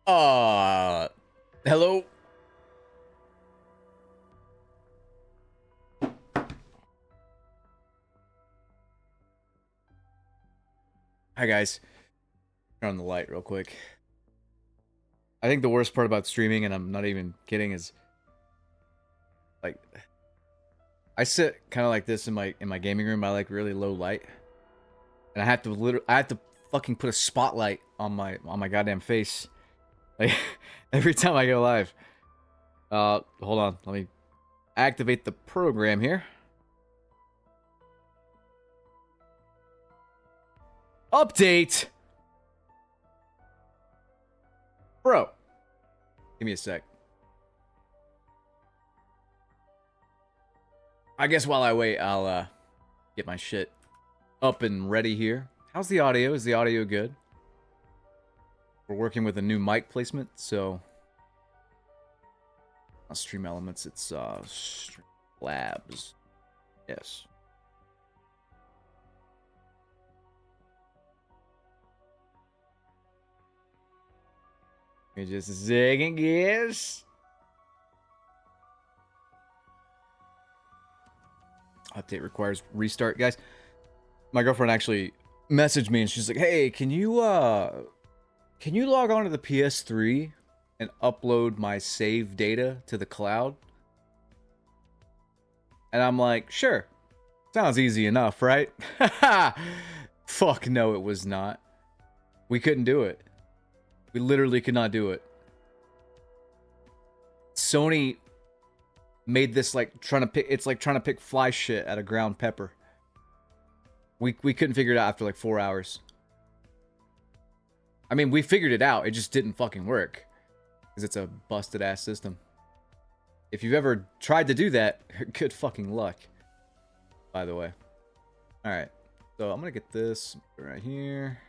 Hello? Hi, guys. Turn on the light real quick. I think the worst part about streaming, and I'm not even kidding, is like I sit kind of like this in my gaming room by like really low light, and I have to fucking put a spotlight on my goddamn face, like every time I go live. Hold on, let me activate the program here. Update, bro. Give me a sec. I guess while I wait, I'll get my shit up and ready here. How's the audio? Is the audio good? We're working with a new mic placement, so not Stream Elements, it's Labs. Yes. Give me just a second, guys. Update requires restart, guys. My girlfriend actually messaged me and she's like, "Hey, can you log on to the PS3 and upload my save data to the cloud?" And I'm like, "Sure. Sounds easy enough, right?" Fuck no, it was not. We couldn't do it. We literally could not do it. Sony made this like it's like trying to pick fly shit out of ground pepper. We couldn't figure it out after like 4 hours. I mean, we figured it out. It just didn't fucking work. Because it's a busted ass system. If you've ever tried to do that, good fucking luck. By the way. Alright. So I'm gonna get this right here.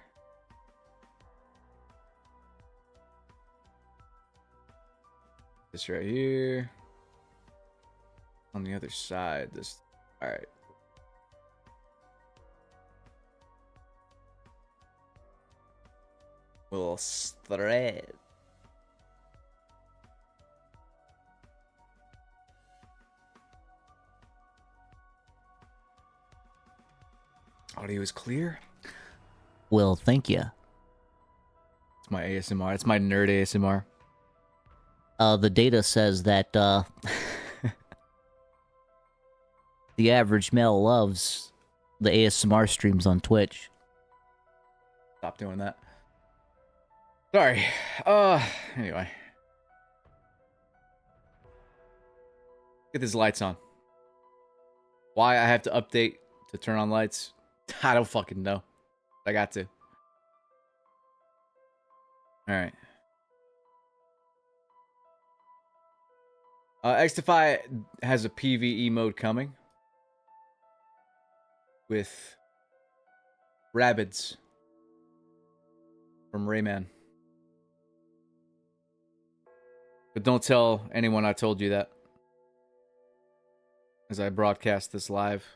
This right here. On the other side, this. Alright. Little thread. Audio is clear? Well, thank you. It's my ASMR. It's my nerd ASMR. The data says that the average male loves the ASMR streams on Twitch. Stop doing that. Sorry. Anyway. Get these lights on. Why I have to update to turn on lights? I don't fucking know. I got to. Alright. Xtify has a PvE mode coming. With Rabbids from Rayman. But don't tell anyone I told you that. As I broadcast this live.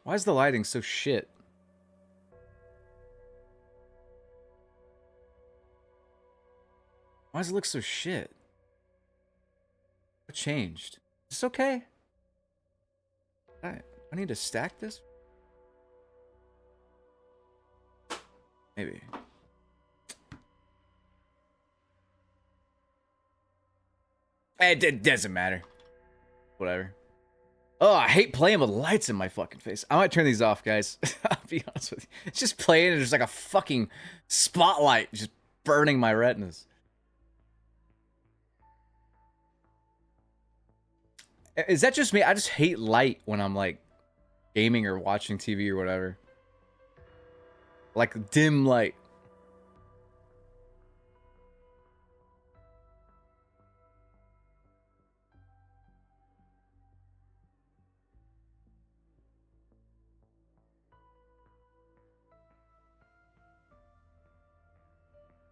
Why is the lighting so shit? Why does it look so shit? What changed? Is this okay? I need to stack this? Maybe. It doesn't matter. Whatever. Oh, I hate playing with lights in my fucking face. I might turn these off, guys. I'll be honest with you. It's just playing and there's like a fucking spotlight just burning my retinas. Is that just me? I just hate light when I'm like gaming or watching TV or whatever. Like dim light.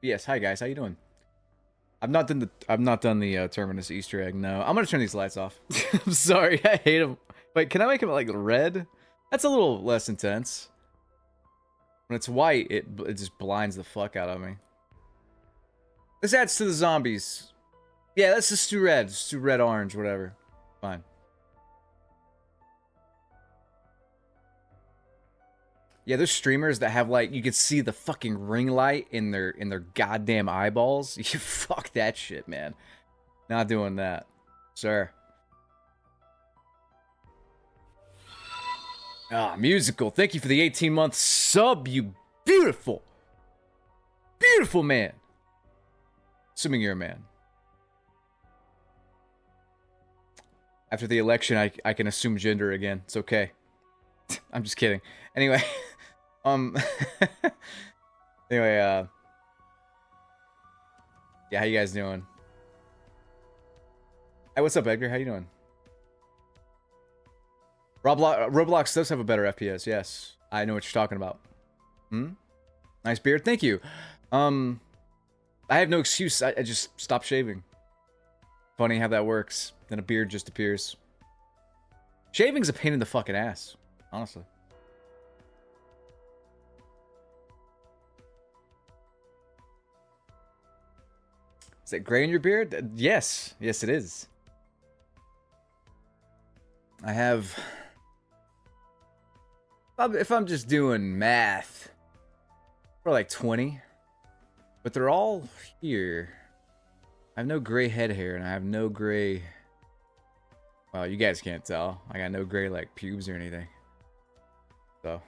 Yes, hi guys, how you doing? I've not done the Terminus Easter egg. No, I'm gonna turn these lights off. I'm sorry, I hate them. Wait, can I make them like red? That's a little less intense. When it's white, it just blinds the fuck out of me. This adds to the zombies. Yeah, let's just do red. Just do red, orange, whatever. Fine. Yeah, there's streamers that have like you could see the fucking ring light in their goddamn eyeballs. You fuck that shit, man. Not doing that, sir. Ah, musical. Thank you for the 18-month sub, you beautiful, beautiful man. Assuming you're a man. After the election, I can assume gender again. It's okay. I'm just kidding. Anyway, anyway, yeah, how you guys doing? Hey, what's up, Edgar? How you doing? Roblox does have a better FPS, yes. I know what you're talking about. Nice beard, thank you. I have no excuse, I just stopped shaving. Funny how that works. Then a beard just appears. Shaving's a pain in the fucking ass, honestly. Is that gray in your beard? Yes. Yes, it is. I have... If I'm just doing math, for like 20. But they're all here. I have no gray head hair, and I have no gray... Well, you guys can't tell. I got no gray, like, pubes or anything. So...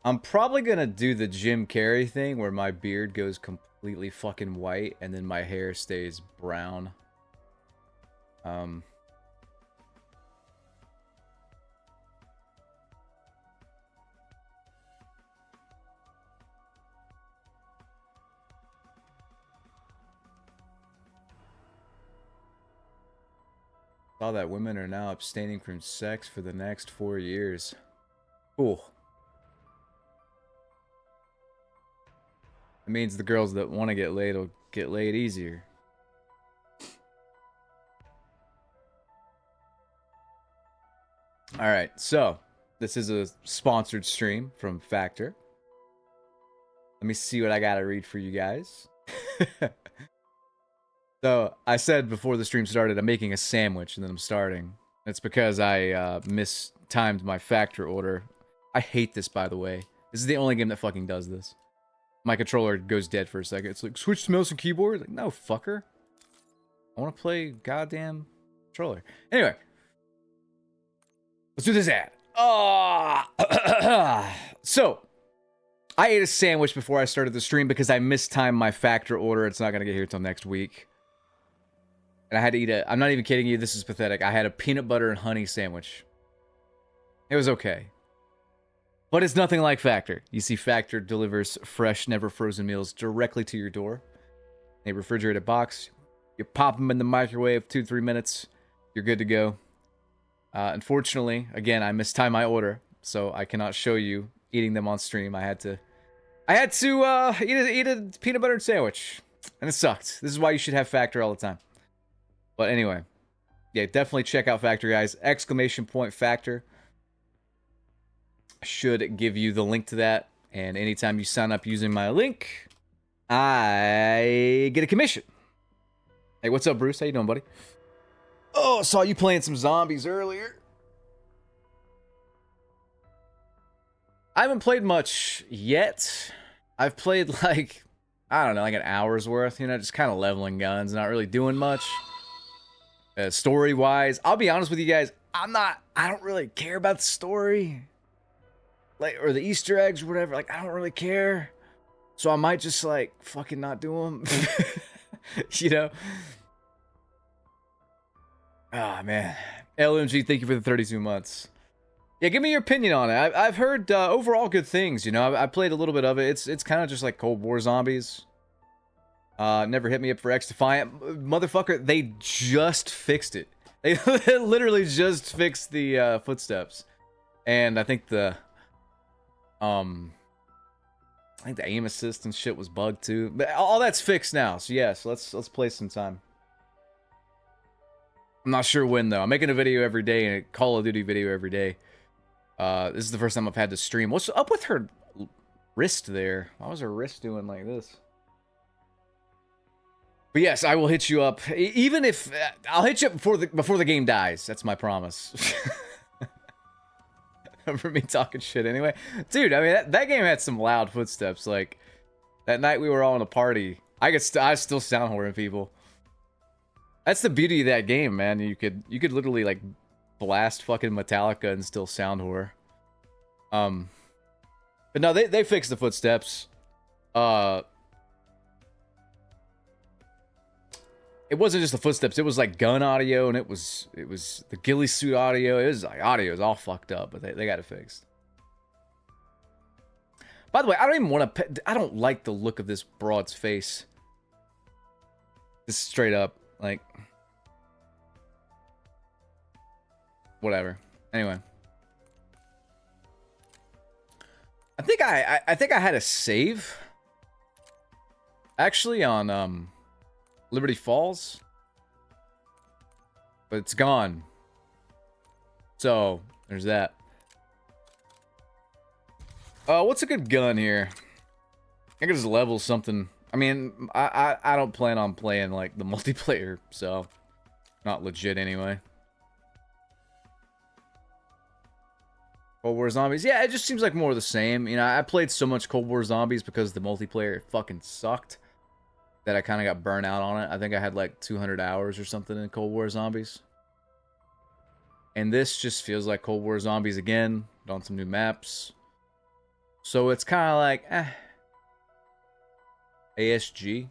I'm probably gonna do the Jim Carrey thing, where my beard goes completely fucking white, and then my hair stays brown. Saw that women are now abstaining from sex for the next 4 years. Cool. It means the girls that want to get laid will get laid easier. Alright, so this is a sponsored stream from Factor. Let me see what I gotta read for you guys. So, I said before the stream started, I'm making a sandwich and then I'm starting. It's because I mistimed my Factor order. I hate this, by the way. This is the only game that fucking does this. My controller goes dead for a second. It's like, switch to mouse and keyboard? Like, no, fucker. I want to play goddamn controller. Anyway. Let's do this ad. So, I ate a sandwich before I started the stream because I mistimed my Factor order. It's not going to get here till next week. And I had to eat I'm not even kidding you, this is pathetic. I had a peanut butter and honey sandwich. It was okay. But it's nothing like Factor. You see, Factor delivers fresh, never frozen meals directly to your door. A refrigerated box. You pop them in the microwave, 2-3 minutes. You're good to go. Unfortunately, again, I mistimed my order, so I cannot show you eating them on stream. I had to eat a peanut butter sandwich, and it sucked. This is why you should have Factor all the time. But anyway, yeah, definitely check out Factor, guys. !Factor should give you the link to that, and anytime you sign up using my link, I get a commission. Hey, what's up, Bruce? How you doing, buddy? Oh, saw you playing some zombies earlier. I haven't played much yet. I've played like, I don't know, like an hour's worth, you know, just kind of leveling guns, not really doing much. Story-wise, I'll be honest with you guys, I don't really care about the story. Like, or the Easter eggs or whatever, like, I don't really care. So I might just, like, fucking not do them. You know? Ah, man. LMG, thank you for the 32 months. Yeah, give me your opinion on it. I've heard overall good things, you know? I played a little bit of it. It's kind of just like Cold War zombies. Never hit me up for X Defiant. Motherfucker, they just fixed it. They literally just fixed the footsteps. And I think the aim assist and shit was bugged too. But all that's fixed now. So yes, let's play some time. I'm not sure when though. I'm making a video every day and a Call of Duty video every day. This is the first time I've had to stream. What's up with her wrist there? Why was her wrist doing like this? But yes, I will hit you up. Even if I'll hit you up before the game dies. That's my promise. For me talking shit anyway. Dude, I mean that game had some loud footsteps. Like that night we were all in a party. I still sound whoring people. That's the beauty of that game, man. You could literally like blast fucking Metallica and still sound whore. But no, they fixed the footsteps. It wasn't just the footsteps. It was like gun audio, and it was the ghillie suit audio. It was like audio is all fucked up, but they got it fixed. By the way, I don't even want to. I don't like the look of this broad's face. Just straight up, like, whatever. Anyway, I think I had a save actually on Liberty Falls, but it's gone. So there's that. What's a good gun here? I can just level something. I mean, I don't plan on playing like the multiplayer, so not legit anyway. Cold War Zombies, yeah, it just seems like more of the same. You know, I played so much Cold War Zombies because the multiplayer fucking sucked that I kind of got burnt out on it. I think I had like 200 hours or something in Cold War Zombies. And this just feels like Cold War Zombies again, on some new maps. So it's kind of like, ASG.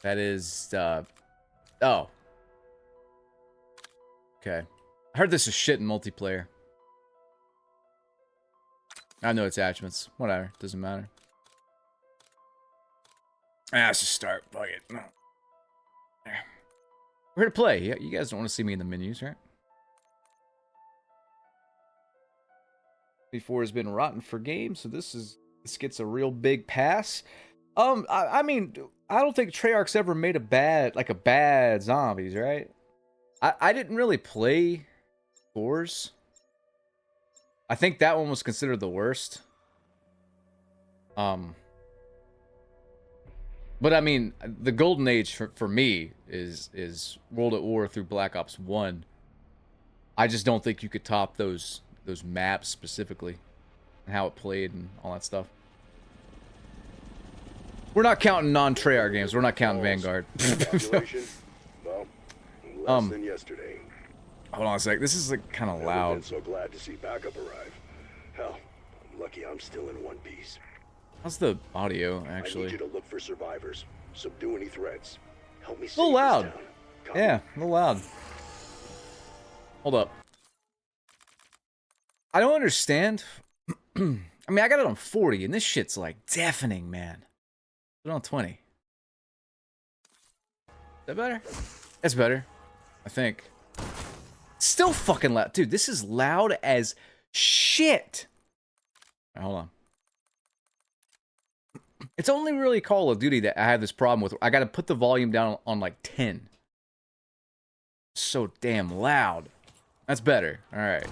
That is, oh. Okay. I heard this is shit in multiplayer. I have no attachments. Whatever, doesn't matter. Let's just start. Fuck it. No. We're here to play. Yeah, you guys don't want to see me in the menus, right? Before has been rotten for games, so this gets a real big pass. I mean, I don't think Treyarch's ever made a bad zombies, right? I didn't really play Fours. I think that one was considered the worst. But I mean, the golden age for me is World at War through Black Ops 1. I just don't think you could top those maps specifically and how it played and all that stuff. We're not counting non-Treyarch games. We're not counting Vanguard. Well, less than yesterday. Hold on a sec. This is like kind of loud. Been so glad to see backup arrive. Hell, I'm lucky I'm still in one piece. How's the audio, actually? I need you to look for survivors. Subdue any threats. Help me a little save loud. this town. Copy? Yeah, a little loud. Hold up. I don't understand. I mean, I got it on 40, and this shit's like deafening, man. Put it on 20. Is that better? That's better. I think. Still fucking loud. Dude, this is loud as shit. Right, hold on. It's only really Call of Duty that I have this problem with. I gotta put the volume down on like 10. So damn loud. That's better. Alright.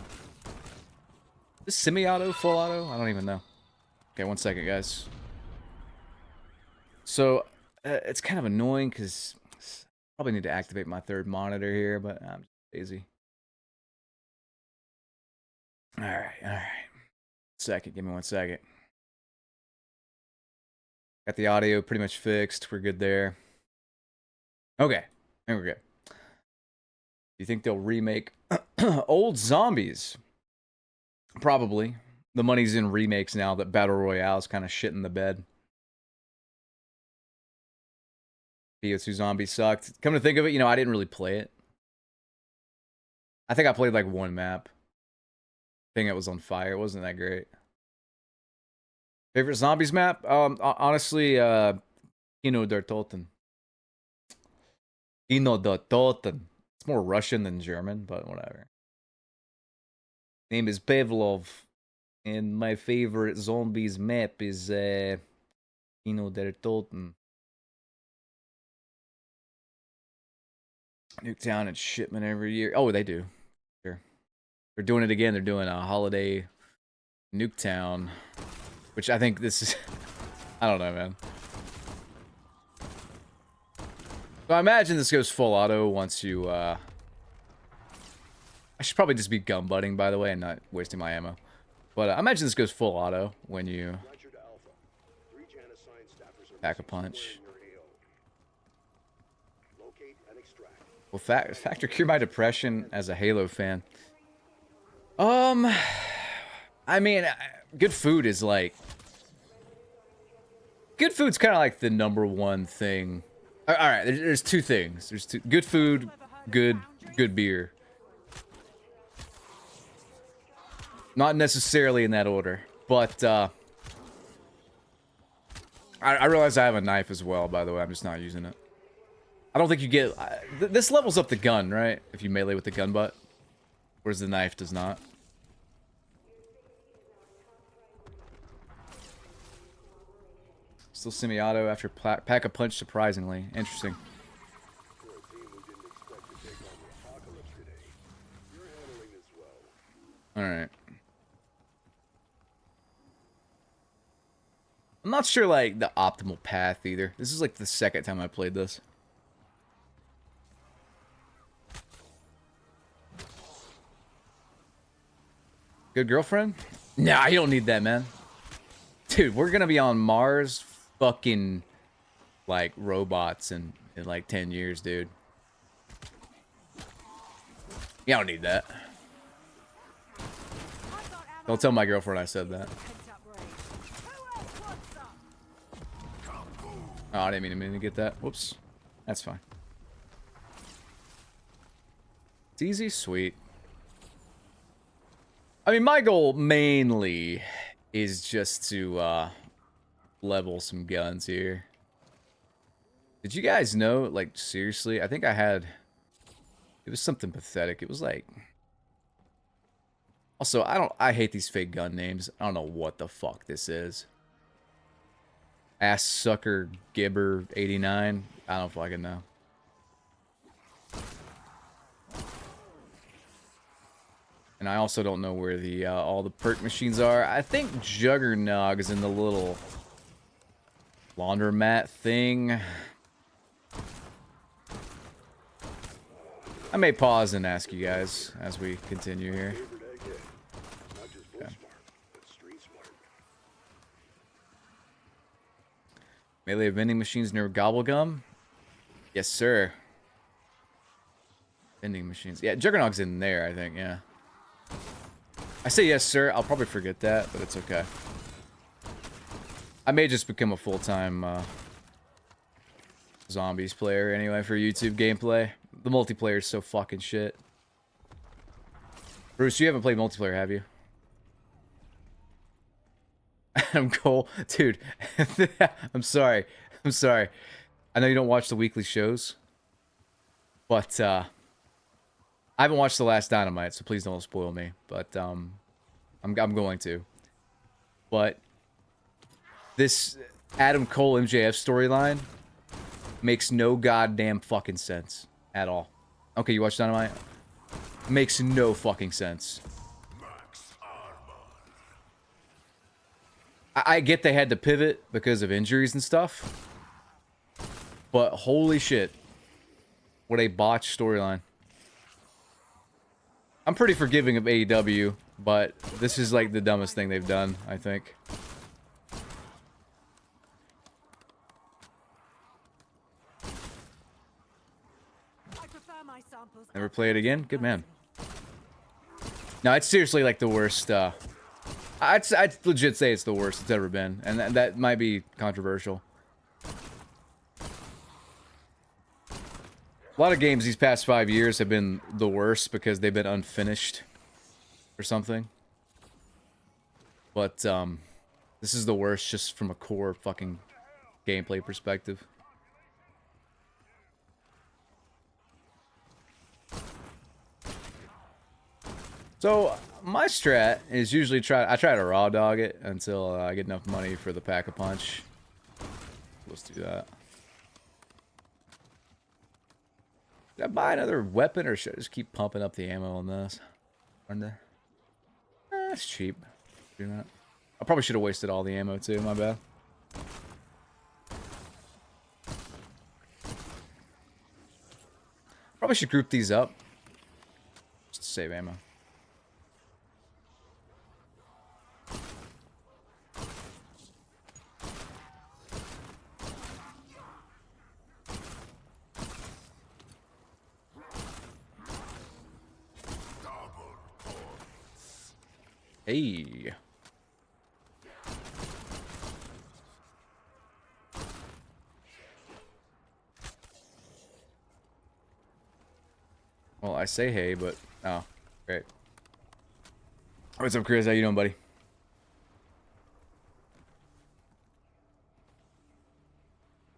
Is semi-auto, full auto? I don't even know. Okay, 1 second, guys. So, it's kind of annoying because probably need to activate my third monitor here, but I'm just lazy. Alright. Second, give me 1 second. Got the audio pretty much fixed. We're good there. Okay, I think we're good. Do you think they'll remake old zombies? Probably. The money's in remakes now that Battle Royale's kind of shit in the bed. BO2 Zombies sucked. Come to think of it, you know, I didn't really play it. I think I played like one map. I think it was on fire. It wasn't that great. Favorite zombies map? Honestly, Kino der Toten. Kino der Toten. It's more Russian than German, but whatever. Name is Pavlov, and my favorite zombies map is Kino der Toten. Nuketown and Shipment every year. Oh, they do. Sure. They're doing it again. They're doing a holiday Nuketown, which I think this is... I don't know, man. So I imagine this goes full auto once you, I should probably just be gun butting, by the way, and not wasting my ammo. But I imagine this goes full auto when you pack a punch. Well, factor cure my depression as a Halo fan. I mean, good food is like... Good food's kind of like the #1 thing. Alright, there's two things. There's good food, good beer. Not necessarily in that order, but I realize I have a knife as well, by the way. I'm just not using it. I don't think you get... this levels up the gun, right? If you melee with the gun butt. Whereas the knife does not. Still semi-auto after pack a punch, surprisingly. Interesting. Alright. I'm not sure, like, the optimal path, either. This is, like, the second time I played this. Good girlfriend? Nah, you don't need that, man. Dude, we're gonna be on Mars fucking, like, robots in like, 10 years, dude. You don't need that. Don't tell my girlfriend I said that. Oh, I didn't mean to get that. Whoops. That's fine. It's easy, sweet. I mean, my goal mainly is just to level some guns here. Did you guys know, like, seriously, I think I had... It was something pathetic. It was like... Also, I hate these fake gun names. I don't know what the fuck this is. Ass Sucker Gibber 89. I don't fucking know. And I also don't know where the all the perk machines are. I think Juggernog is in the little laundromat thing. I may pause and ask you guys as we continue here. Okay. Melee vending machines near Gobblegum? Yes, sir. Vending machines. Yeah, Juggernog's in there, I think, yeah. I say yes, sir. I'll probably forget that, but it's okay. I may just become a full-time zombies player anyway for YouTube gameplay. The multiplayer is so fucking shit. Bruce, you haven't played multiplayer, have you? I'm Cole. Dude, I'm sorry. I'm sorry. I know you don't watch the weekly shows, but I haven't watched The Last Dynamite, so please don't spoil me. But I'm going to. But this Adam Cole MJF storyline makes no goddamn fucking sense at all. Okay, you watch Dynamite? Makes no fucking sense. I get they had to pivot because of injuries and stuff, but holy shit, what a botched storyline. I'm pretty forgiving of AEW, but this is like the dumbest thing they've done, I think. Never play it again? Good man. No, it's seriously like the worst, I'd legit say it's the worst it's ever been, and that might be controversial. A lot of games these past 5 years have been the worst because they've been unfinished or something. But, this is the worst just from a core fucking gameplay perspective. So, my strat is usually I try to raw dog it until I get enough money for the pack-a-punch. Let's do that. Should I buy another weapon or should I just keep pumping up the ammo on this? That's cheap. Do that. I probably should have wasted all the ammo too. My bad. Probably should group these up. Just to save ammo. Hey. Well, I say hey, but oh, great. What's up, Chris? How you doing, buddy?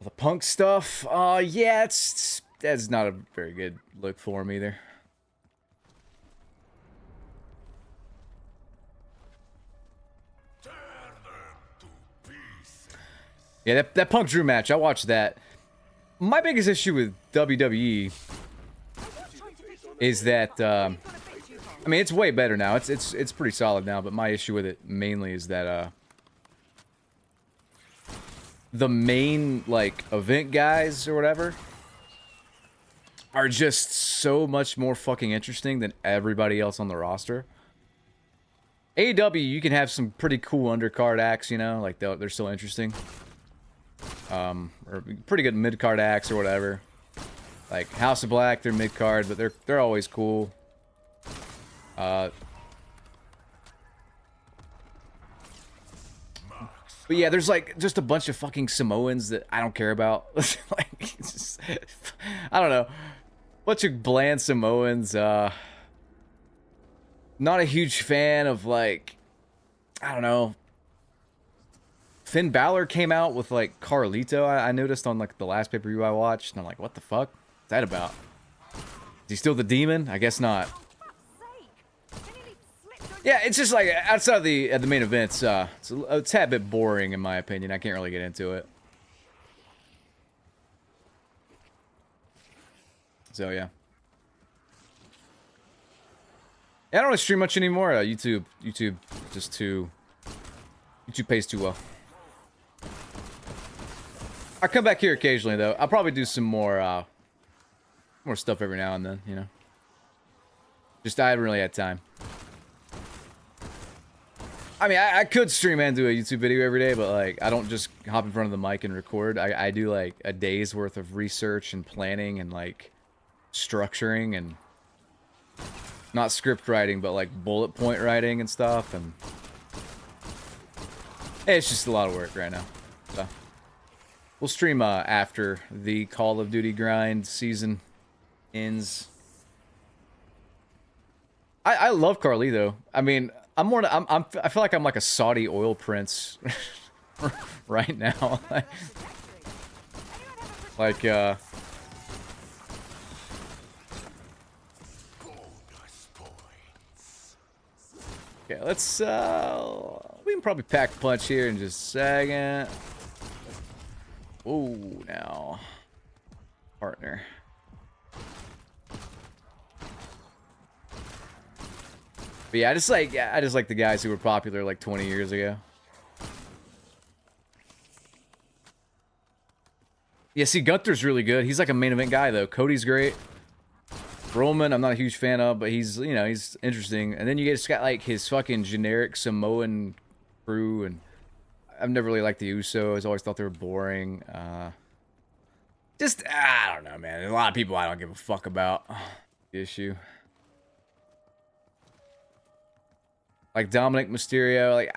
The punk stuff, yeah, that's not a very good look for him either. Yeah, that Punk Drew match, I watched that. My biggest issue with WWE is that, I mean, it's way better now. It's pretty solid now, but my issue with it mainly is that, the main, like, event guys or whatever are just so much more fucking interesting than everybody else on the roster. AEW, you can have some pretty cool undercard acts, you know, like they're still interesting. Or pretty good mid-card acts or whatever. Like House of Black, they're mid-card, but they're always cool. But yeah, there's like just a bunch of fucking Samoans that I don't care about. Like, it's just, I don't know, bunch of bland Samoans. Not a huge fan of, like, I don't know. Finn Balor came out with, like, Carlito, I noticed on, like, the last pay-per-view I watched, and I'm like, what the fuck? What's that about? Is he still the demon? I guess not. Yeah, it's just, like, outside of the main events, it's a tad bit boring, in my opinion. I can't really get into it. So, yeah. I don't really stream much anymore. YouTube just too... YouTube pays too well. I come back here occasionally, though. I'll probably do some more stuff every now and then, you know. Just I haven't really had time. I mean, I could stream and do a YouTube video every day, but, like, I don't just hop in front of the mic and record. I do, like, a day's worth of research and planning and, like, structuring and... Not script writing, but, like, bullet point writing and stuff, and... It's just a lot of work right now, so... We'll stream after the Call of Duty grind season ends. I love Carlito. I mean, I feel like I'm like a Saudi oil prince right now. Like okay, let's we can probably pack a punch here in just a second. Oh, now, partner. But yeah, I just like the guys who were popular like 20 years ago. Yeah, see, Gunther's really good. He's like a main event guy though. Cody's great. Roman, I'm not a huge fan of, but he's, you know, he's interesting. And then you just got like his fucking generic Samoan crew, and I've never really liked the Usos. Always thought they were boring. Just, I don't know, man. There's a lot of people I don't give a fuck about. The issue. Like Dominic Mysterio, like,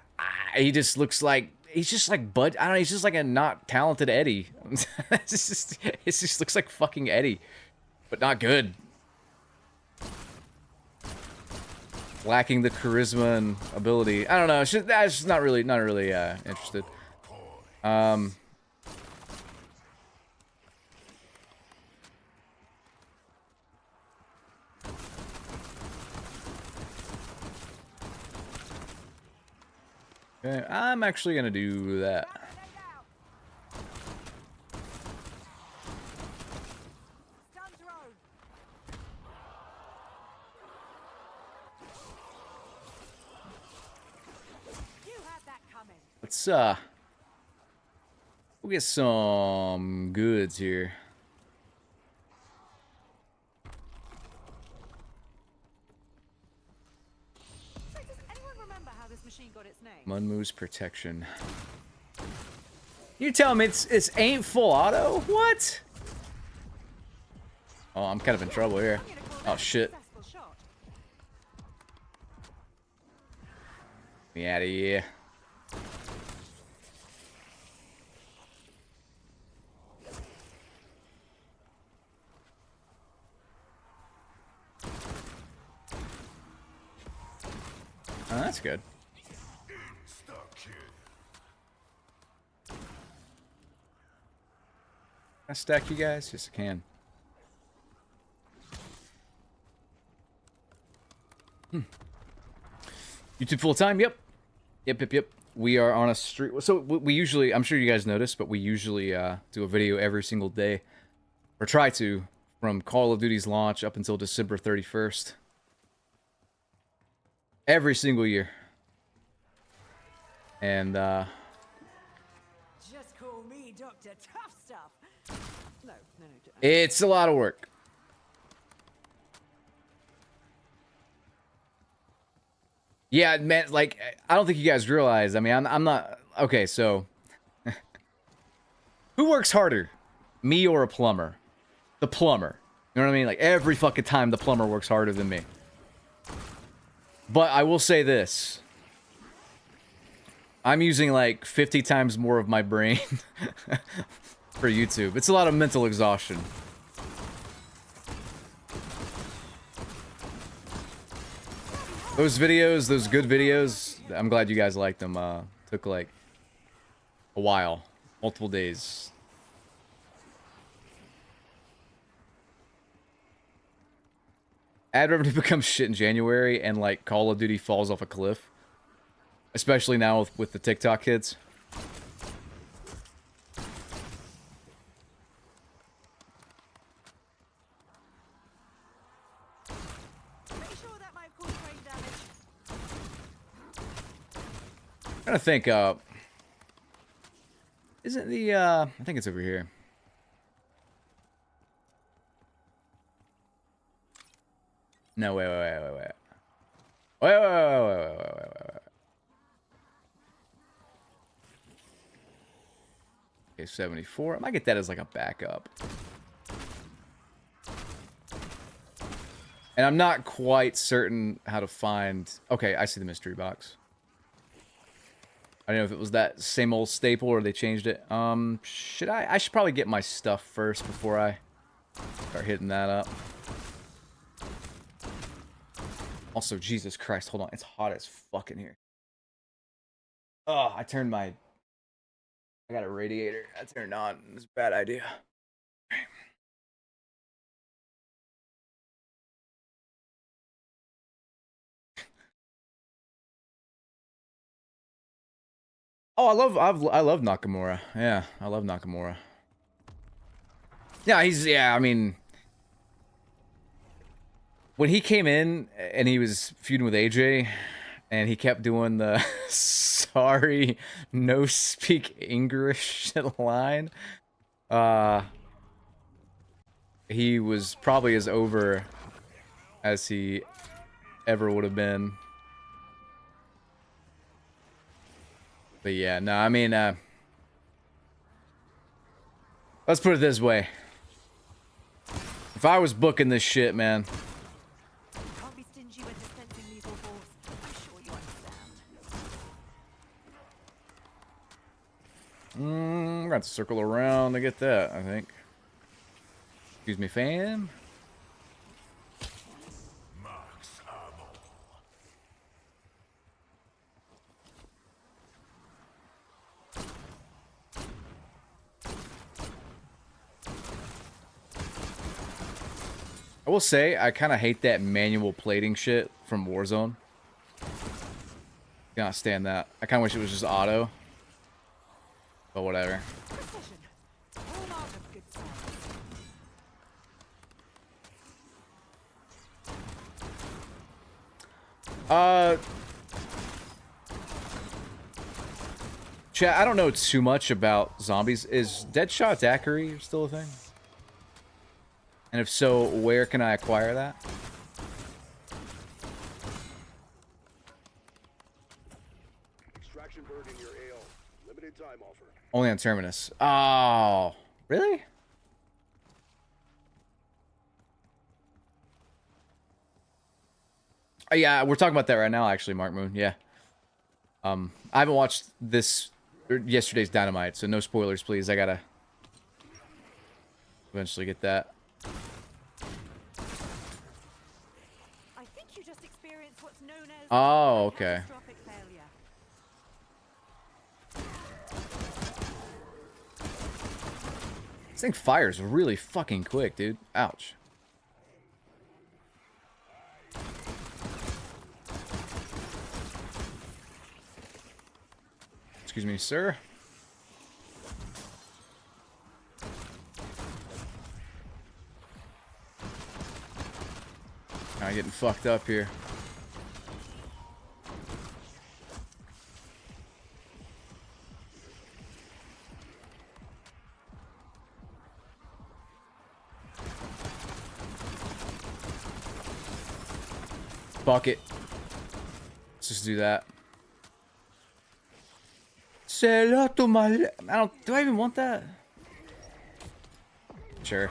he just looks like, he's just like Bud, I don't know, he's just like a not talented Eddie. It just looks like fucking Eddie, but not good. Lacking the charisma and ability. I don't know, it's just not really interested. Okay, I'm actually gonna do that. let's we'll get some goods here. So does anyone remember how this machine got its name? Munmu's protection. You tell me it's ain't full auto? What? Oh, I'm kind of in trouble here. I'm gonna call Oh that a shit. successful shot. Get me out of here. Oh, that's good. Can I stack you guys? Yes, I can. YouTube full time? Yep. Yep. We are on a street. So we usually, I'm sure you guys noticed, but we usually do a video every single day, or try to, from Call of Duty's launch up until December 31st. Every single year. And Just call me Dr. Tough Stuff. No. it's a lot of work. Yeah, man, like, I don't think you guys realize, I mean, I'm not, okay, so, who works harder, me or a plumber? The plumber, you know what I mean? Like, every fucking time the plumber works harder than me. But I will say this, I'm using like 50 times more of my brain for YouTube. It's a lot of mental exhaustion. Those videos, those good videos, I'm glad you guys liked them. Took like a while, multiple days. Ad revenue becomes shit in January and like Call of Duty falls off a cliff. Especially now with the TikTok kids. Pretty sure that might cause brain damage. I'm trying to think, isn't the, I think it's over here. No, wait. Wait. Okay, 74. I might get that as like a backup. And I'm not quite certain how to find... Okay, I see the mystery box. I don't know if it was that same old staple or they changed it. Should I should probably get my stuff first before I start hitting that up. Also, Jesus Christ, hold on. It's hot as fuck in here. Oh, I got a radiator. I turned on. It's a bad idea. Oh, I love Nakamura. Yeah, I love Nakamura. Yeah, I mean, when he came in and he was feuding with AJ and he kept doing the sorry, no speak English line, he was probably as over as he ever would have been. But yeah, no, I mean, let's put it this way. If I was booking this shit, man. Can't be stingy when dispensing lethal force. I'm sure you understand. We're gonna have to circle around to get that, I think. Excuse me, fam. I will say, I kind of hate that manual plating shit from Warzone. Cannot stand that. I kind of wish it was just auto. But whatever. Precision. All out of good science. Chat, I don't know too much about zombies. Is Deadshot Daiquiri still a thing? And if so, where can I acquire that? Extraction bird in your AO. Limited time offer. Only on Terminus. Oh, really? Oh, yeah, we're talking about that right now, actually, Mark Moon. Yeah. I haven't watched this or yesterday's Dynamite, so no spoilers, please. I gotta eventually get that. I think you just experienced what's known as Oh, okay. catastrophic failure. This thing fires really fucking quick, dude. Ouch. Excuse me, sir. I'm getting fucked up here. Fuck it. Let's just do that. Say hello to my... I don't... Do I even want that? Sure.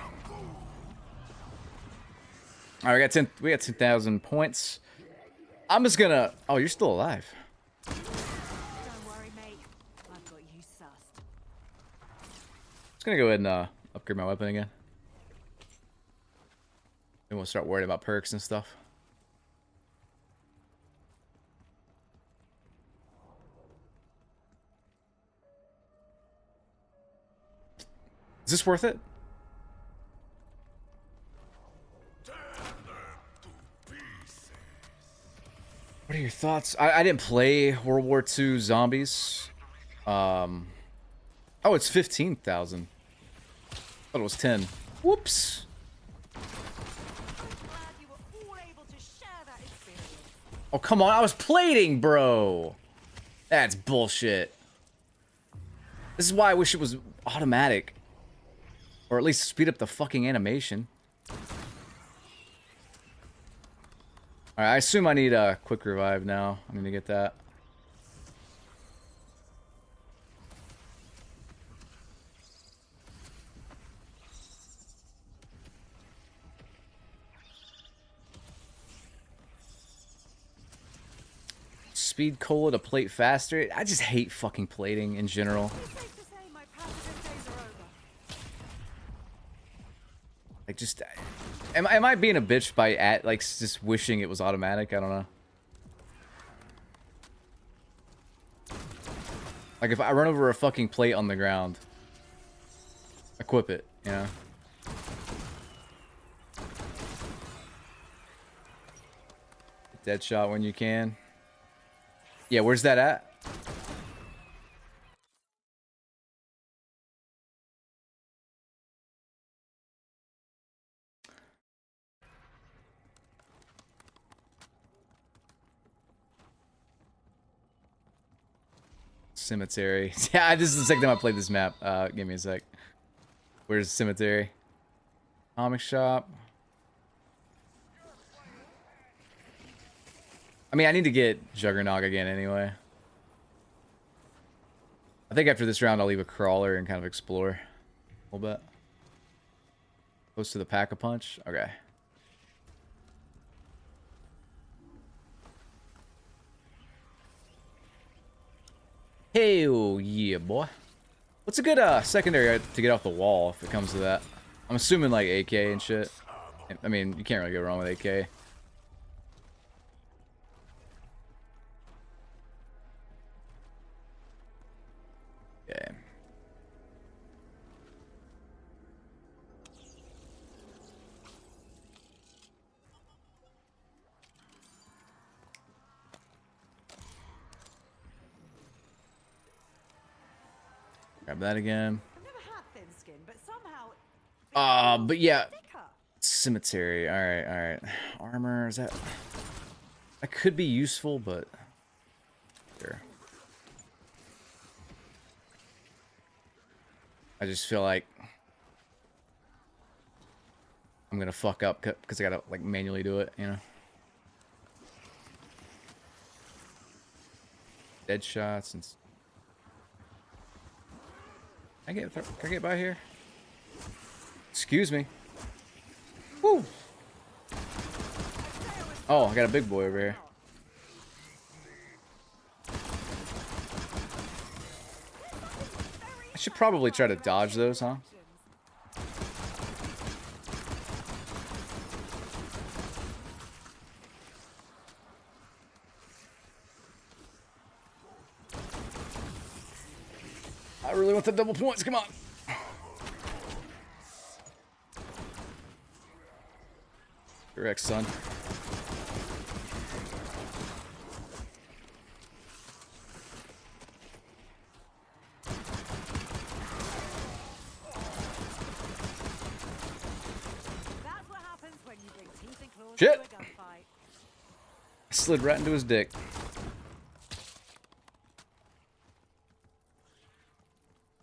Alright, we got 10,000 points. I'm just gonna... Oh, you're still alive. Don't worry, mate. I've got you sussed. Just gonna go ahead and upgrade my weapon again. Then we'll start worrying about perks and stuff. Is this worth it? What are your thoughts? I didn't play World War II Zombies. Oh, it's 15,000. Thought it was 10. Whoops. I'm glad you were all able to share that experience. Oh, come on. I was plating, bro. That's bullshit. This is why I wish it was automatic. Or at least speed up the fucking animation. Alright, I assume I need a quick revive now. I'm gonna get that. Speed cola to plate faster. I just hate fucking plating in general. It's safe to say my positive days are over. Like, just... Am I being a bitch by just wishing it was automatic? I don't know. Like, if I run over a fucking plate on the ground, equip it, you know? Dead shot when you can. Yeah, where's that at? Cemetery. Yeah, this is the second time I played this map. Give me a sec. Where's the cemetery? Comic shop. I mean, I need to get Juggernog again anyway. I think after this round, I'll leave a crawler and kind of explore a little bit. Close to the Pack-a-Punch. Okay. Hell yeah, boy. What's a good secondary to get off the wall if it comes to that? I'm assuming like AK and shit. I mean, you can't really go wrong with AK. Okay. Grab that again. I've never had thin skin, but somehow But yeah, thicker. cemetery. All right, all right. Armor, is that could be useful, but sure. I just feel like I'm gonna fuck up because I gotta like manually do it, you know. Dead shots and. Can I get by here? Excuse me. Woo! Oh, I got a big boy over here. I should probably try to dodge those, huh? I really want the double points, come on. Correct, son. That's what happens when you bring teeth and claws Shit. to a gunfight. I slid right into his dick.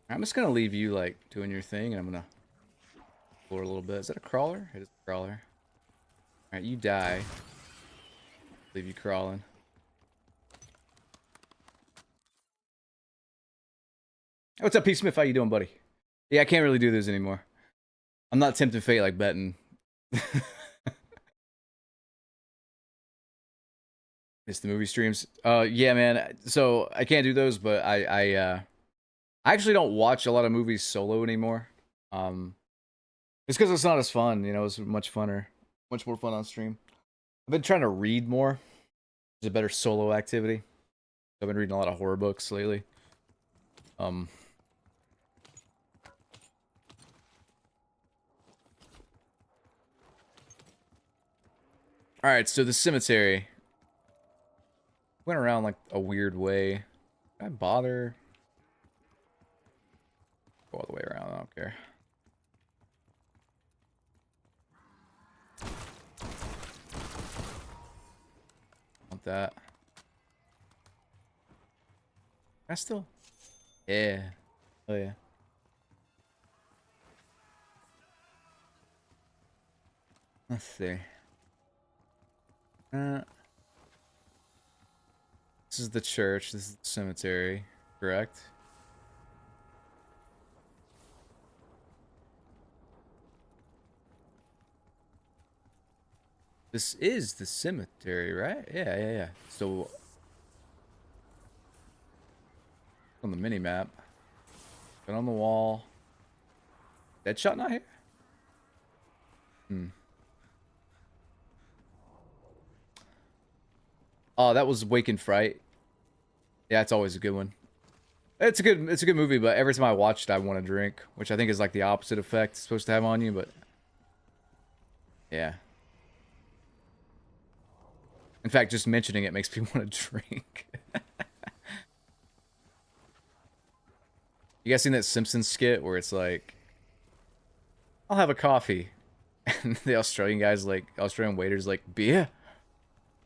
I'm just gonna leave you like doing your thing, and I'm gonna explore a little bit. Is that a crawler? It is a crawler. All right, you die. Leave you crawling. What's up, P. Smith? How you doing, buddy? Yeah, I can't really do this anymore. I'm not tempting fate like betting. Miss the movie streams. Yeah, man. So I can't do those, but I actually don't watch a lot of movies solo anymore. It's because it's not as fun. You know, it's much funner, much more fun on stream. I've been trying to read more. It's a better solo activity. I've been reading a lot of horror books lately. All right, so the cemetery went around like a weird way. Did I bother? Go all the way around. I don't care. Want that? I still. Yeah. Oh yeah. Let's see. This is the church. This is the cemetery. Correct? This is the cemetery, right? Yeah. So on the mini map, and on the wall. Deadshot not here? Oh, that was Wake in Fright. Yeah, it's always a good one. It's a good movie, but every time I watch it, I want to drink, which I think is like the opposite effect it's supposed to have on you, but yeah. In fact, just mentioning it makes me want to drink. You guys seen that Simpsons skit where it's like, I'll have a coffee. And the Australian guy's like, Australian waiter's like, beer?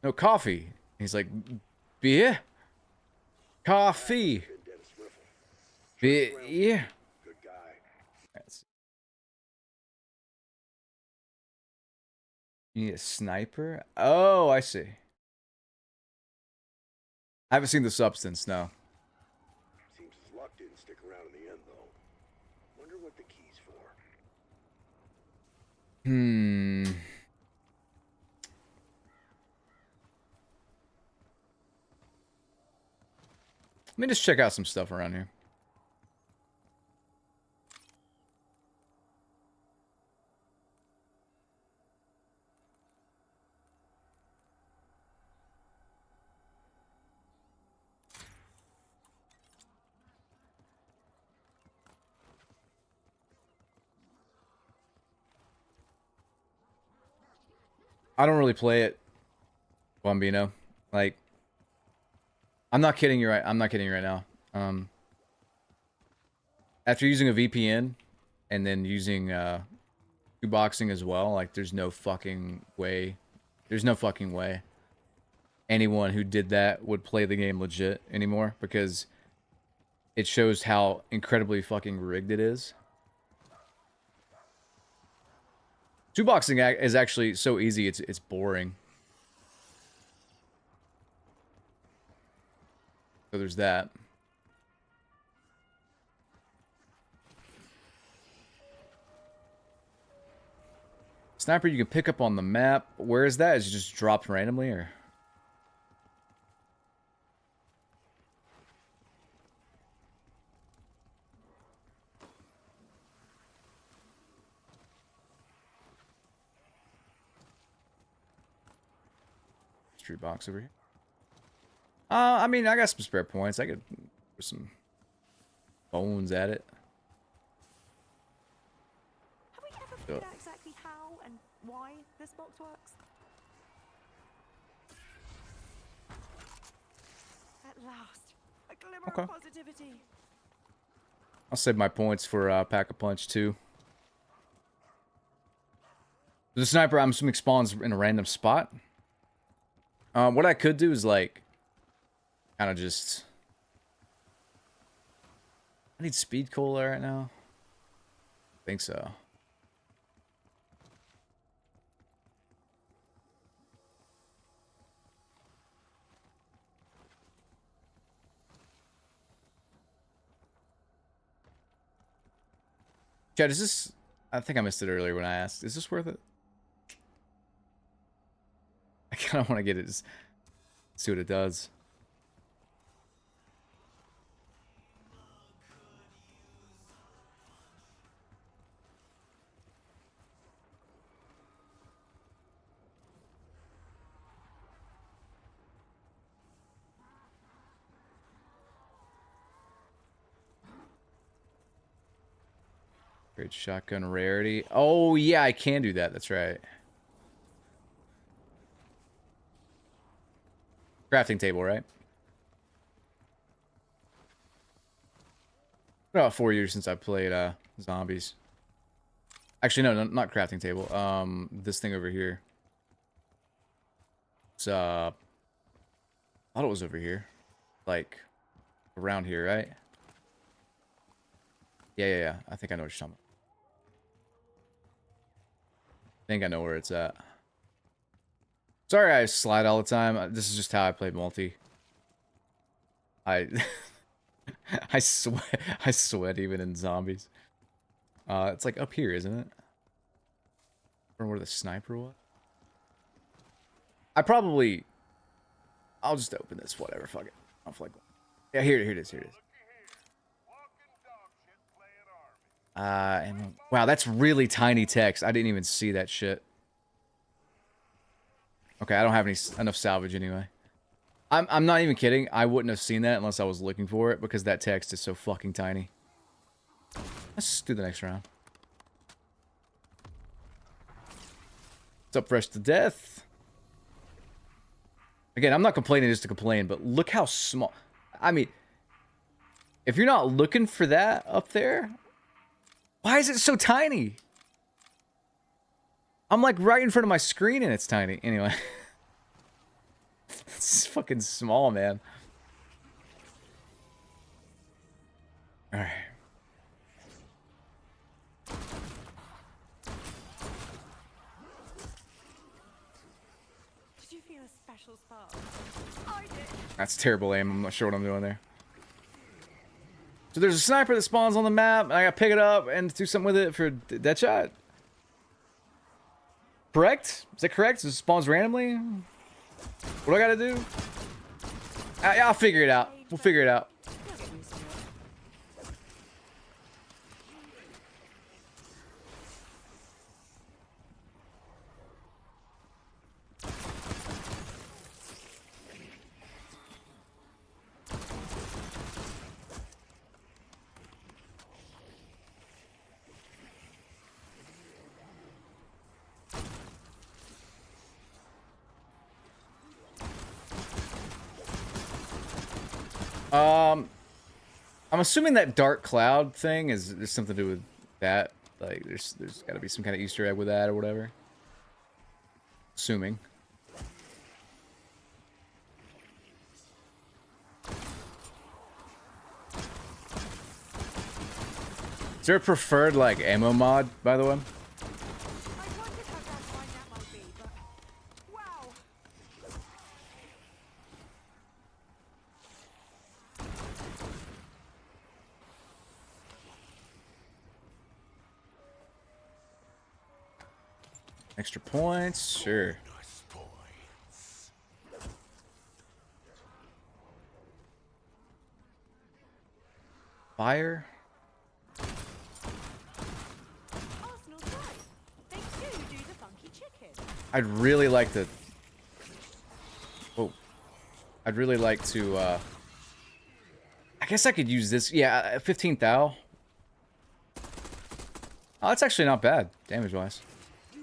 No, coffee. And he's like, beer? Coffee. Beer? Yeah. Good guy. You need a sniper? Oh, I see. I haven't seen The Substance, no. Seems his luck didn't stick around in the end, though. Wonder what the key's for. Let me just check out some stuff around here. I don't really play it, Bombino. Like, I'm not kidding you right. I'm not kidding you right now. After using a VPN and then using boxing as well, like, there's no fucking way. There's no fucking way anyone who did that would play the game legit anymore, because it shows how incredibly fucking rigged it is. Two boxing is actually so easy. It's boring. So there's that. Sniper you can pick up on the map. Where is that? Is it just dropped randomly or? Street box over here. I mean, I got some spare points. I could put some bones at it. Have we ever figured out exactly how and why this box works? At last, a glimmer Okay. of positivity. I'll save my points for Pack-a-Punch too. The sniper, I'm assuming, spawns in a random spot. What I could do is like, kind of just. I need speed cola right now. I think so. Chad, is this? I think I missed it earlier when I asked. Is this worth it? I kind of want to get it. Just see what it does. Great shotgun rarity. Oh yeah, I can do that. That's right. Crafting table, right? About 4 years since I played zombies. Actually, no, not crafting table. This thing over here. It's I thought it was over here, like around here, right? Yeah. I think I know what you're talking about. I think I know where it's at. Sorry I slide all the time. This is just how I play multi. I I sweat even in zombies. It's like up here, isn't it? Or where the sniper was? I'll just open this, whatever, fuck it. I'll flag. Yeah, here it is. Wow, that's really tiny text. I didn't even see that shit. Okay, I don't have enough salvage anyway. I'm not even kidding. I wouldn't have seen that unless I was looking for it because that text is so fucking tiny. Let's just do the next round. What's up, fresh to death? Again, I'm not complaining just to complain, but look how small. I mean, if you're not looking for that up there, why is it so tiny? I'm like right in front of my screen and it's tiny. Anyway. It's fucking small, man. Alright. Did you feel a special spark? I did. That's terrible aim. I'm not sure what I'm doing there. So there's a sniper that spawns on the map, and I gotta pick it up and do something with it for dead shot. Correct? Is that correct? It spawns randomly? What do I gotta do? I'll figure it out. We'll figure it out. You'll get used to it. I'm assuming that dark cloud thing is something to do with that. Like, there's got to be some kind of Easter egg with that or whatever. Assuming. Is there a preferred like ammo mod, by the way? I wondered Extra points, sure. Fire. Arsenal's right. They do the funky chicken. I'd really like to. Oh, I'd really like to. I guess I could use this. Yeah, 15 thou. Oh, that's actually not bad, damage-wise.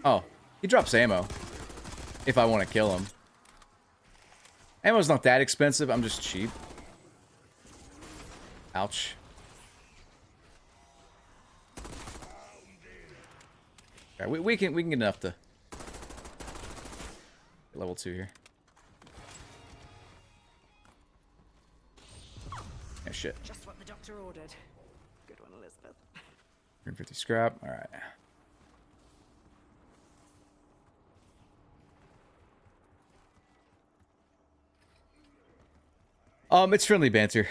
Oh, he drops ammo. If I want to kill him. Ammo's not that expensive. I'm just cheap. Ouch. Alright, we can get enough to get level 2 here. Yeah, shit. Just what the doctor ordered. Good one, Elizabeth. 150 scrap. All right. It's friendly banter.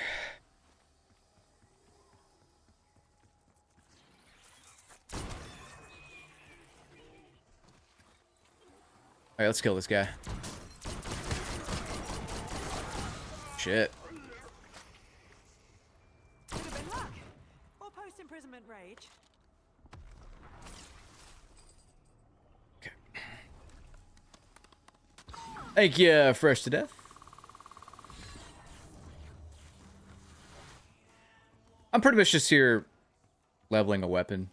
All right, let's kill this guy. Shit. Could have been luck. Or post-imprisonment rage. Okay. Thank you, Fresh to Death. I'm pretty much just here leveling a weapon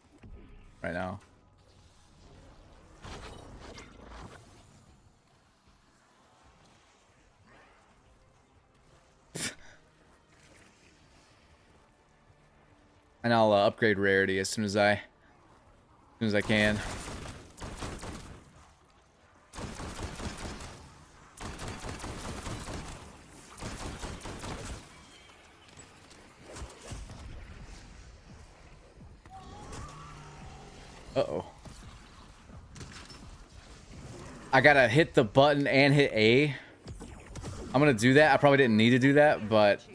right now. And I'll upgrade rarity as soon as I can. Uh-oh. I gotta hit the button and hit A. I'm gonna do that. I probably didn't need to do that, but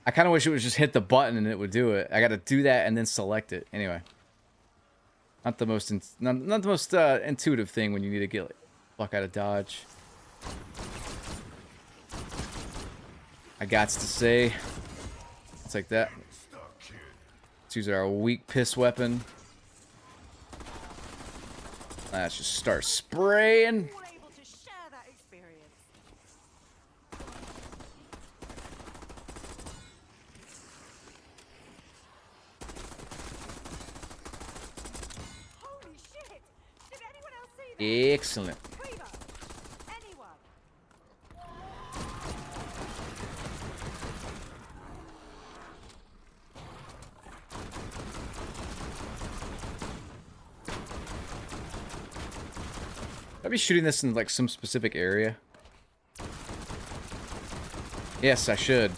I kind of wish it was just hit the button and it would do it. I gotta do that and then select it. Anyway. Not the most not the most intuitive thing when you need to get like fuck out of dodge. I gots to say. I'll take that. Let's use our weak piss weapon. Let's just start spraying. All able to share that experience. Holy shit! Did anyone else see that? Excellent. Primo! Anyone? I'd be shooting this in like some specific area. Yes, I should.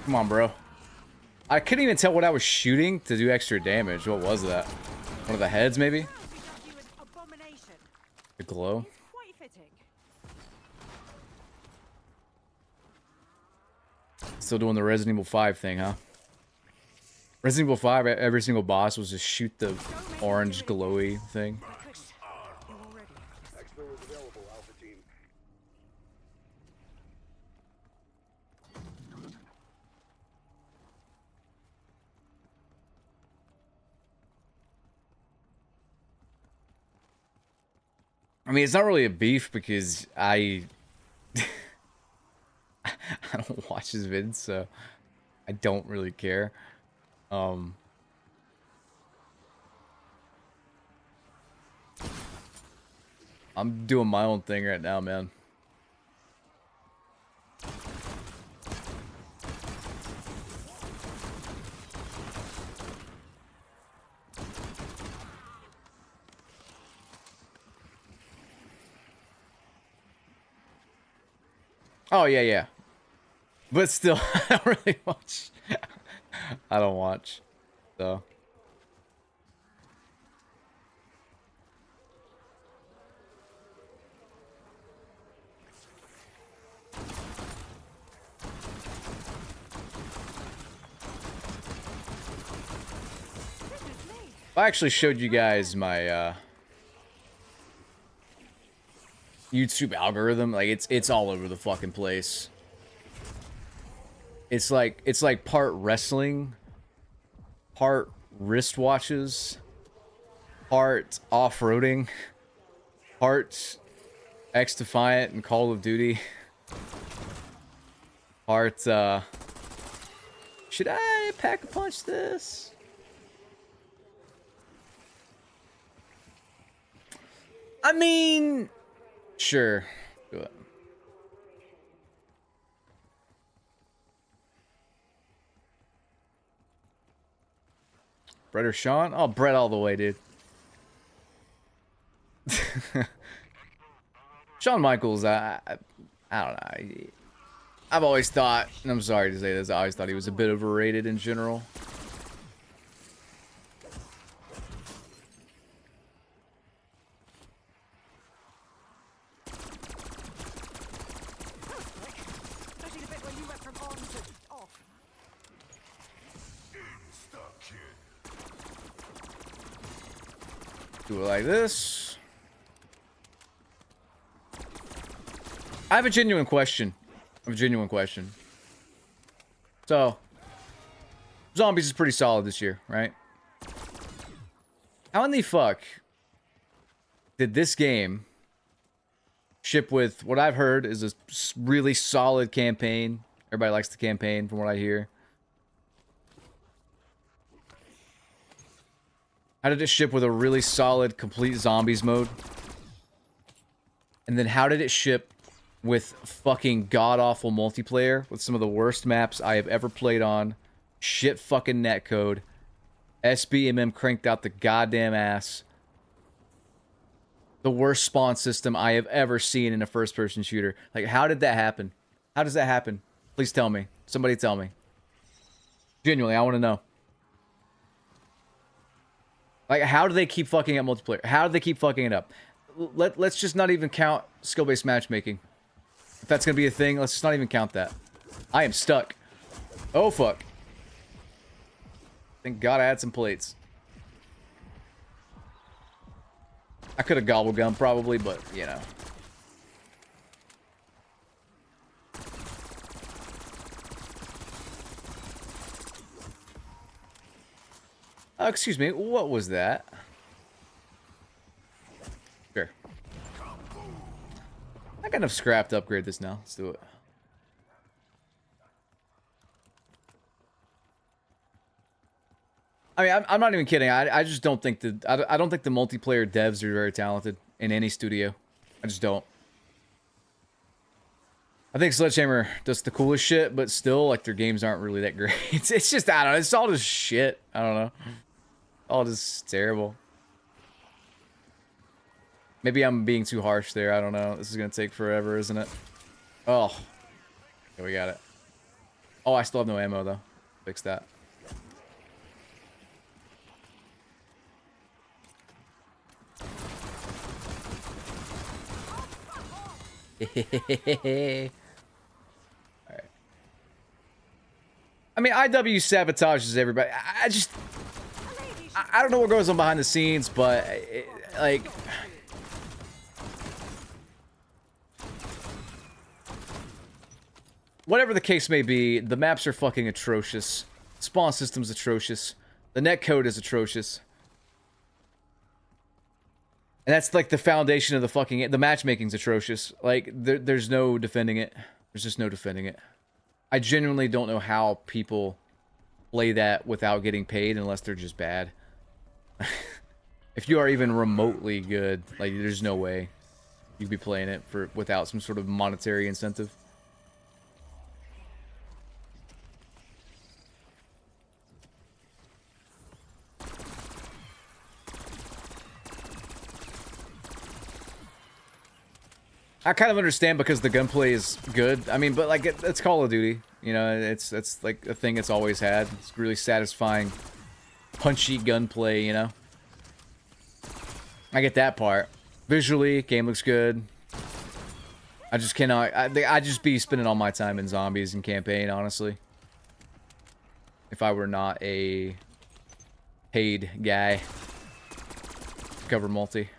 Come on, bro. I couldn't even tell what I was shooting to do extra damage. What was that? One of the heads, maybe? Now we got you an abomination. The glow? It's quite fitting. Still doing the Resident Evil 5 thing, huh? Resident Evil 5, every single boss was just shoot the orange glowy thing. You're all ready. Expo is available, Alpha Team. I mean, it's not really a beef because I don't watch his vids, so I don't really care. I'm doing my own thing right now, man. Oh, yeah, yeah. But still, I don't really watch. I don't watch, so. I actually showed you guys my YouTube algorithm, like it's all over the fucking place. It's like part wrestling, part wristwatches, part off-roading, part X Defiant and Call of Duty, part should I pack a punch this? I mean, sure. Do it. Brett or Sean? Oh, Brett all the way, dude. Shawn Michaels, I don't know. I've always thought, and I'm sorry to say this, I always thought he was a bit overrated in general. Especially the bit where you went from on to off. Do it like this. I have a genuine question. So, Zombies is pretty solid this year, right? How in the fuck did this game ship with what I've heard is a really solid campaign? Everybody likes the campaign from what I hear. How did it ship with a really solid complete zombies mode? And then how did it ship with fucking god-awful multiplayer with some of the worst maps I have ever played on? Shit fucking netcode. SBMM cranked out the goddamn ass. The worst spawn system I have ever seen in a first-person shooter. Like, how did that happen? How does that happen? Please tell me. Somebody tell me. Genuinely, I want to know. Like, how do they keep fucking up multiplayer? How do they keep fucking it up? Let's just not even count skill-based matchmaking. If that's gonna be a thing, let's just not even count that. I am stuck. Oh, fuck. Thank God I had some plates. I could have gobble gum probably, but, you know. Excuse me, what was that? Sure. I got enough scrap to upgrade this now. Let's do it. I mean, I'm not even kidding. I just don't think I don't think the multiplayer devs are very talented in any studio. I just don't. I think Sledgehammer does the coolest shit, but still, like, their games aren't really that great. It's just, I don't know. It's all just shit. I don't know. All just terrible. Maybe I'm being too harsh there. I don't know. This is gonna take forever, isn't it? Oh. Okay, we got it. Oh, I still have no ammo, though. Fix that. Alright. I mean, IW sabotages everybody. I don't know what goes on behind the scenes, but like, whatever the case may be, the maps are fucking atrocious. Spawn system's atrocious. The netcode is atrocious. And that's like the foundation of the fucking... The matchmaking's atrocious. Like, there's no defending it. There's just no defending it. I genuinely don't know how people play that without getting paid unless they're just bad. If you are even remotely good, like, there's no way you'd be playing it without some sort of monetary incentive. I kind of understand because the gunplay is good. I mean, but like it's Call of Duty, you know. It's like a thing it's always had. It's really satisfying, punchy gunplay, you know. I get that part. Visually, game looks good. I just cannot. I just be spending all my time in zombies and campaign, honestly. If I were not a paid guy. cover multi.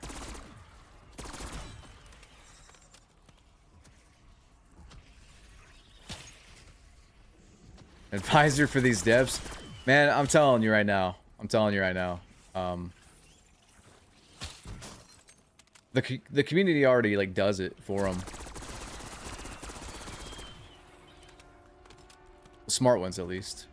Advisor for these devs. Man, I'm telling you right now. The community already like does it for them. Smart ones at least.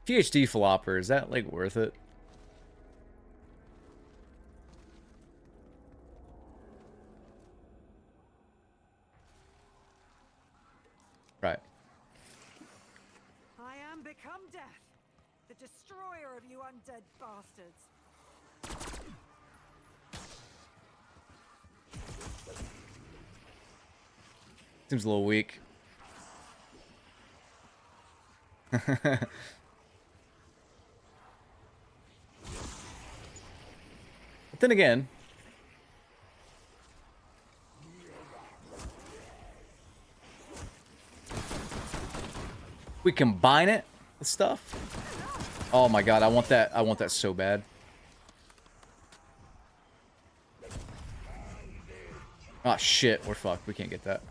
PhD flopper, is that like worth it? Right. I am become death, the destroyer of you undead bastards. Seems a little weak. But then again, we combine it with stuff. Oh my god, I want that. I want that so bad. Oh shit, we're fucked. We can't get that.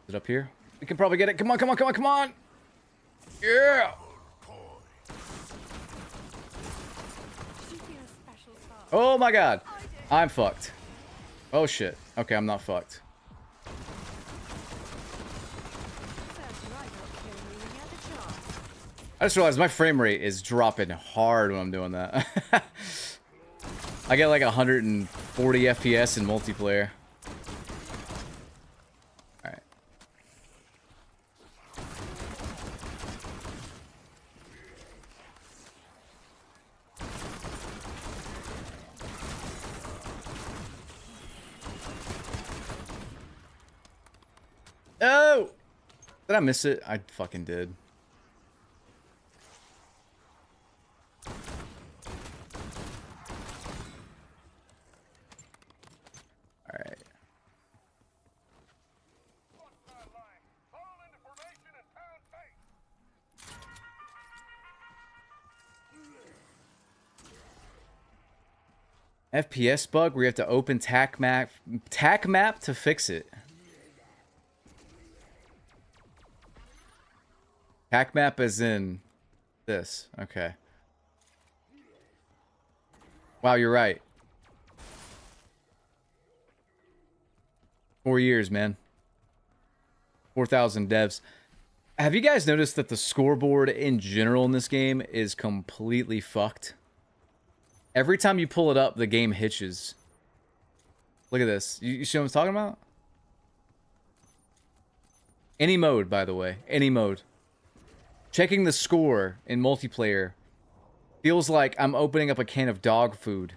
Is it up here? We can probably get it. Come on, come on, come on, come on! Yeah! Oh my god. I'm fucked. Oh shit. Okay, I'm not fucked. I just realized my frame rate is dropping hard when I'm doing that. I get like 140 FPS in multiplayer. Alright. Oh! Did I miss it? I fucking did. Alright. FPS bug where you have to open TAC map to fix it. TAC map as in this. Okay. Wow, you're right. 4 years, man. 4,000 devs. Have you guys noticed that the scoreboard in general in this game is completely fucked? Every time you pull it up, the game hitches. Look at this. You see what I'm talking about? Any mode, by the way. Any mode. Checking the score in multiplayer feels like I'm opening up a can of dog food.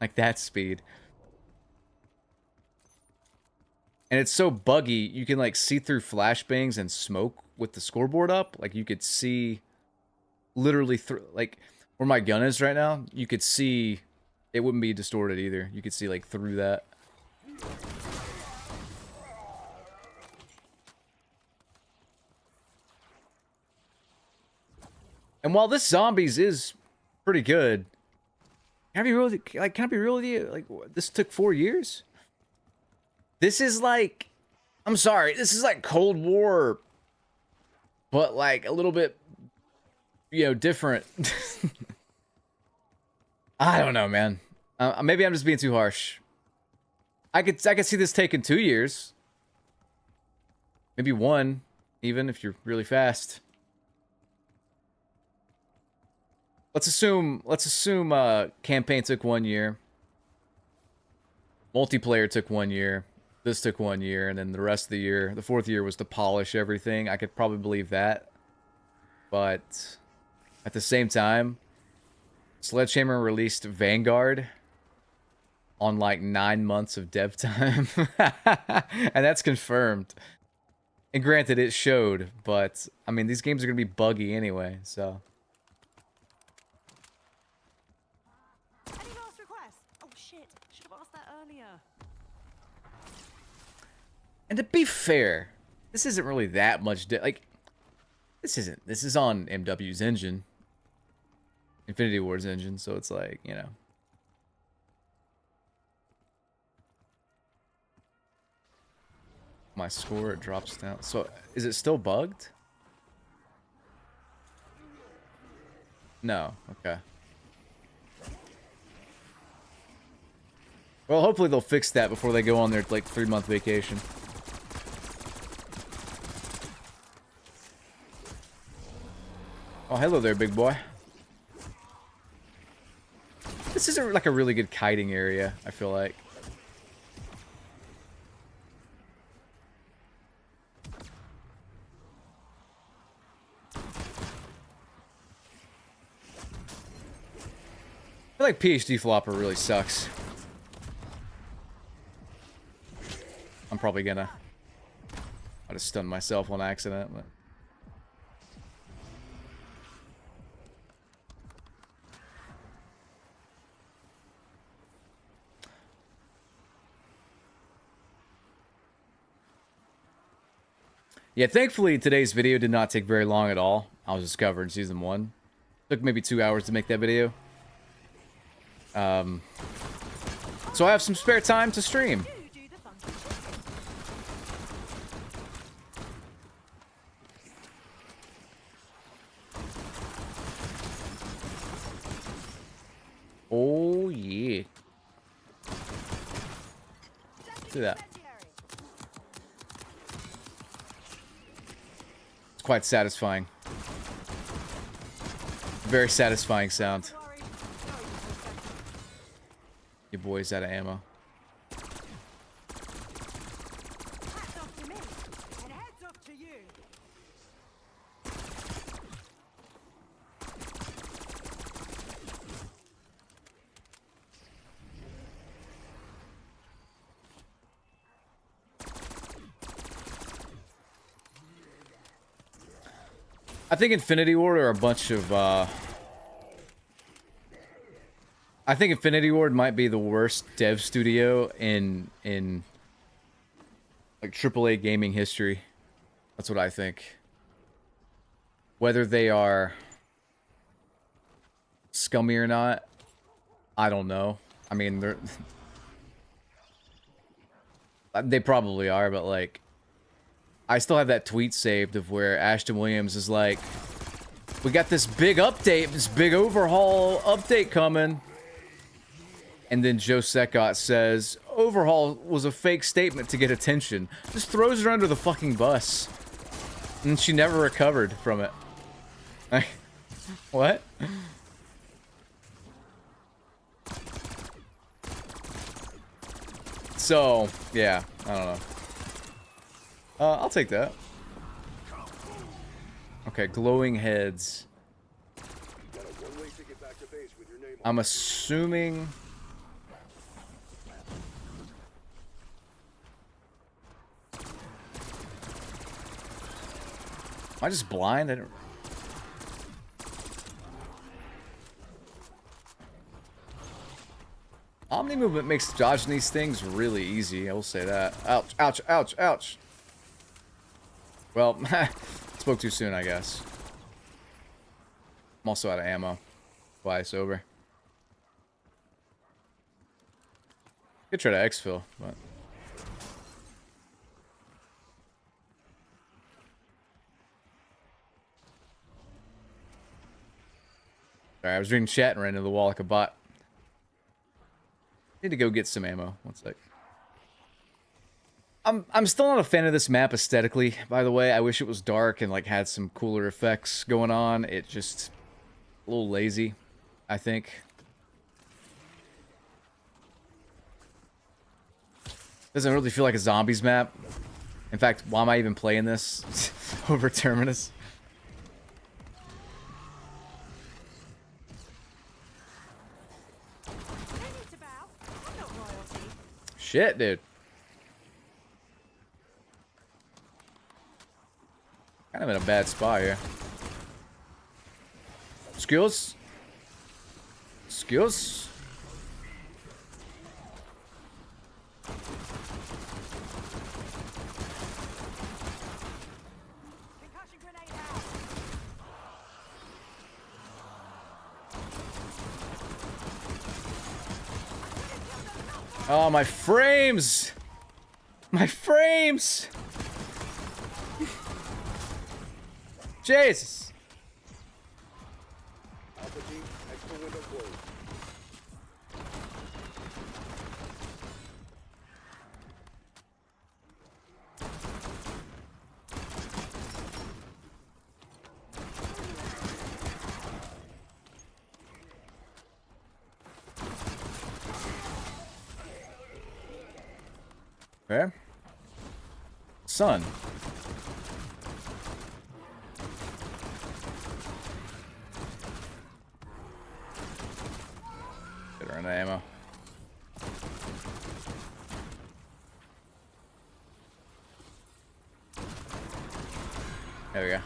Like that speed. And it's so buggy, you can like see through flashbangs and smoke with the scoreboard up. Like you could see literally through, like where my gun is right now, you could see it wouldn't be distorted either. You could see like through that. And while this zombies is pretty good, can I be real? Like, can I be real with you? Like, this took 4 years. This is like, I'm sorry, this is like Cold War, but like a little bit, you know, different. I don't know, man. Maybe I'm just being too harsh. I could see this taking 2 years, maybe 1, even if you're really fast. Let's assume campaign took 1 year. Multiplayer took 1 year. This took 1 year, and then the rest of the year, the 4th year was to polish everything. I could probably believe that. But at the same time, Sledgehammer released Vanguard on like 9 months of dev time. And that's confirmed. And granted, it showed, but I mean, these games are gonna be buggy anyway, so. Any last requests? Oh shit, should have asked that earlier. And to be fair, this isn't really that much like this is on MW's engine. Infinity Ward's engine, so it's like, you know. My score, it drops down. So, is it still bugged? No, okay. Well, hopefully they'll fix that before they go on their, like, 3-month vacation. Oh, hello there, big boy. This isn't, like, a really good kiting area, I feel like. I feel like PhD Flopper really sucks. I'm probably gonna... I just stunned myself on accident, but... Yeah, thankfully today's video did not take very long at all. I was just covering Season 1. Took maybe 2 hours to make that video. So I have some spare time to stream. Do the funky shit. Oh, yeah. Do that. It's quite satisfying. Very satisfying sound. Worry. Your boy's out of ammo. Hats off to me, and heads off to you. I think Infinity Ward are a bunch of, I think Infinity Ward might be the worst dev studio in like AAA gaming history. That's what I think. Whether they are scummy or not, I don't know. I mean, they're... they probably are, but like... I still have that tweet saved of where Ashton Williams is like, we got this big update, this big overhaul update coming. And then Joe Sekot says, overhaul was a fake statement to get attention. Just throws her under the fucking bus. And she never recovered from it. Like, what? So, yeah, I don't know. I'll take that. Okay, glowing heads. I'm assuming... Am I just blind? I don't... Omni movement makes dodging these things really easy, I will say that. Ouch, ouch, ouch, ouch. Well, spoke too soon, I guess. I'm also out of ammo. Twice over. Could try to exfil, but... Sorry, I was reading chat and ran into the wall like a bot. Need to go get some ammo. One sec. I'm still not a fan of this map aesthetically, by the way. I wish it was dark and like had some cooler effects going on. It just a little lazy, I think. Doesn't really feel like a zombies map. In fact, why am I even playing this over Terminus? No need to bow. I'm not royal. shit, dude. Kind of in a bad spot here. Skills. Skills. Concussion grenade out. Oh, my frames! My frames! Jesus! Alpha team, expo window closed. Okay. Sun. Get her into ammo. There we go.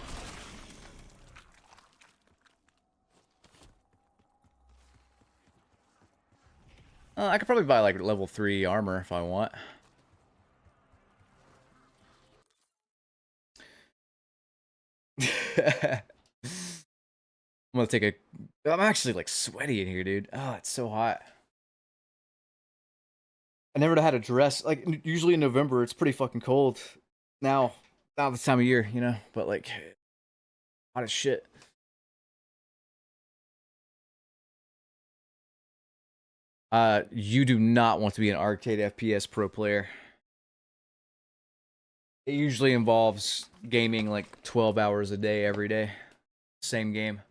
I could probably buy like level 3 armor if I want. I'm gonna take a... I'm actually like sweaty in here, dude. Oh, it's so hot. I never had a dress. Like, usually in November, it's pretty fucking cold. Now this time of year, you know? But like, hot as shit. You do not want to be an arcade FPS pro player. It usually involves gaming like 12 hours a day every day. Same game.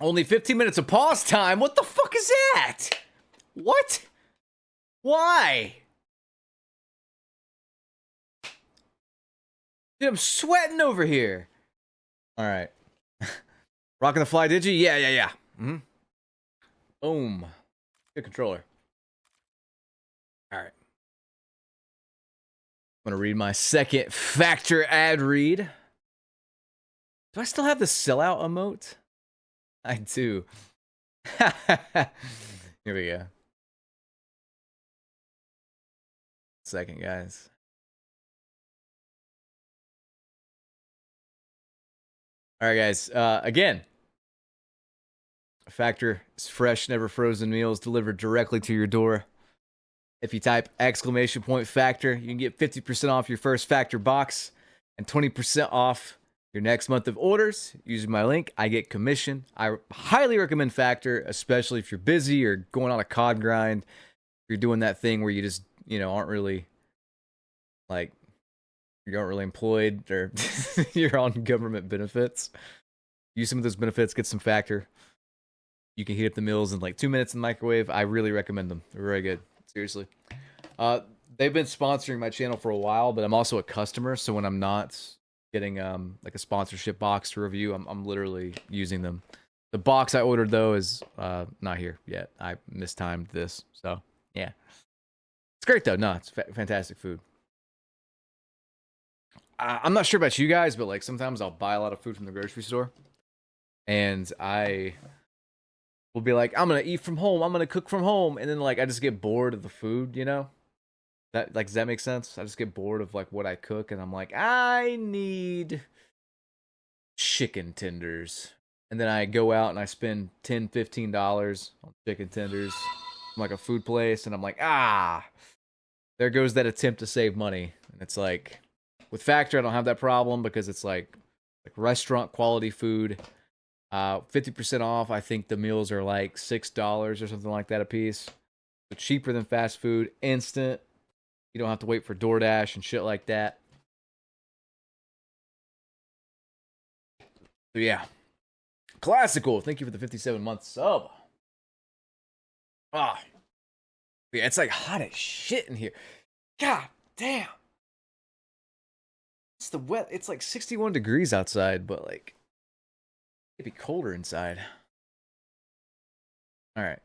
Only 15 minutes of pause time? What the fuck is that? What? Why? Dude, I'm sweating over here. Alright. Rocking the fly digi? Yeah. Mm-hmm. Boom. Good controller. Alright. I'm gonna read my second factor ad read. Do I still have the sellout emote? I do. Here we go. Second, guys. Alright, guys. Again. Factor is fresh, never frozen meals delivered directly to your door. If you type !Factor, you can get 50% off your first Factor box and 20% off your next month of orders. Using my link, I get commission. I highly recommend Factor, especially if you're busy or going on a COD grind. If you're doing that thing where you just, aren't really, like, you aren't really employed or you're on government benefits. Use some of those benefits, get some Factor. You can heat up the meals in like 2 minutes in the microwave. I really recommend them. They're very good. Seriously. They've been sponsoring my channel for a while, but I'm also a customer, so when I'm not getting like a sponsorship box to review, I'm literally using them. The box I ordered though is not here yet. I mistimed this, so yeah. It's great though. No, it's fantastic food. I'm not sure about you guys, but like sometimes I'll buy a lot of food from the grocery store, and I will be like, I'm gonna eat from home, I'm gonna cook from home, and then like I just get bored of the food, you know? That, like, does that make sense? I just get bored of like what I cook, and I'm like, I need chicken tenders. And then I go out and I spend $10, $15 on chicken tenders from like a food place, and I'm like, there goes that attempt to save money. And it's like, with Factor, I don't have that problem because it's like restaurant quality food. 50% off. I think the meals are like $6 or something like that a piece. So cheaper than fast food, instant. You don't have to wait for DoorDash and shit like that. So yeah. Classical. Thank you for the 57-month sub. Yeah, it's like hot as shit in here. God damn. It's like 61 degrees outside, but like it'd be colder inside. All right.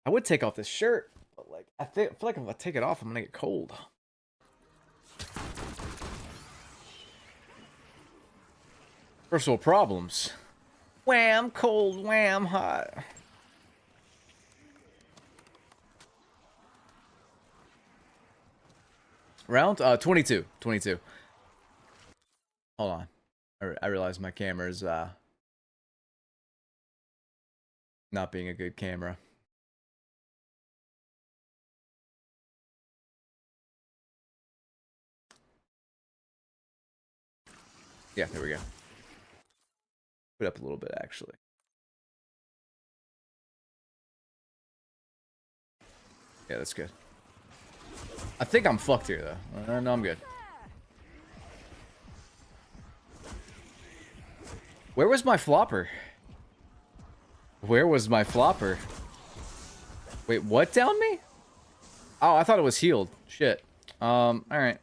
I would take off this shirt, but like I feel like if I take it off, I'm gonna get cold. First world problems. Wham cold, wham hot. Round 22. 22. Hold on. I realize my camera is not being a good camera. Yeah, there we go. Put it up a little bit, actually. Yeah, that's good. I think I'm fucked here, though. No, I'm good. Where was my flopper? Where was my flopper? Wait, what downed me? Oh, I thought it was healed. Shit. Alright.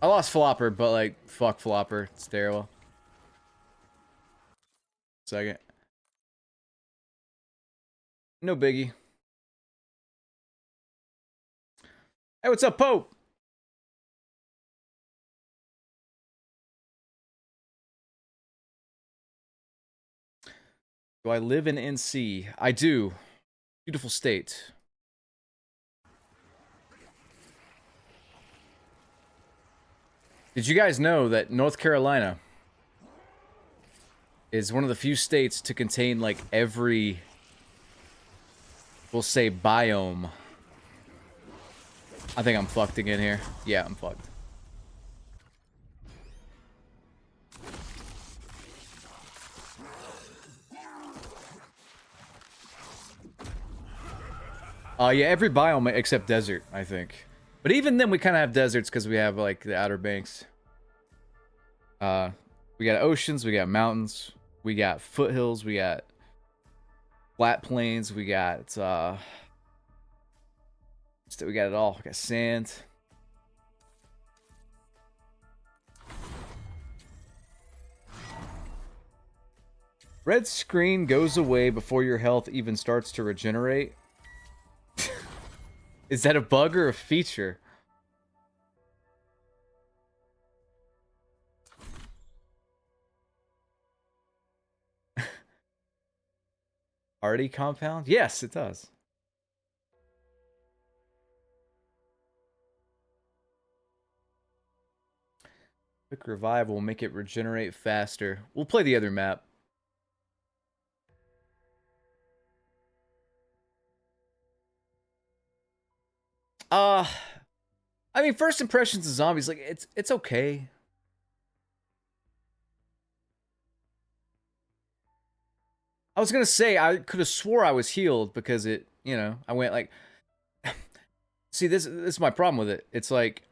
I lost flopper, but like, fuck flopper. Stairwell. Second. No biggie. Hey, what's up, Pope? Do I live in NC? I do. Beautiful state. Did you guys know that North Carolina is one of the few states to contain like every, we'll say, biome? I think I'm fucked again here. Yeah, I'm fucked. Yeah, every biome except desert, I think. But even then, we kind of have deserts because we have like the Outer Banks. We got oceans, we got mountains, we got foothills, we got flat plains, we got it all. We got sand. Red screen goes away before your health even starts to regenerate. Is that a bug or a feature? Hardy compound? Yes, it does. Quick revive will make it regenerate faster. We'll play the other map. I mean, first impressions of zombies, like it's okay. I was gonna say I could have swore I was healed because it, you know, I went like. See, this is my problem with it. It's like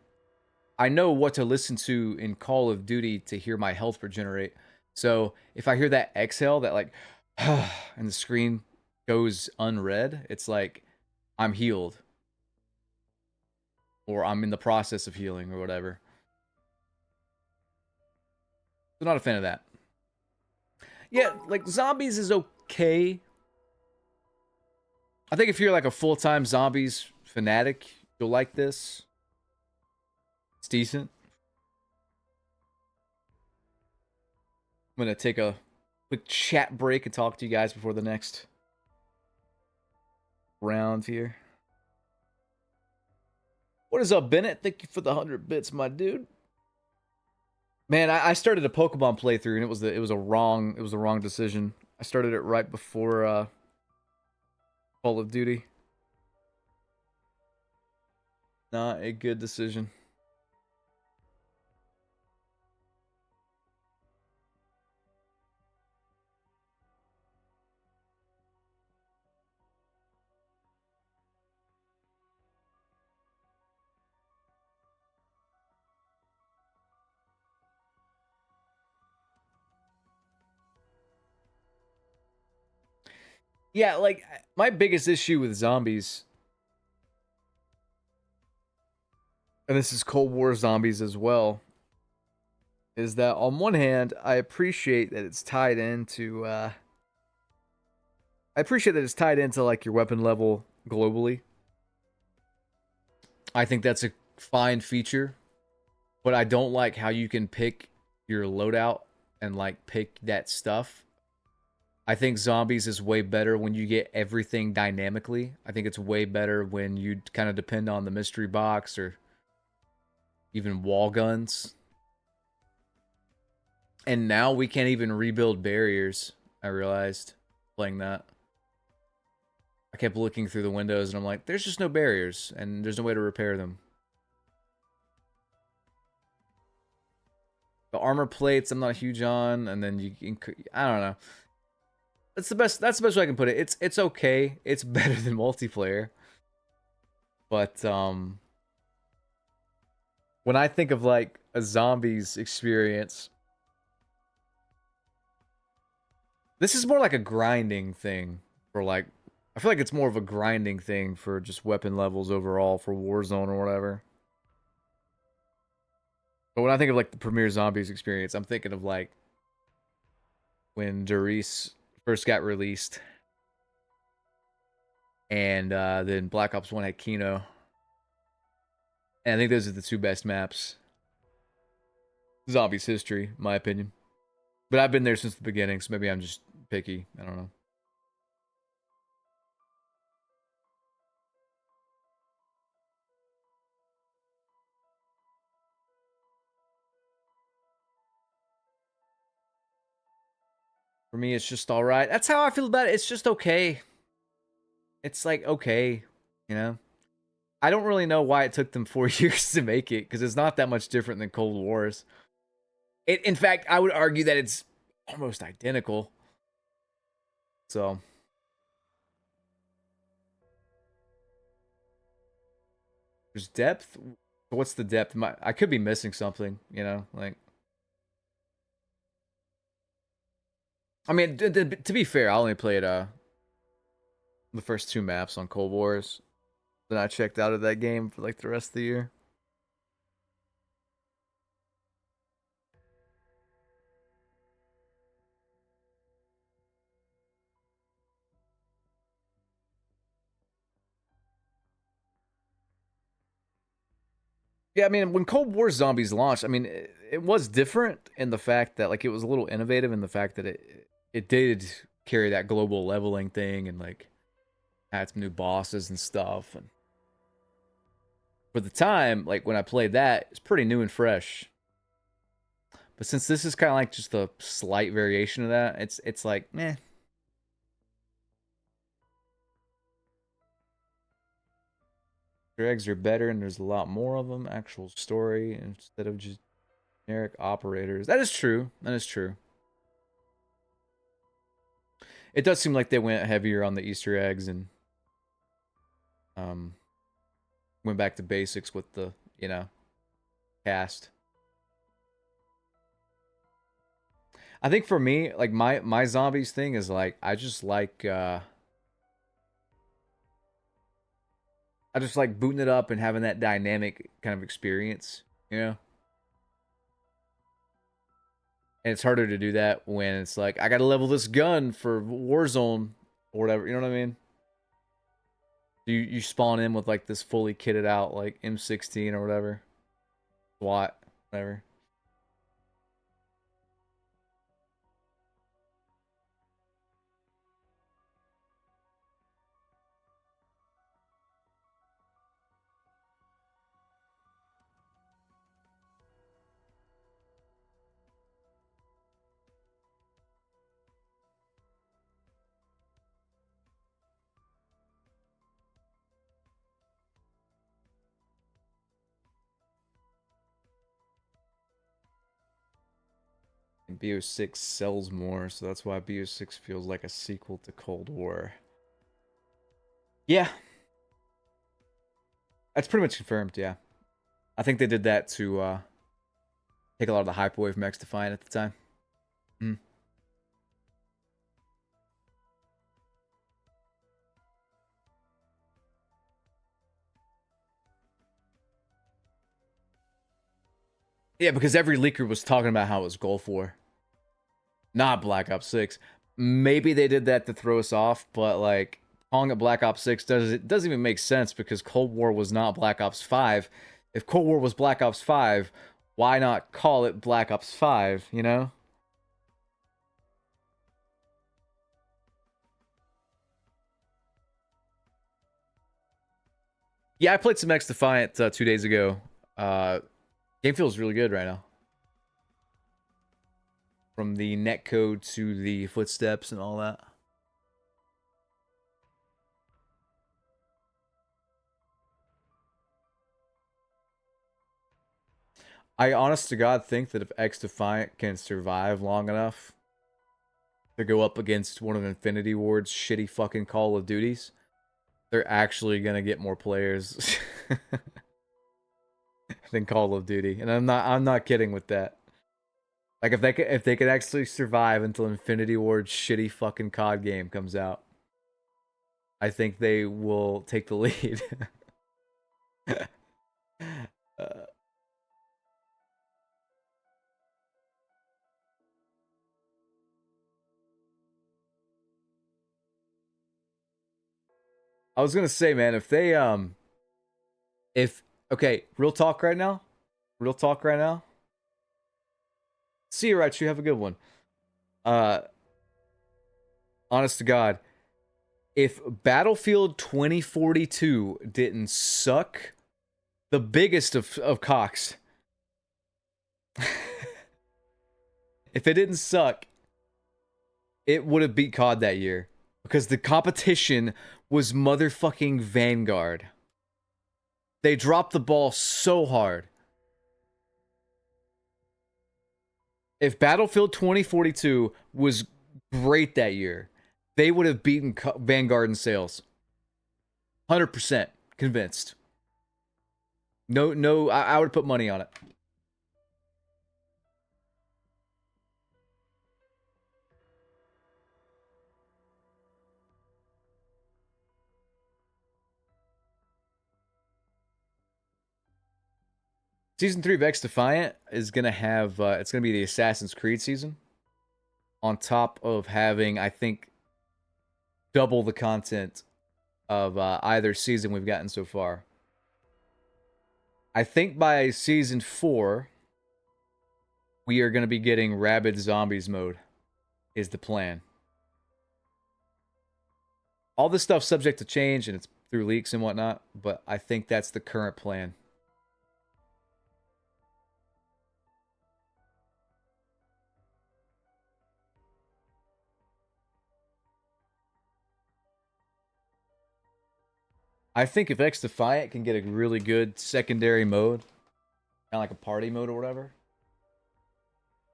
I know what to listen to in Call of Duty to hear my health regenerate. So if I hear that exhale, that like, and the screen goes unread, it's like I'm healed. Or I'm in the process of healing or whatever. So not a fan of that. Yeah, like zombies is okay. I think if you're like a full-time zombies fanatic, you'll like this. It's decent. I'm gonna take a quick chat break and talk to you guys before the next round here. What is up, Bennett? Thank you for the 100 bits, my dude. Man, I started a Pokemon playthrough and it was the wrong decision. I started it right before Call of Duty. Not a good decision. Yeah, like my biggest issue with zombies, and this is Cold War zombies as well, is that on one hand, I appreciate that it's tied into like your weapon level globally. I think that's a fine feature, but I don't like how you can pick your loadout and like pick that stuff. I think zombies is way better when you get everything dynamically. I think it's way better when you kind of depend on the mystery box or even wall guns. And now we can't even rebuild barriers, I realized, playing that. I kept looking through the windows and I'm like, there's just no barriers and there's no way to repair them. The armor plates I'm not huge on, and then I don't know. That's the best way I can put it. It's okay. It's better than multiplayer. But when I think of like a zombies experience, this is more like a grinding thing for like, I feel like it's more of a grinding thing for just weapon levels overall for Warzone or whatever. But when I think of like the Premier Zombies experience, I'm thinking of like when Darius first got released, and then Black Ops 1 had Kino. And I think those are the two best maps. Zombies history, in my opinion. But I've been there since the beginning, so maybe I'm just picky. I don't know. For me, it's just all right. That's how I feel about it. It's just okay. It's like okay, you know. I don't really know why it took them 4 years to make it, because it's not that much different than Cold Wars. In fact, I would argue that it's almost identical. So there's depth. What's the depth? I could be missing something, you know, like. I mean, to be fair, I only played the first two maps on Cold Wars. Then I checked out of that game for like the rest of the year. Yeah, I mean, when Cold War Zombies launched, I mean, it was different in the fact that like it was a little innovative in the fact that it did carry that global leveling thing and like had some new bosses and stuff. And for the time, like when I played that, it's pretty new and fresh. But since this is kind of like just a slight variation of that, it's like, meh. Easter eggs are better and there's a lot more of them. Actual story instead of just generic operators. That is true. That is true. It does seem like they went heavier on the Easter eggs and went back to basics with the, you know, cast. I think for me, like my zombies thing is like I just like booting it up and having that dynamic kind of experience, you know? And it's harder to do that when it's like, I gotta level this gun for Warzone or whatever, you know what I mean? You spawn in with like this fully kitted out like M16 or whatever. SWAT, whatever. And BO6 sells more, so that's why BO6 feels like a sequel to Cold War. Yeah. That's pretty much confirmed, yeah. I think they did that to take a lot of the hype away from X Defiant at the time. Mm. Yeah, because every leaker was talking about how it was Gulf War, not Black Ops 6. Maybe they did that to throw us off, but like calling it Black Ops 6 doesn't even make sense because Cold War was not Black Ops 5. If Cold War was Black Ops 5, why not call it Black Ops 5, you know? Yeah, I played some X Defiant 2 days ago. Game feels really good right now. From the netcode to the footsteps and all that. I honest to God think that if X Defiant can survive long enough to go up against one of Infinity Ward's shitty fucking Call of Duties, they're actually gonna get more players than Call of Duty. And I'm not kidding with that. Like if they could actually survive until Infinity Ward's shitty fucking COD game comes out, I think they will take the lead. uh, I was gonna say, man, if okay, real talk right now, real talk right now. See you, right? You have a good one. Uh, honest to God, if Battlefield 2042 didn't suck the biggest of cocks, if it didn't suck, it would have beat COD that year because the competition was motherfucking Vanguard. They dropped the ball so hard. If Battlefield 2042 was great that year, they would have beaten Vanguard in sales. 100% convinced. No, I would put money on it. Season 3 of X Defiant is going to have, it's going to be the Assassin's Creed season. On top of having, I think, double the content of either season we've gotten so far. I think by season 4, we are going to be getting Rabid Zombies mode, is the plan. All this stuff's subject to change, and it's through leaks and whatnot, but I think that's the current plan. I think if X Defiant can get a really good secondary mode, kind of like a party mode or whatever,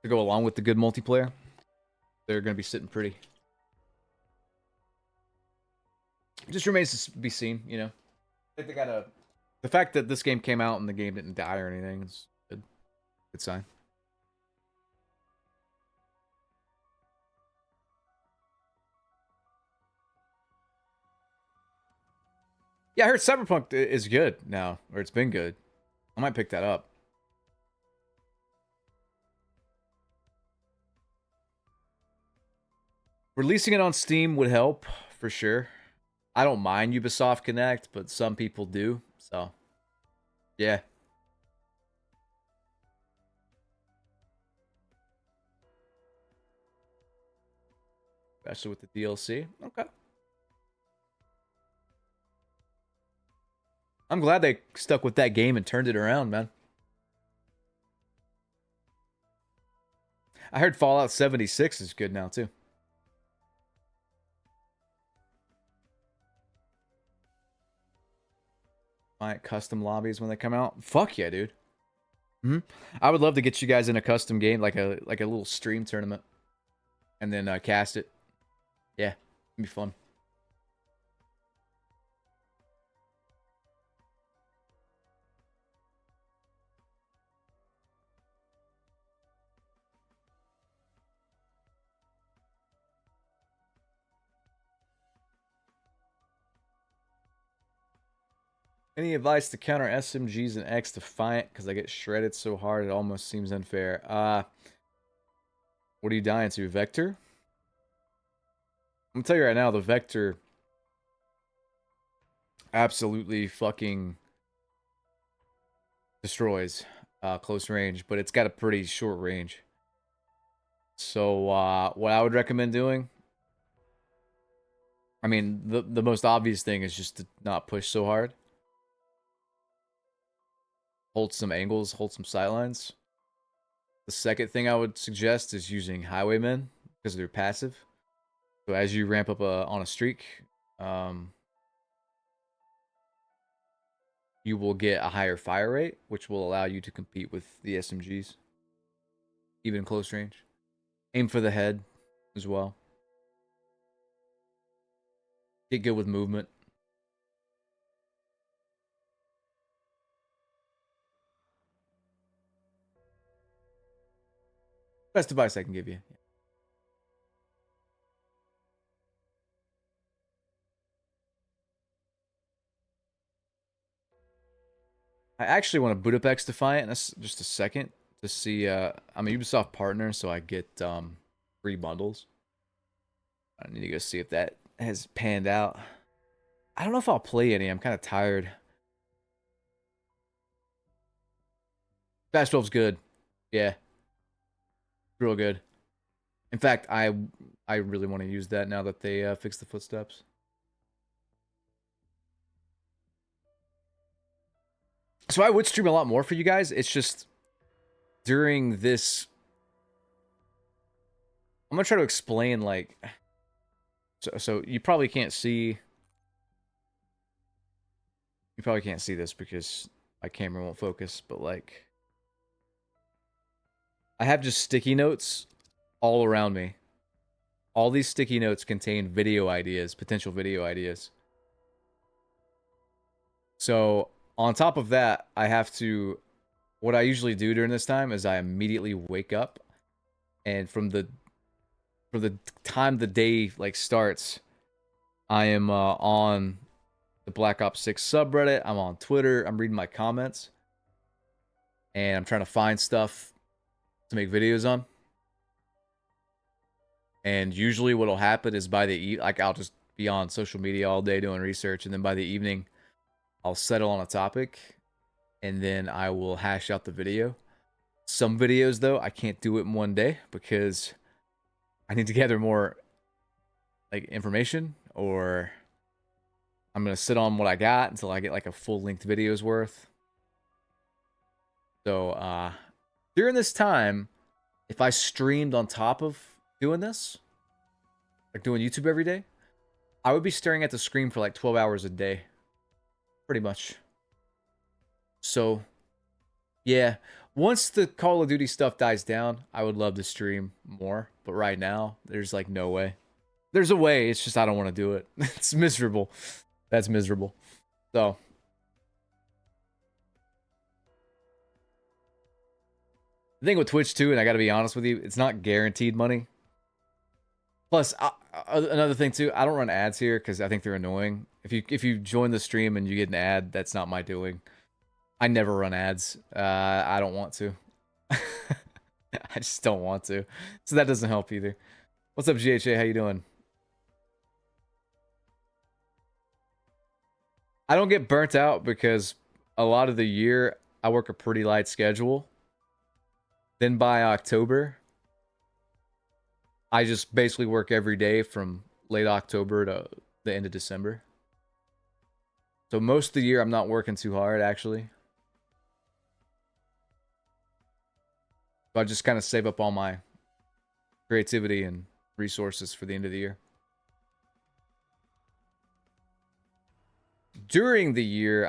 to go along with the good multiplayer, they're going to be sitting pretty. It just remains to be seen, you know. I think they got a. The fact that this game came out and the game didn't die or anything is good. Good sign. Yeah, I heard Cyberpunk is good now, or it's been good. I might pick that up. Releasing it on Steam would help, for sure. I don't mind Ubisoft Connect, but some people do, so yeah. Especially with the DLC. Okay. I'm glad they stuck with that game and turned it around, man. I heard Fallout 76 is good now, too. Client custom lobbies when they come out. Fuck yeah, dude. I would love to get you guys in a custom game, like a little stream tournament, and then cast it. Yeah, it'd be fun. Any advice to counter SMGs and X Defiant? Because I get shredded so hard it almost seems unfair. What are you dying to? Vector? I'm gonna tell you right now, the Vector absolutely fucking destroys close range, but it's got a pretty short range. So what I would recommend doing, I mean, the most obvious thing is just to not push so hard. Hold some angles, hold some sightlines. The second thing I would suggest is using Highwaymen because they're passive. So as you ramp up on a streak, you will get a higher fire rate, which will allow you to compete with the SMGs, even close range. Aim for the head as well. Get good with movement. Best advice I can give you. I actually want to boot up X Defiant in just a second to see. I'm a Ubisoft partner, so I get free bundles. I need to go see if that has panned out. I don't know if I'll play any. I'm kind of tired. Fast 12's good. Yeah, real good. In fact, I really want to use that now that they fixed the footsteps. So I would stream a lot more for you guys. It's just during this, I'm gonna try to explain like. So you probably can't see. You probably can't see this because my camera won't focus. But like, I have just sticky notes all around me. All these sticky notes contain video ideas, potential video ideas. So on top of that, I have to. What I usually do during this time is I immediately wake up, and from the time the day like starts, I am on the Black Ops 6 subreddit. I'm on Twitter. I'm reading my comments, and I'm trying to find stuff to make videos on. And usually, what'll happen is like I'll just be on social media all day doing research, and then by the evening, I'll settle on a topic, and then I will hash out the video. Some videos, though, I can't do it in one day because I need to gather more like information, or I'm gonna sit on what I got until I get like a full-length video's worth. So during this time, if I streamed on top of doing this, like doing YouTube every day, I would be staring at the screen for like 12 hours a day. Pretty much. So, yeah. Once the Call of Duty stuff dies down, I would love to stream more. But right now, there's like no way. There's a way, it's just I don't want to do it. It's miserable. That's miserable. So. The thing with Twitch too, and I gotta be honest with you, it's not guaranteed money. Plus, another thing too, I don't run ads here because I think they're annoying. If you join the stream and you get an ad, that's not my doing. I never run ads. I don't want to. I just don't want to. So that doesn't help either. What's up, GHA? How you doing? I don't get burnt out because a lot of the year I work a pretty light schedule. Then by October, I just basically work every day from late October to the end of December. So most of the year I'm not working too hard, actually. So I just kind of save up all my creativity and resources for the end of the year. During the year,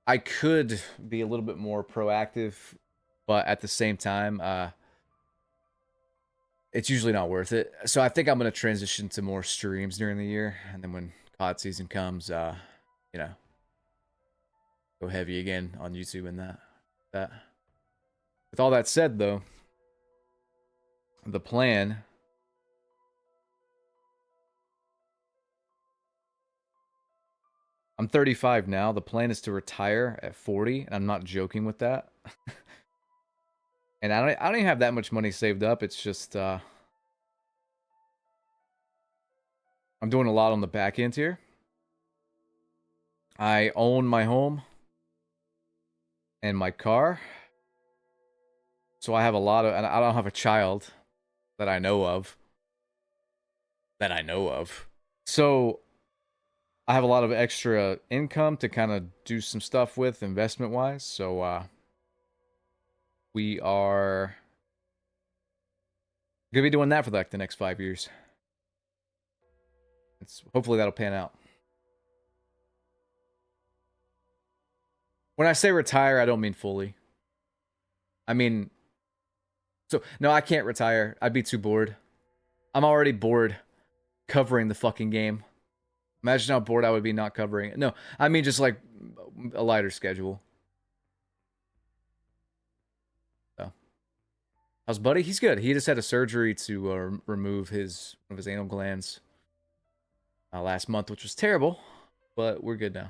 I could be a little bit more proactive, but at the same time, it's usually not worth it. So I think I'm going to transition to more streams during the year. And then when COD season comes, you know, go heavy again on YouTube and that. With all that said, though, the plan I'm 35 now. The plan is to retire at 40, and I'm not joking with that. And I don't even have that much money saved up. It's just I'm doing a lot on the back end here. I own my home and my car. So I have a lot of, and I don't have a child that I know of. So I have a lot of extra income to kind of do some stuff with investment wise. So we are gonna be doing that for like the next 5 years. Hopefully that'll pan out. When I say retire, I don't mean fully. I mean, so no, I can't retire. I'd be too bored. I'm already bored covering the fucking game. Imagine how bored I would be not covering it. No, I mean just like a lighter schedule. So, how's Buddy? He's good. He just had a surgery to remove one of his anal glands last month, which was terrible, but we're good now.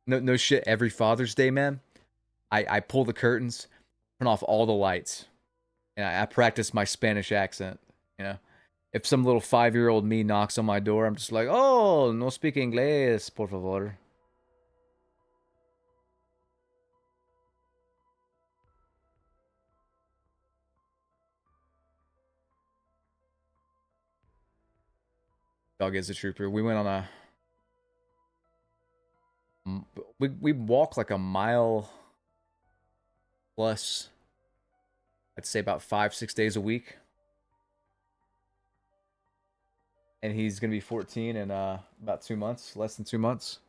No shit. Every Father's Day, man, I pull the curtains, turn off all the lights, and I practice my Spanish accent. You know, if some little 5-year-old me knocks on my door, I'm just like, "Oh, no speak inglés, por favor." Dog is a trooper. We went on a we walk like a mile plus. I'd say about 5-6 days a week. And he's gonna be 14 in about 2 months, less than 2 months,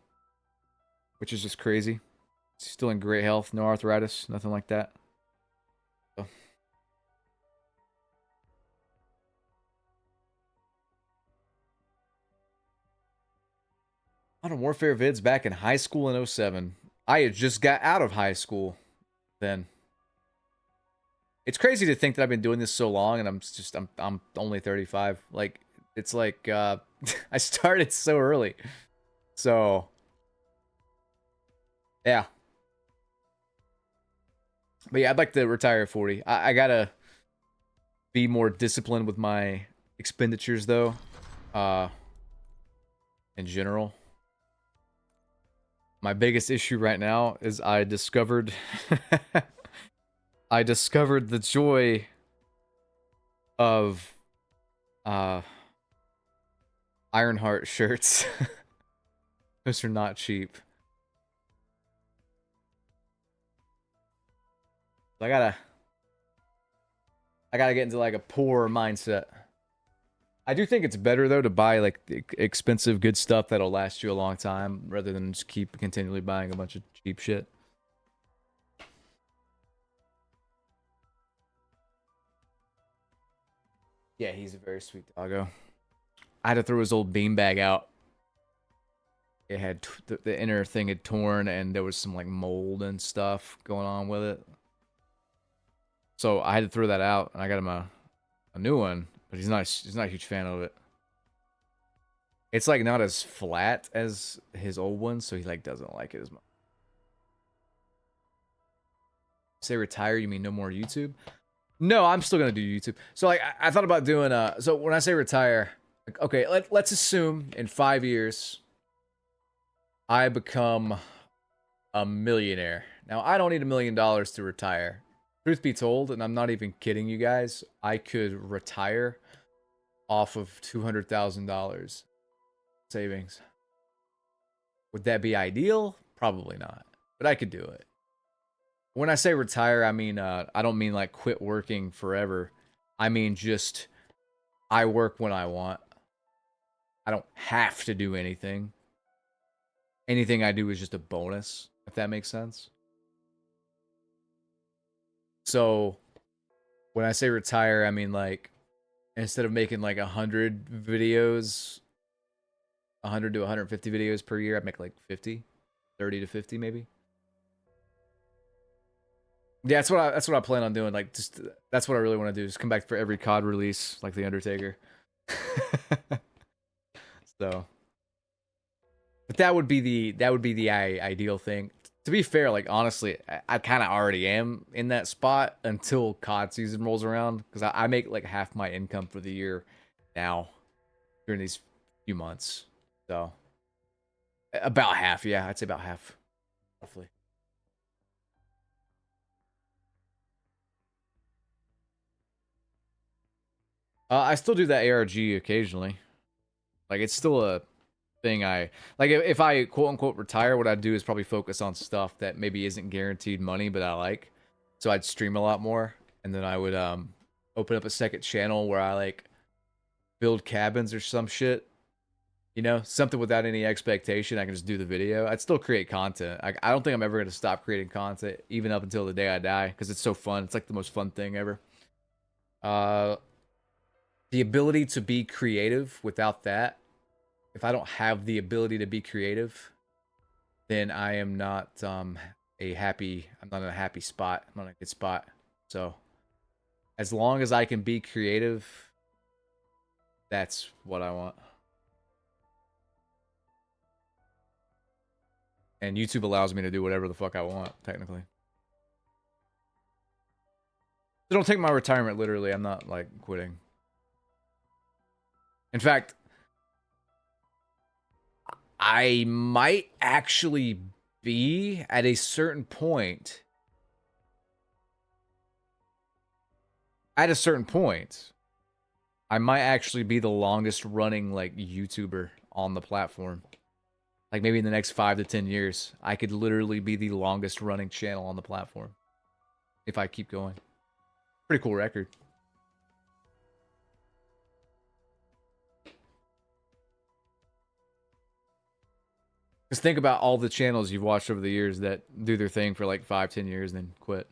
which is just crazy. He's still in great health, no arthritis, nothing like that. So. Modern Warfare vids back in high school in 07. I had just got out of high school then. It's crazy to think that I've been doing this so long and I'm only 35. Like it's like I started so early. So yeah. But yeah, I'd like to retire at 40. I gotta be more disciplined with my expenditures though. In general. My biggest issue right now is I discovered the joy of Ironheart shirts. Those are not cheap. I gotta get into like a poor mindset. I do think it's better though to buy like expensive good stuff that'll last you a long time rather than just keep continually buying a bunch of cheap shit. Yeah, he's a very sweet doggo. I had to throw his old beanbag out. It had the inner thing had torn and there was some like mold and stuff going on with it. So I had to throw that out and I got him a new one. But he's not a huge fan of it. It's like not as flat as his old one, so he like doesn't like it as much. Say retire, you mean no more YouTube? No, I'm still gonna do YouTube. So like I thought about doing so when I say retire, like, okay, let's assume in 5 years I become a millionaire. Now I don't need $1 million to retire. Truth be told, and I'm not even kidding you guys, I could retire off of $200,000 savings. Would that be ideal? Probably not, but I could do it. When I say retire, I mean I don't mean like quit working forever. I mean just I work when I want. I don't have to do anything. Anything I do is just a bonus, if that makes sense. So when I say retire, I mean like instead of making like 100 videos, 100 to 150 videos per year, I'd make like 50, 30 to 50 maybe. Yeah, that's what I plan on doing. Like, just that's what I really want to do. Just come back for every COD release, like the Undertaker. So, but that would be the ideal thing. To be fair, like honestly, I kind of already am in that spot until COD season rolls around because I make like half my income for the year now during these few months. So about half, yeah, I'd say about half, roughly. I still do that ARG occasionally. Like it's still a thing I like. If I quote unquote retire, what I'd do is probably focus on stuff that maybe isn't guaranteed money, but I like. So I'd stream a lot more, and then I would open up a second channel where I like build cabins or some shit. You know, something without any expectation. I can just do the video. I'd still create content. I don't think I'm ever gonna stop creating content, even up until the day I die, because it's so fun. It's like the most fun thing ever. Uh, the ability to be creative without that, if I don't have the ability to be creative, then I am not I'm not in a happy spot. I'm not in a good spot. So as long as I can be creative, that's what I want. And YouTube allows me to do whatever the fuck I want, technically. So don't take my retirement literally. I'm not like quitting. In fact, I might actually be at a certain point. At a certain point, I might actually be the longest running like YouTuber on the platform. Like maybe in the next 5 to 10 years, I could literally be the longest running channel on the platform if I keep going. Pretty cool record. Just think about all the channels you've watched over the years that do their thing for like 5, 10 years and then quit.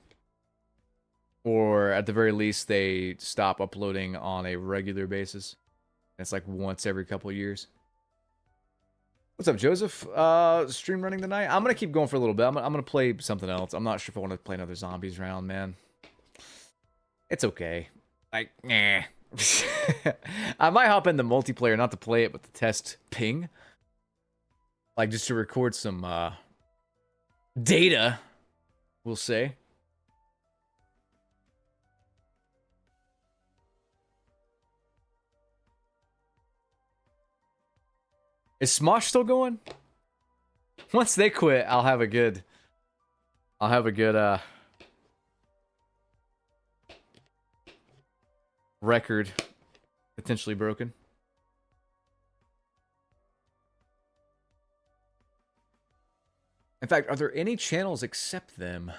Or at the very least, they stop uploading on a regular basis. It's like once every couple of years. What's up, Joseph? Stream running tonight? I'm gonna keep going for a little bit. I'm gonna play something else. I'm not sure if I want to play another zombies round, man. It's okay. Like, nah. I might hop into multiplayer, not to play it, but to test ping. Like, just to record some data, we'll say. Is Smosh still going? Once they quit, I'll have a good record potentially broken. In fact, are there any channels except them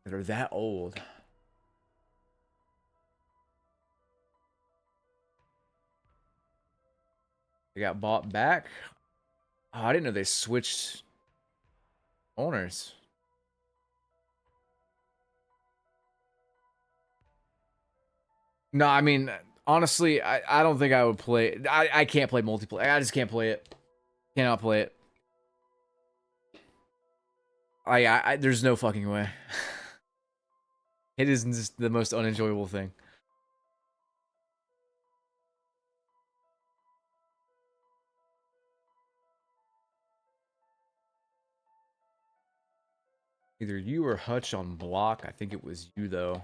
that are that old? They got bought back? Oh, I didn't know they switched owners. No, I mean, honestly, I don't think I would play. I can't play multiplayer. I just can't play it. Cannot play it. There's no fucking way. It is just the most unenjoyable thing. Either you or Hutch on block. I think it was you though.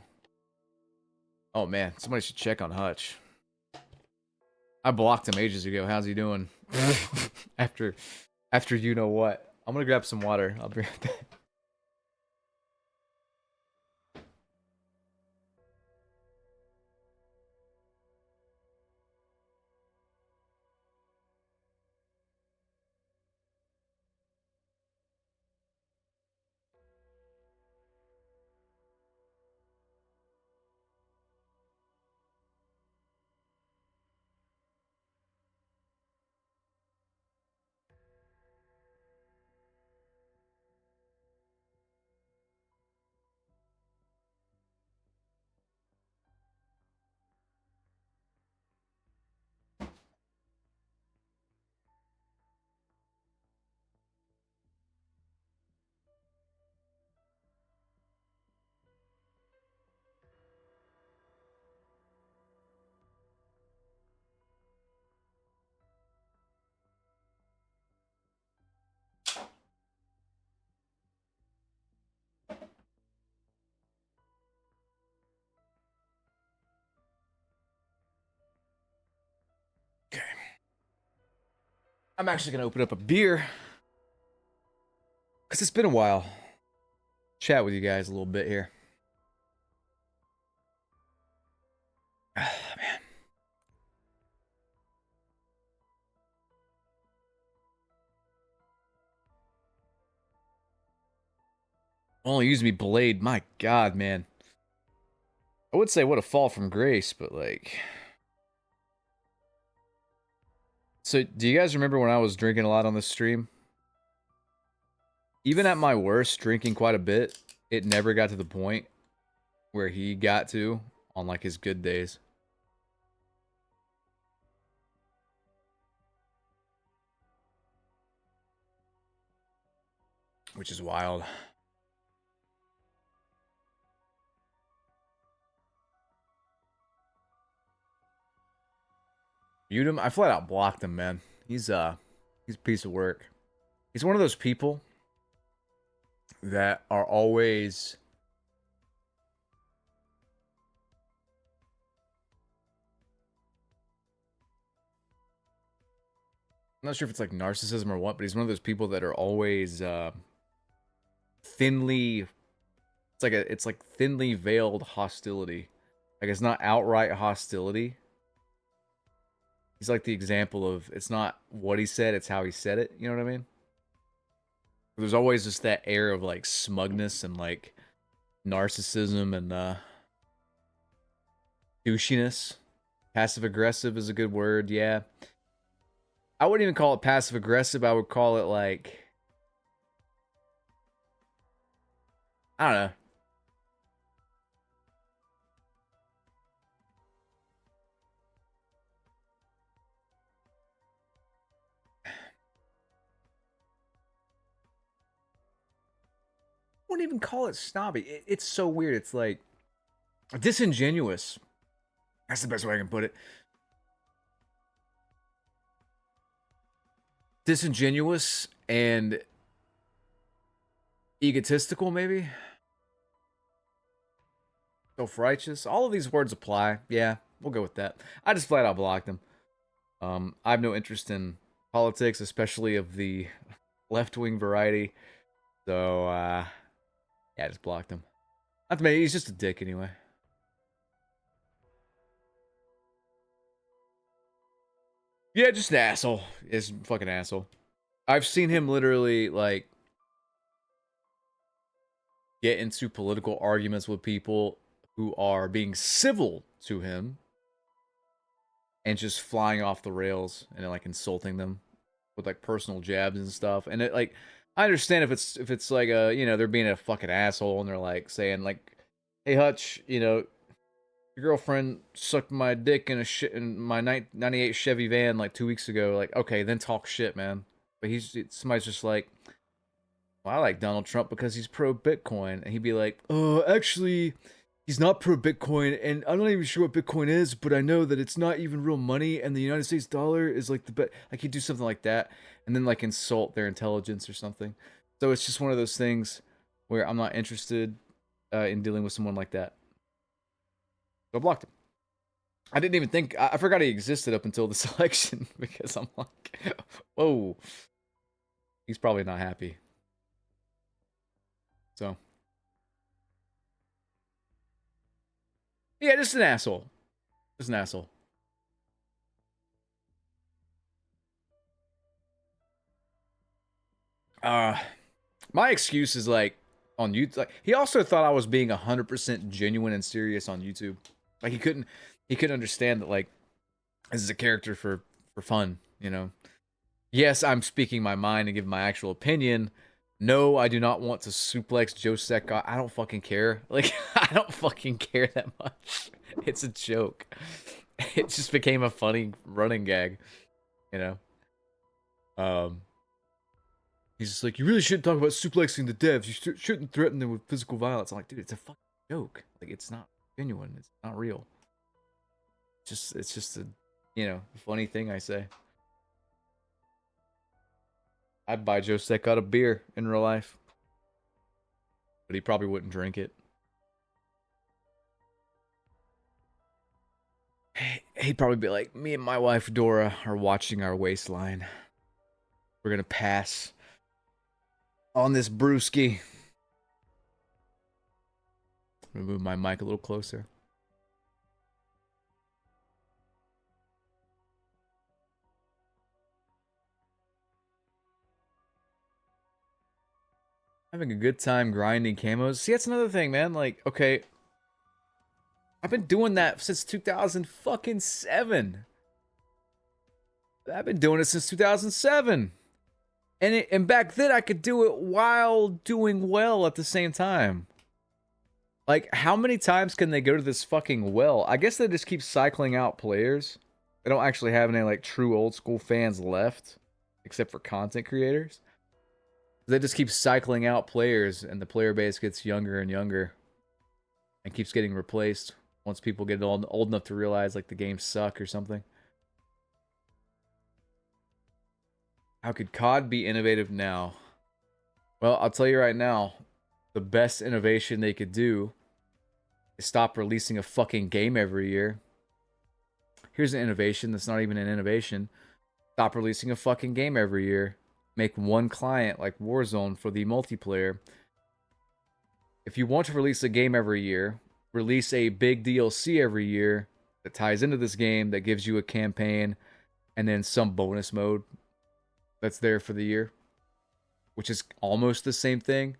Oh man, somebody should check on Hutch. I blocked him ages ago. How's he doing? after you know what. I'm gonna grab some water. I'll be right back. I'm actually gonna open up a beer because it's been a while. Chat with you guys a little bit here. Man. Only use me blade. My God, man. I would say what a fall from grace, but like. So, do you guys remember when I was drinking a lot on this stream? Even at my worst, drinking quite a bit, it never got to the point where he got to on like his good days. Which is wild. Viewed him? I flat out blocked him, man. He's a piece of work. He's one of those people that are always I'm not sure if it's like narcissism or what, but he's one of those people that are always thinly it's like thinly veiled hostility. Like it's not outright hostility. He's like the example of it's not what he said, it's how he said it. You know what I mean? There's always just that air of like smugness and like narcissism and douchiness. Passive aggressive is a good word, yeah. I wouldn't even call it passive aggressive. I would call it like I don't know. I wouldn't even call it snobby. It's so weird. It's like disingenuous. That's the best way I can put it. Disingenuous and egotistical, maybe. Self-righteous. All of these words apply. Yeah, we'll go with that. I just flat out blocked him. I have no interest in politics, especially of the left-wing variety. So, yeah, I just blocked him. Not to me, he's just a dick anyway. Yeah, just an asshole. He's a fucking asshole. I've seen him literally, like, get into political arguments with people who are being civil to him and just flying off the rails and, like, insulting them with, like, personal jabs and stuff. And, it, like, I understand if it's like a, you know, they're being a fucking asshole and they're, like, saying, like, hey, Hutch, you know, your girlfriend sucked my dick in my 98 Chevy van like 2 weeks ago. Like, okay, then talk shit, man. But somebody's just like, well, I like Donald Trump because he's pro Bitcoin, and he'd be like, actually, he's not pro Bitcoin, and I'm not even sure what Bitcoin is, but I know that it's not even real money, and the United States dollar is like the best. Like he'd do something like that, and then like insult their intelligence or something. So it's just one of those things where I'm not interested in dealing with someone like that. So I blocked him. I didn't even think I forgot he existed up until this election because I'm like, whoa, he's probably not happy. So yeah, just an asshole. Just an asshole. My excuse is like on YouTube. Like, he also thought I was being 100% genuine and serious on YouTube. Like he couldn't understand that like this is a character for fun, you know. Yes, I'm speaking my mind and giving my actual opinion. No, I do not want to suplex Joe Secott. I don't fucking care. Like I don't fucking care that much. It's a joke. It just became a funny running gag, you know. He's just like, you really shouldn't talk about suplexing the devs. You shouldn't threaten them with physical violence. I'm like, dude, it's a fucking joke. Like, it's not genuine. It's not real. It's just a, you know, funny thing I say. I'd buy Joe Secott a beer in real life, but he probably wouldn't drink it. He'd probably be like, me and my wife Dora are watching our waistline. We're gonna pass on this brewski. Move my mic a little closer. Having a good time grinding camos. See, that's another thing, man. Like, okay, I've been doing that since 2007. I've been doing it since 2007. And back then I could do it while doing well at the same time. Like, how many times can they go to this fucking well? I guess they just keep cycling out players. They don't actually have any, like, true old school fans left, except for content creators. They just keep cycling out players, and the player base gets younger and younger, and keeps getting replaced once people get old enough to realize, like, the games suck or something. How could CoD be innovative now? Well, I'll tell you right now, the best innovation they could do is stop releasing a fucking game every year. Here's an innovation that's not even an innovation. Stop releasing a fucking game every year. Make one client like Warzone for the multiplayer. If you want to release a game every year, release a big DLC every year that ties into this game, that gives you a campaign, and then some bonus mode that's there for the year, which is almost the same thing.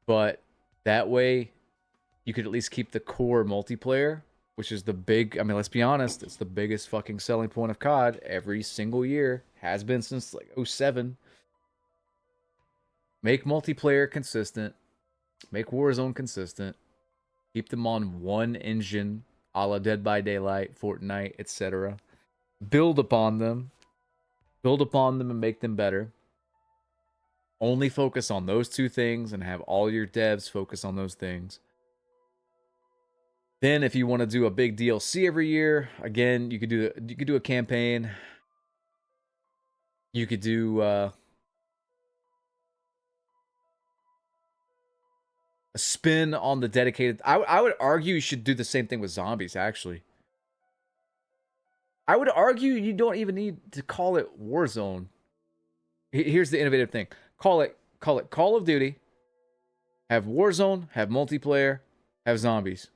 But that way, you could at least keep the core multiplayer, which is the big, I mean, let's be honest, it's the biggest fucking selling point of CoD every single year. Has been since like 07. Make multiplayer consistent. Make Warzone consistent. Keep them on one engine, a la Dead by Daylight, Fortnite, etc. Build upon them. Build upon them and make them better. Only focus on those two things and have all your devs focus on those things. Then if you want to do a big DLC every year, again, you could do a campaign. You could do a spin on the dedicated. I would argue you should do the same thing with zombies, actually. I would argue you don't even need to call it Warzone. Here's the innovative thing. Call it Call of Duty. Have Warzone, have multiplayer, have zombies.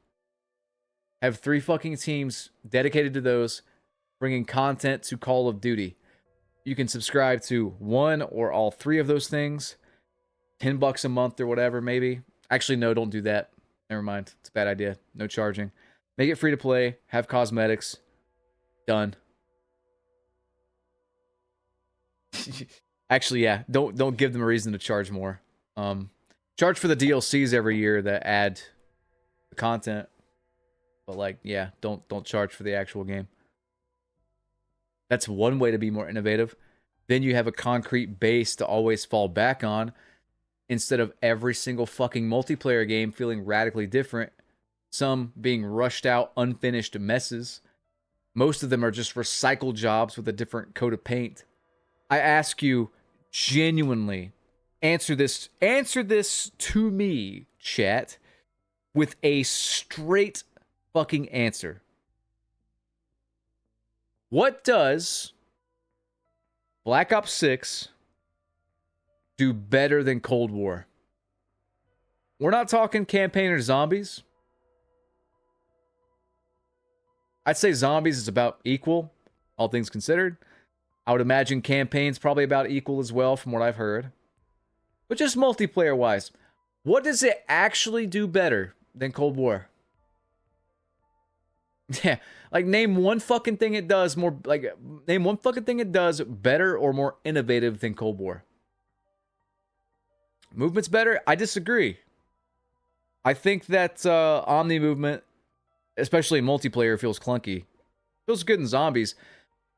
Have 3 fucking teams dedicated to those, bringing content to Call of Duty. You can subscribe to one or all 3 of those things. $10 a month or whatever, maybe. Actually, no, don't do that. Never mind. It's a bad idea. No charging. Make it free to play. Have cosmetics. Done. Actually, yeah. Don't give them a reason to charge more. Charge for the DLCs every year that add the content. But like, yeah, don't charge for the actual game. That's one way to be more innovative. Then you have a concrete base to always fall back on, instead of every single fucking multiplayer game feeling radically different. Some being rushed out, unfinished messes. Most of them are just recycled jobs with a different coat of paint. I ask you, genuinely, answer this to me, chat, with a straight fucking answer. What does Black Ops 6 do better than Cold War? We're not talking campaign or zombies. I'd say zombies is about equal, all things considered. I would imagine campaign's probably about equal as well, from what I've heard. But just multiplayer-wise, what does it actually do better than Cold War? Yeah, like name one fucking thing it does more, like name one fucking thing it does better or more innovative than Cold War. Movement's better? I disagree. I think that Omni movement, especially in multiplayer, feels clunky. Feels good in zombies,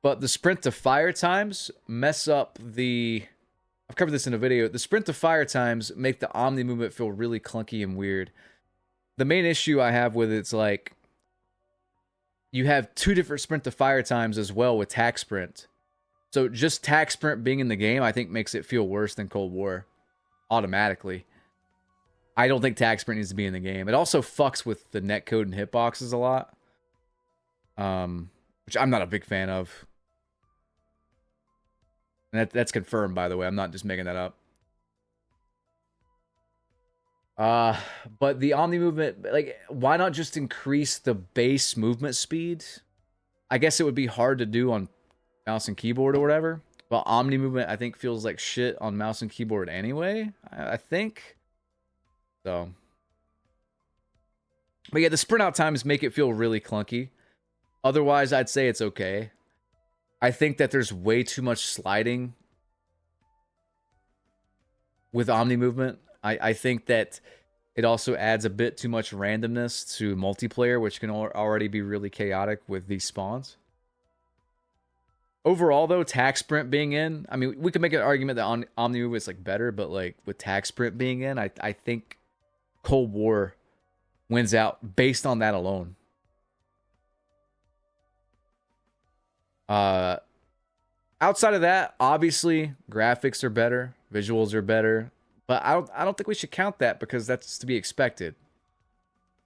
but the sprint to fire times mess up the... I've covered this in a video. The sprint to fire times make the Omni movement feel really clunky and weird. The main issue I have with it's like, you have 2 different sprint to fire times as well with tac sprint. So just tac sprint being in the game, I think makes it feel worse than Cold War. Automatically. I don't think tac sprint needs to be in the game. It also fucks with the netcode and hitboxes a lot. Which I'm not a big fan of. And that's confirmed, by the way. I'm not just making that up. But the Omni movement, like, why not just increase the base movement speed? I guess it would be hard to do on mouse and keyboard or whatever. But Omni movement, I think, feels like shit on mouse and keyboard anyway. I think so. But yeah, the sprint out times make it feel really clunky. Otherwise, I'd say it's okay. I think that there's way too much sliding with Omni movement. I think that it also adds a bit too much randomness to multiplayer, which can already be really chaotic with these spawns. Overall, though, tag sprint being in, I mean, we could make an argument that Omni movement is like better, but like with tag sprint being in, I think Cold War wins out based on that alone. Outside of that, obviously graphics are better, visuals are better, but I don't think we should count that because that's to be expected.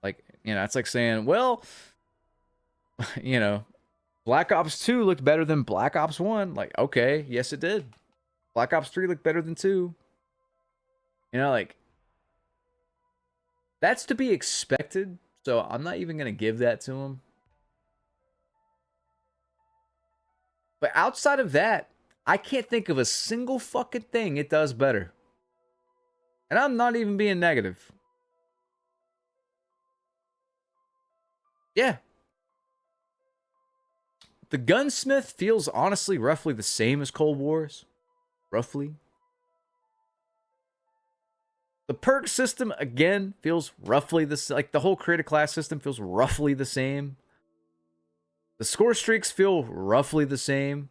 Like, you know, it's like saying, well, you know, Black Ops 2 looked better than Black Ops 1. Like, okay, yes it did. Black Ops 3 looked better than 2. You know, like, that's to be expected, so I'm not even going to give that to him. But outside of that, I can't think of a single fucking thing it does better. And I'm not even being negative. Yeah. The Gunsmith feels honestly roughly the same as Cold Wars. Roughly. The perk system, again, feels roughly the same. Like, the whole creator class system feels roughly the same. The score streaks feel roughly the same.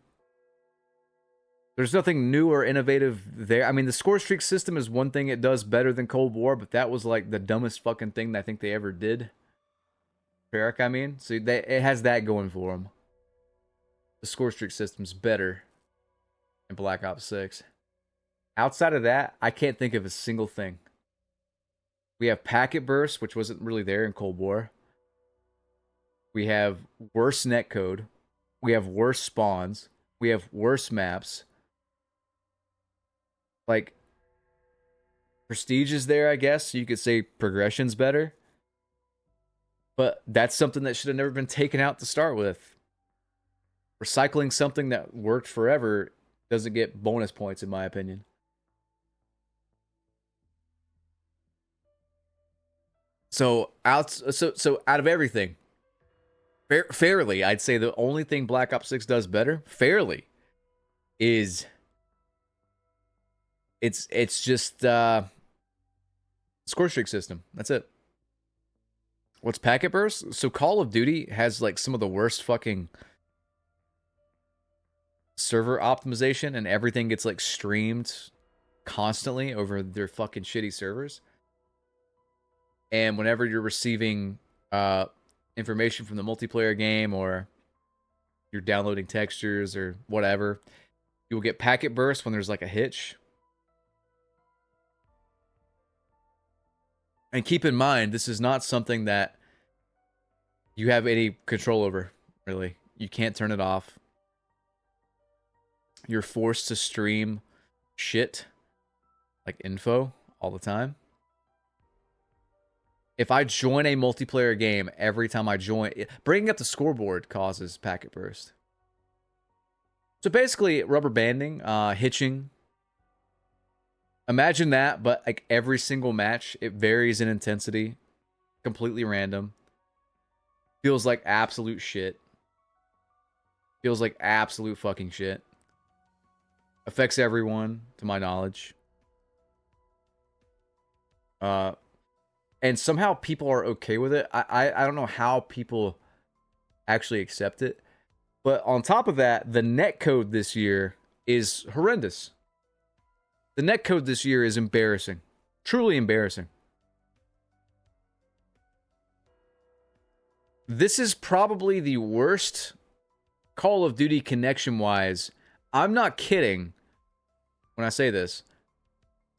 There's nothing new or innovative there. I mean, the score streak system is one thing it does better than Cold War, but that was like the dumbest fucking thing that I think they ever did. Eric, I mean. So it has that going for them. The score streak system's better in Black Ops 6. Outside of that, I can't think of a single thing. We have packet burst, which wasn't really there in Cold War. We have worse netcode. We have worse spawns. We have worse maps. Like, prestige is there, I guess. You could say progression's better. But that's something that should have never been taken out to start with. Recycling something that worked forever doesn't get bonus points, in my opinion. So out of everything, fairly, I'd say the only thing Black Ops 6 does better, fairly, is it's just score streak system. That's it. What's packet burst? So Call of Duty has like some of the worst fucking server optimization, and everything gets like streamed constantly over their fucking shitty servers. And whenever you're receiving information from the multiplayer game, or you're downloading textures or whatever, you will get packet burst when there's like a hitch. And keep in mind, this is not something that you have any control over, really. You can't turn it off. You're forced to stream shit, like info, all the time. If I join a multiplayer game, every time I join, bringing up the scoreboard causes packet burst. So basically, rubber banding, hitching. Imagine that, but like every single match, it varies in intensity. Completely random. Feels like absolute shit. Feels like absolute fucking shit. Affects everyone, to my knowledge. And somehow people are okay with it. I don't know how people actually accept it. But on top of that, the netcode this year is horrendous. The netcode this year is embarrassing. Truly embarrassing. This is probably the worst Call of Duty connection-wise. I'm not kidding when I say this.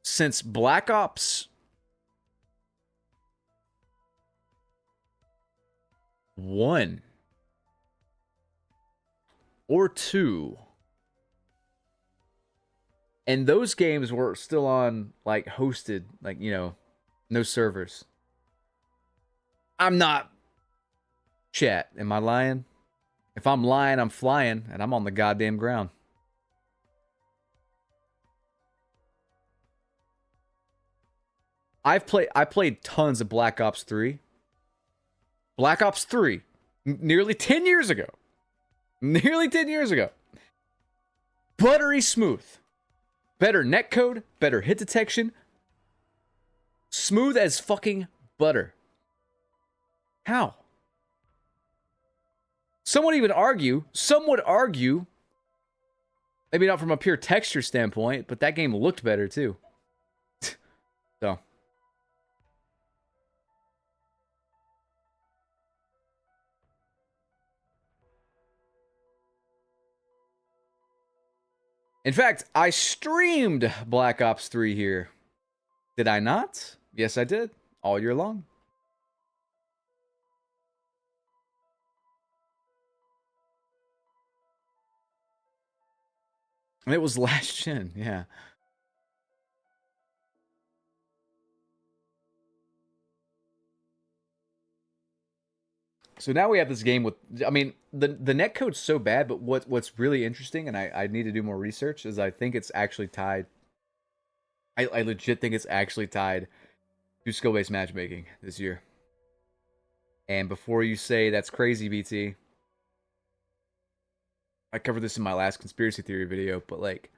Since Black Ops 1 or 2. And those games were still on, like, hosted, like, you know, no servers. I'm not. Chat, am I lying? If I'm lying, I'm flying, and I'm on the goddamn ground. I played tons of Black Ops 3. Black Ops 3, nearly 10 years ago. Nearly 10 years ago. Buttery smooth. Better netcode, better hit detection. Smooth as fucking butter. How? Some would argue, maybe not from a pure texture standpoint, but that game looked better too. So. In fact, I streamed Black Ops 3 here. Did I not? Yes, I did. All year long. It was last gen, yeah. So now we have this game with, I mean, the netcode's so bad, but what's really interesting, and I need to do more research, is I think it's actually tied. I legit think it's actually tied to skill-based matchmaking this year. And before you say that's crazy, BT, I covered this in my last conspiracy theory video, but like,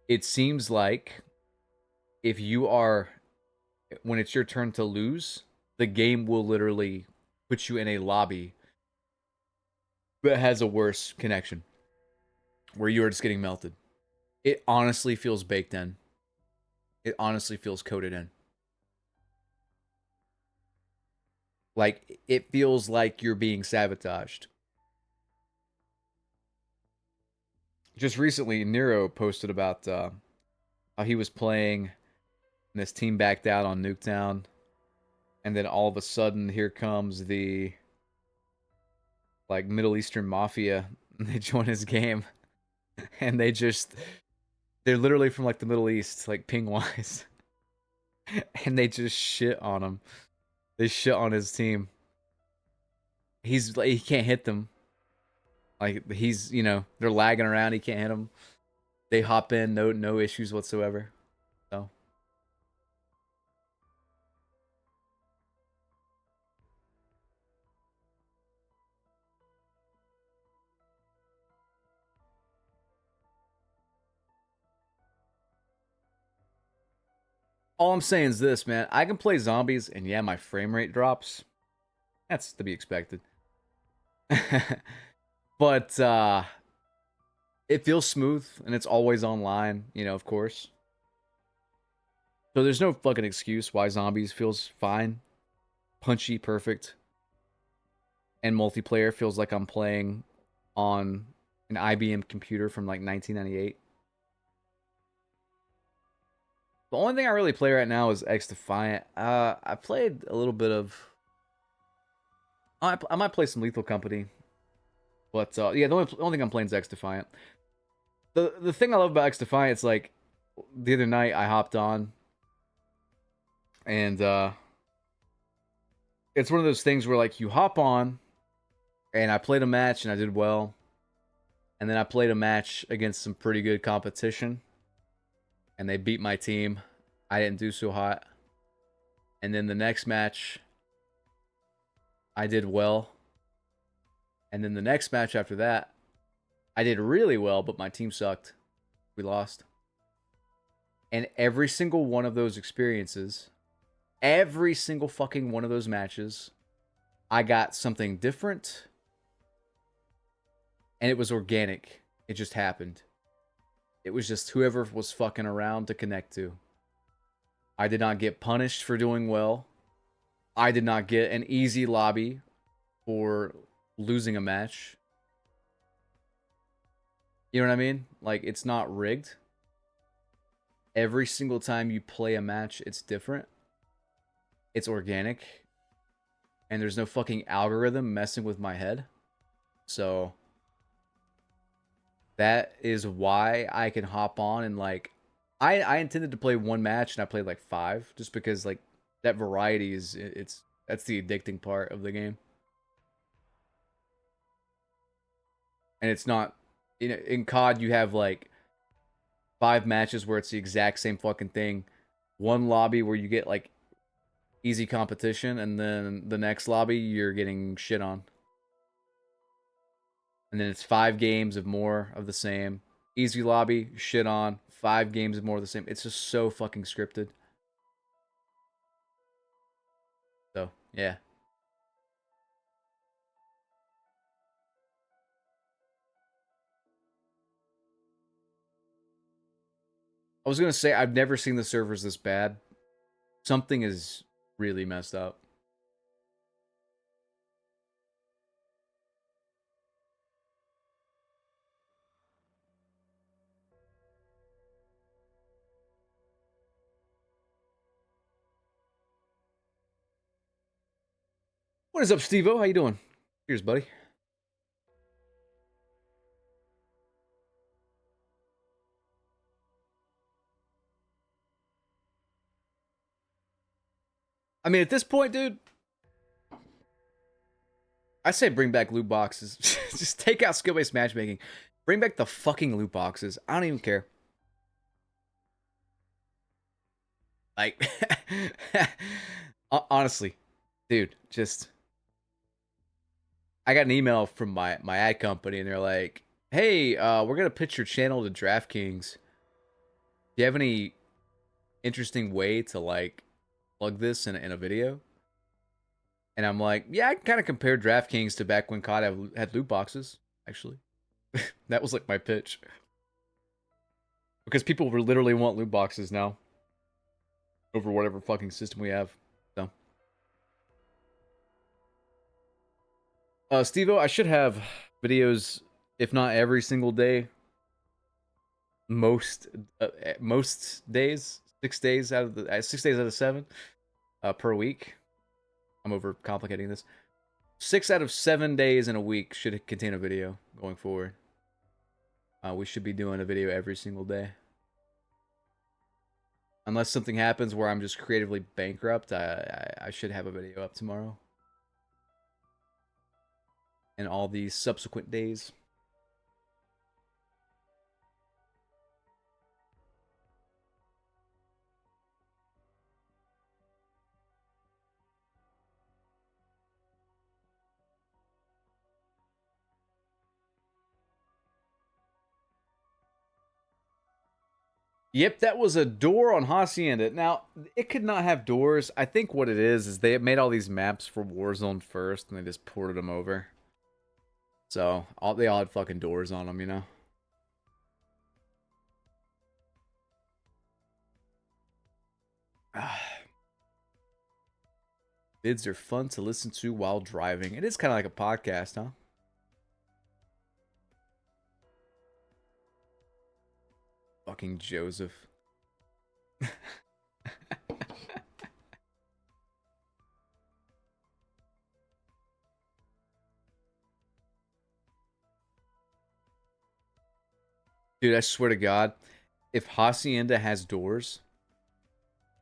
it seems like if you are, when it's your turn to lose, the game will literally put you in a lobby that has a worse connection, where you are just getting melted. It honestly feels baked in. It honestly feels coded in. Like, it feels like you're being sabotaged. Just recently, Nero posted about how he was playing and his team backed out on Nuketown. And then all of a sudden, here comes the, like, Middle Eastern Mafia. And they join his game. And they're literally from, like, the Middle East, like, ping-wise. And they just shit on him. They shit on his team. He's like, he can't hit them. Like, he's, you know, they're lagging around. He can't hit them. They hop in, no issues whatsoever. So. All I'm saying is this, man. I can play zombies, and yeah, my frame rate drops. That's to be expected. But it feels smooth, and it's always online, you know, of course. So there's no fucking excuse why zombies feels fine, punchy, perfect, and multiplayer feels like I'm playing on an IBM computer from like 1998. The only thing I really play right now is X Defiant. I played a little bit of. I might play some Lethal Company, but yeah, the only thing I'm playing is X Defiant. The thing I love about X Defiant is like the other night I hopped on, and it's one of those things where like you hop on, and I played a match and I did well, and then I played a match against some pretty good competition. And they beat my team. I didn't do so hot. And then the next match, I did well. And then the next match after that, I did really well, but my team sucked. We lost. And every single one of those experiences, every single fucking one of those matches, I got something different. And it was organic. It just happened. It was just whoever was fucking around to connect to. I did not get punished for doing well. I did not get an easy lobby for losing a match. You know what I mean? Like, it's not rigged. Every single time you play a match, it's different. It's organic. And there's no fucking algorithm messing with my head. So That is why I can hop on and like I intended to play one match and I played like five just because like that variety is it's that's the addicting part of the game. And it's not in COD you have like five matches where it's the exact same fucking thing. One lobby where you get like easy competition and then the next lobby you're getting shit on. And then it's 5 games of more of the same. Easy lobby, shit on. 5 games of more of the same. It's just so fucking scripted. So, yeah. I was gonna say I've never seen the servers this bad. Something is really messed up. What is up, Steve-O? How you doing? Cheers, buddy. I mean, at this point, dude, I say bring back loot boxes. Just take out skill-based matchmaking. Bring back the fucking loot boxes. I don't even care. Like, honestly, dude, just I got an email from my ad company, and they're like, "Hey, we're gonna pitch your channel to DraftKings. Do you have any interesting way to like plug this in a video?" And I'm like, "Yeah, I can kind of compare DraftKings to back when COD had loot boxes. Actually, that was like my pitch because people literally want loot boxes now over whatever fucking system we have." So, Steve-O, I should have videos, if not every single day, most most days, 6 days out of the 6 days out of 7 per week. I'm over complicating this. 6 out of 7 days in a week should contain a video going forward. We should be doing a video every single day. Unless something happens where I'm just creatively bankrupt, I should have a video up tomorrow. And all these subsequent days. Yep, that was a door on Hacienda. Now, it could not have doors. I think what it is they made all these maps for Warzone first, and they just ported them over. So, they all had fucking doors on them, you know? Vids are fun to listen to while driving. It is kind of like a podcast, huh? Fucking Joseph. Dude, I swear to God, if Hacienda has doors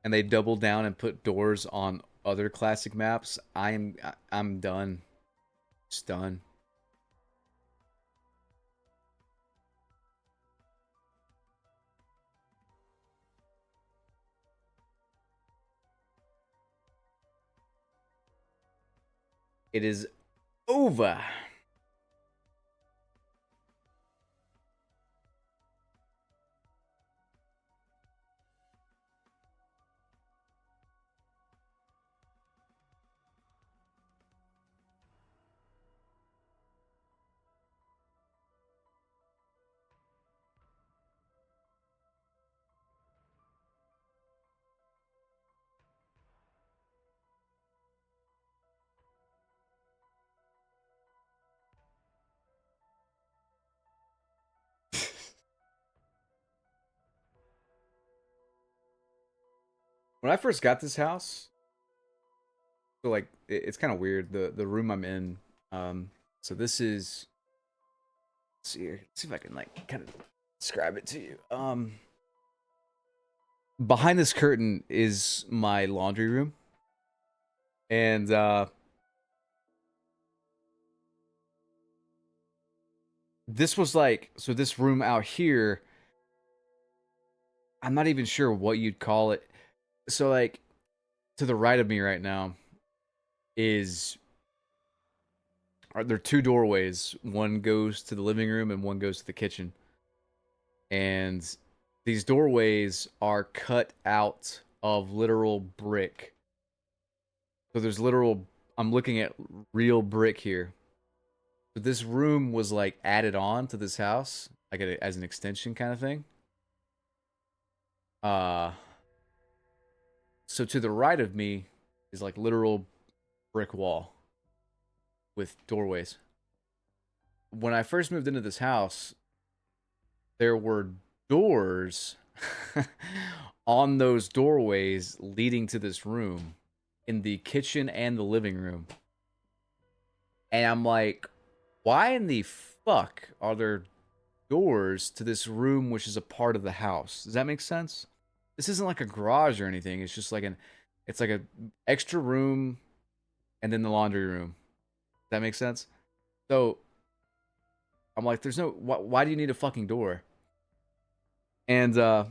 and they double down and put doors on other classic maps, I'm done. It's done. It is over. When I first got this house, so like it's kind of weird. The room I'm in, so this is see here. Let's see if I can like kind of describe it to you. Behind this curtain is my laundry room. And this was like, so this room out here, I'm not even sure what you'd call it. So like to the right of me right now are there two doorways. One goes to the living room and one goes to the kitchen. And these doorways are cut out of literal brick. So there's literal, I'm looking at real brick here. But this room was like added on to this house, like as an extension kind of thing. So to the right of me is like literal brick wall with doorways. When I first moved into this house, there were doors on those doorways leading to this room in the kitchen and the living room. And I'm like, why in the fuck are there doors to this room which is a part of the house? Does that make sense? This isn't like a garage or anything. It's just like it's like a extra room and then the laundry room. Does that make sense? So I'm like, there's no, why do you need a fucking door? And when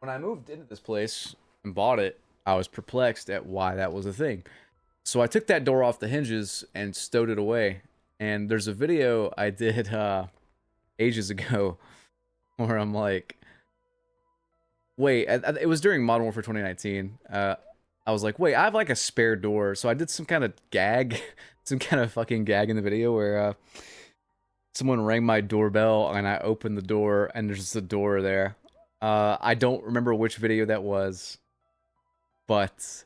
I moved into this place and bought it, I was perplexed at why that was a thing. So I took that door off the hinges and stowed it away. And there's a video I did ages ago where I'm like, wait, it was during Modern Warfare 2019. I was like, wait, I have like a spare door. So I did some kind of gag, some kind of fucking gag in the video where someone rang my doorbell and I opened the door and there's just a door there. I don't remember which video that was, but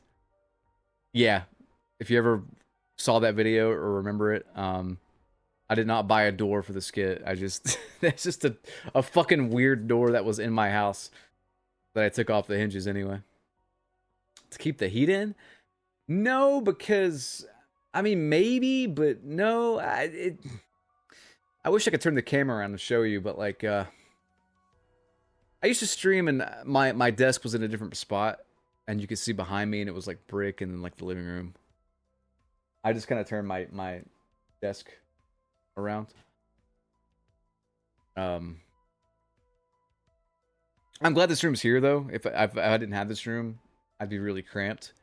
yeah, if you ever saw that video or remember it, I did not buy a door for the skit. I just it's just a fucking weird door that was in my house that I took off the hinges anyway. To keep the heat in? No, because I mean maybe, but no. I wish I could turn the camera around and show you, but like I used to stream and my desk was in a different spot and you could see behind me and it was like brick and then like the living room. I just kind of turned my desk around. I'm glad this room's here though. If I didn't have this room, I'd be really cramped.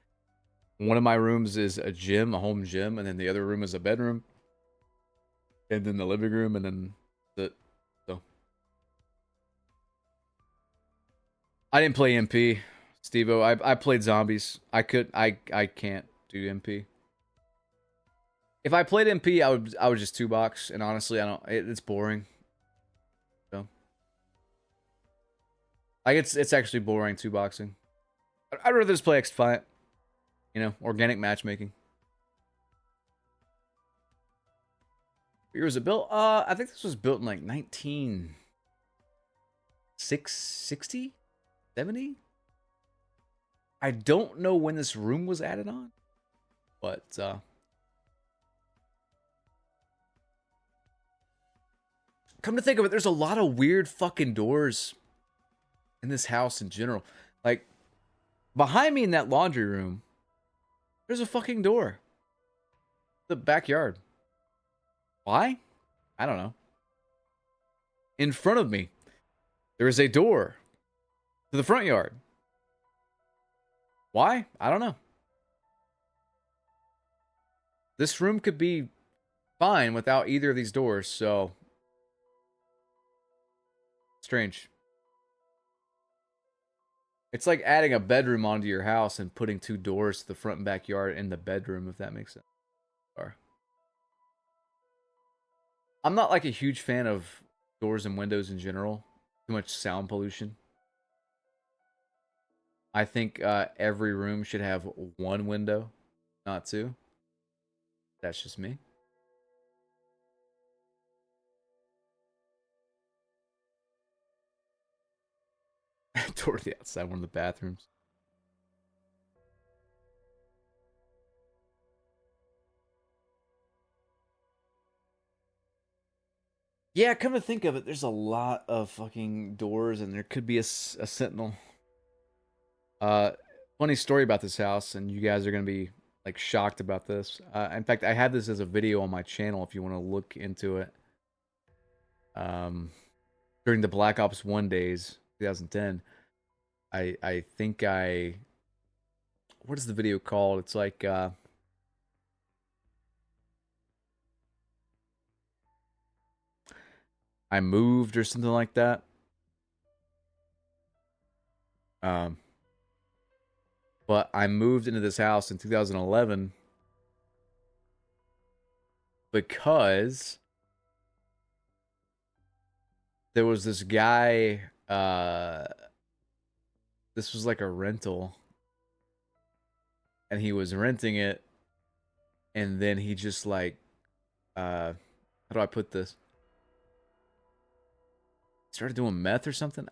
One of my rooms is a gym, a home gym, and then the other room is a bedroom. And then the living room, and then so. I didn't play MP, Steve-O. I played zombies. I can't do MP. If I played MP, I would just 2-box, and honestly, it's boring. So, like it's actually boring 2-boxing. I'd rather just play X-Fight. You know, organic matchmaking. Year was it built? I think this was built in like 1960, 70. I don't know when this room was added on, but come to think of it, there's a lot of weird fucking doors in this house in general. Like behind me in that laundry room, there's a fucking door. The backyard. Why? I don't know. In front of me, there is a door to the front yard. Why? I don't know. This room could be fine without either of these doors, so strange. It's like adding a bedroom onto your house and putting 2 doors to the front and backyard in the bedroom, if that makes sense. Or I'm not like a huge fan of doors and windows in general. Too much sound pollution. I think every room should have 1 window, not 2. That's just me. Door to the outside, one of the bathrooms. Yeah, come to think of it, there's a lot of fucking doors, and there could be a sentinel. Uh, Funny story about this house, and you guys are gonna be like shocked about this. In fact, I had this as a video on my channel if you want to look into it. Um, During the Black Ops 1 days, 2010, I think what is the video called? It's like I moved or something like that. Um, but I moved into this house in 2011 because there was this guy. This was like a rental, and he was renting it, and then he just like, how do I put this? Started doing meth or something.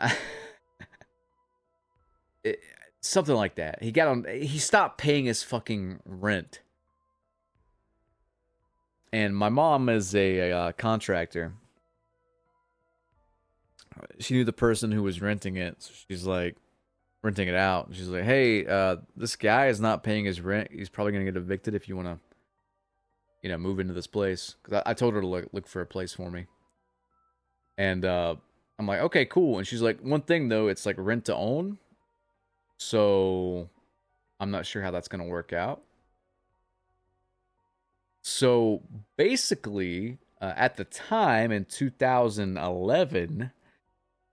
it, Something like that. He got on. He stopped paying his fucking rent. And my mom is a contractor. She knew the person who was renting it, so she's like renting it out. She's like, "Hey, this guy is not paying his rent. He's probably gonna get evicted if you want to, move into this place." Because I told her to look for a place for me. And I'm like, "Okay, cool." And she's like, "One thing though, it's like rent to own, so I'm not sure how that's gonna work out." So basically, at the time in 2011,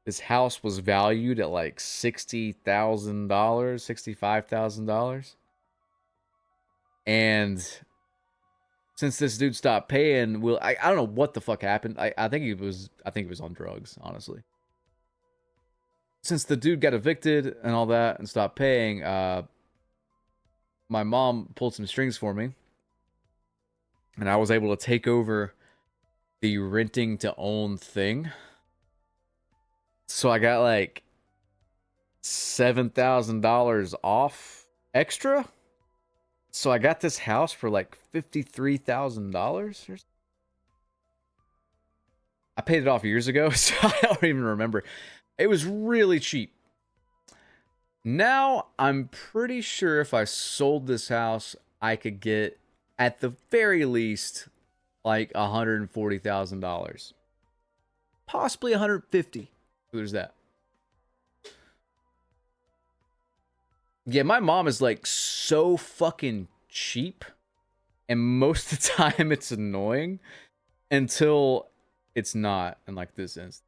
this house was valued at like $60,000, $65,000. And since this dude stopped paying, I don't know what the fuck happened. I think he was on drugs, honestly. Since the dude got evicted and all that and stopped paying, my mom pulled some strings for me. And I was able to take over the renting to own thing. So I got like $7,000 off extra. So I got this house for like $53,000. I paid it off years ago, so I don't even remember. It was really cheap. Now I'm pretty sure if I sold this house, I could get at the very least like $140,000. Possibly $150,000. There's that. Yeah, my mom is like so fucking cheap, and most of the time it's annoying until it's not, in like this instance,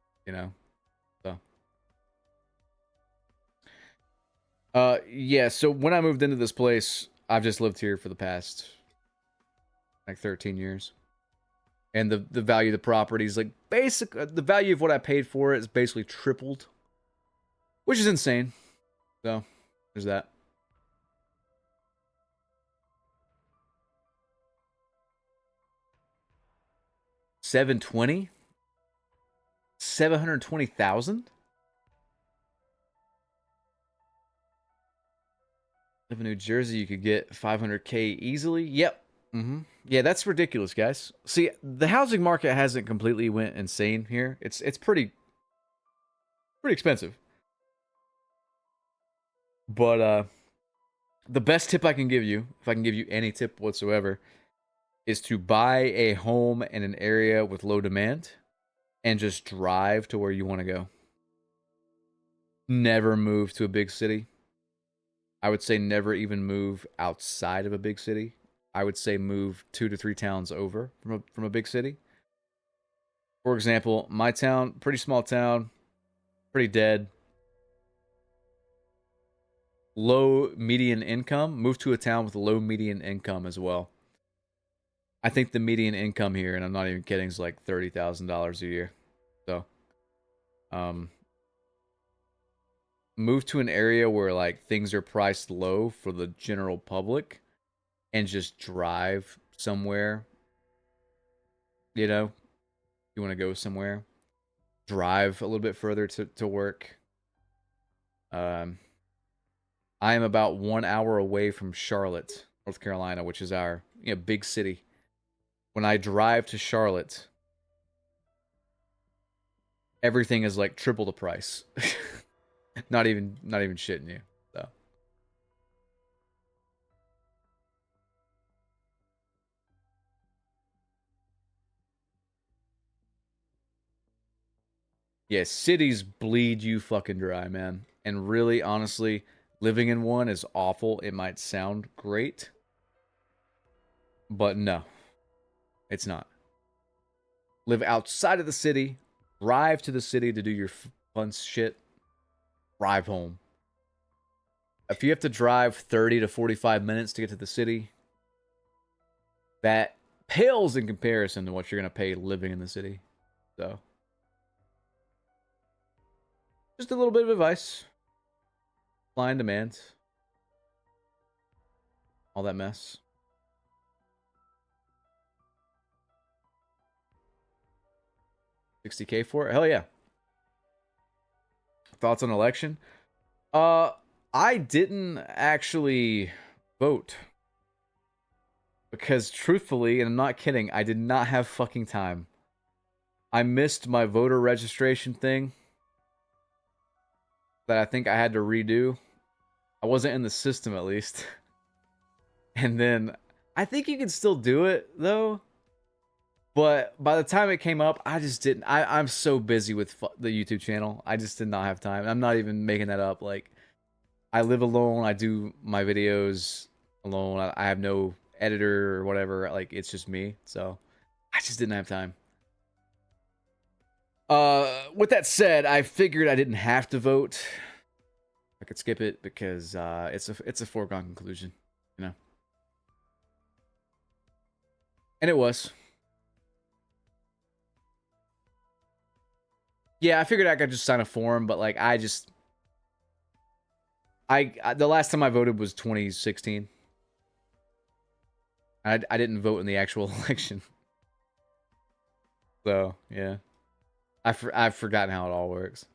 So yeah, so when I moved into this place, I've just lived here for the past like 13 years. And the value of the property is like the value of what I paid for it is basically tripled, which is insane. So there's that. $720,000? $720,000? Live in New Jersey, you could get $500K easily. Yep. Yeah, that's ridiculous, guys. See, the housing market hasn't completely went insane here. It's pretty expensive. But the best tip I can give you, if I can give you any tip whatsoever, is to buy a home in an area with low demand and just drive to where you want to go. Never move to a big city. I would say never even move outside of a big city. I would say move 2 to 3 towns over from a big city. For example, my town, pretty small town, pretty dead. Low median income. Move to a town with a low median income as well. I think the median income here, and I'm not even kidding, is like $30,000 a year. So, move to an area where like things are priced low for the general public, and just drive somewhere. You want to go somewhere, drive a little bit further to work. I am about 1 hour away from Charlotte, North Carolina, which is our big city. When I drive to Charlotte, everything is like triple the price. Not even shitting you. So yeah, cities bleed you fucking dry, man. And really, honestly, living in one is awful. It might sound great, but no, it's not. Live outside of the city, drive to the city to do your fun shit, drive home. If you have to drive 30 to 45 minutes to get to the city, that pales in comparison to what you're going to pay living in the city. So, just a little bit of advice. Supply and demand. All that mess. $60K for it? Hell yeah. Thoughts on election? I didn't actually vote. Because truthfully, and I'm not kidding, I did not have fucking time. I missed my voter registration thing that I think I had to redo. I wasn't in the system at least. And then I think you can still do it though. But by the time it came up, I just didn't. I'm so busy with the YouTube channel. I just did not have time. I'm not even making that up. Like, I live alone. I do my videos alone. I have no editor or whatever. Like, it's just me. So I just didn't have time. With that said, I figured I didn't have to vote. I could skip it because it's a foregone conclusion, you know. And it was. Yeah, I figured I could just sign a form, but like I the last time I voted was 2016. I didn't vote in the actual election. So, yeah. I've forgotten how it all works.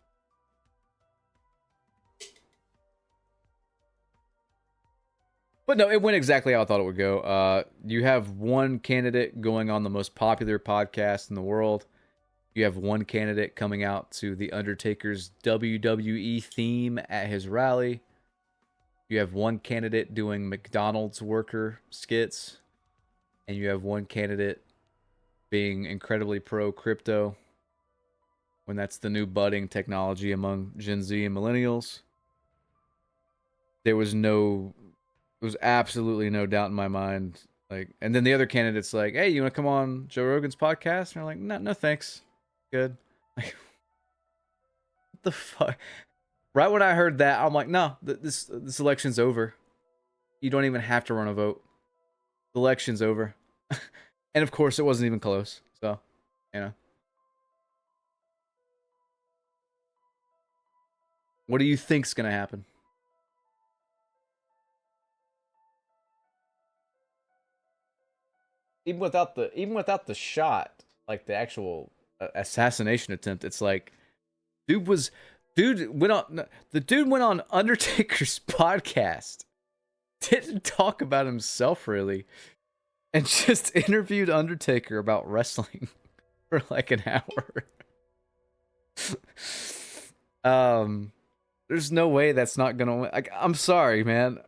But no, it went exactly how I thought it would go. You have one candidate going on the most popular podcast in the world. You have one candidate coming out to The Undertaker's WWE theme at his rally. You have one candidate doing McDonald's worker skits. And you have one candidate being incredibly pro crypto, when that's the new budding technology among Gen Z and millennials. There was absolutely no doubt in my mind. Like, and then the other candidate's like, "Hey, you want to come on Joe Rogan's podcast?" And they're like, "No, thanks, good." Like, what the fuck? Right when I heard that, I'm like, "No, this election's over. You don't even have to run a vote. The election's over." And of course, it wasn't even close. So, you know. What do you think's gonna happen? Even without the shot, like the actual assassination attempt, it's like the dude went on Undertaker's podcast, didn't talk about himself really, and just interviewed Undertaker about wrestling for like an hour. There's no way that's not gonna win. Like, I'm sorry, man.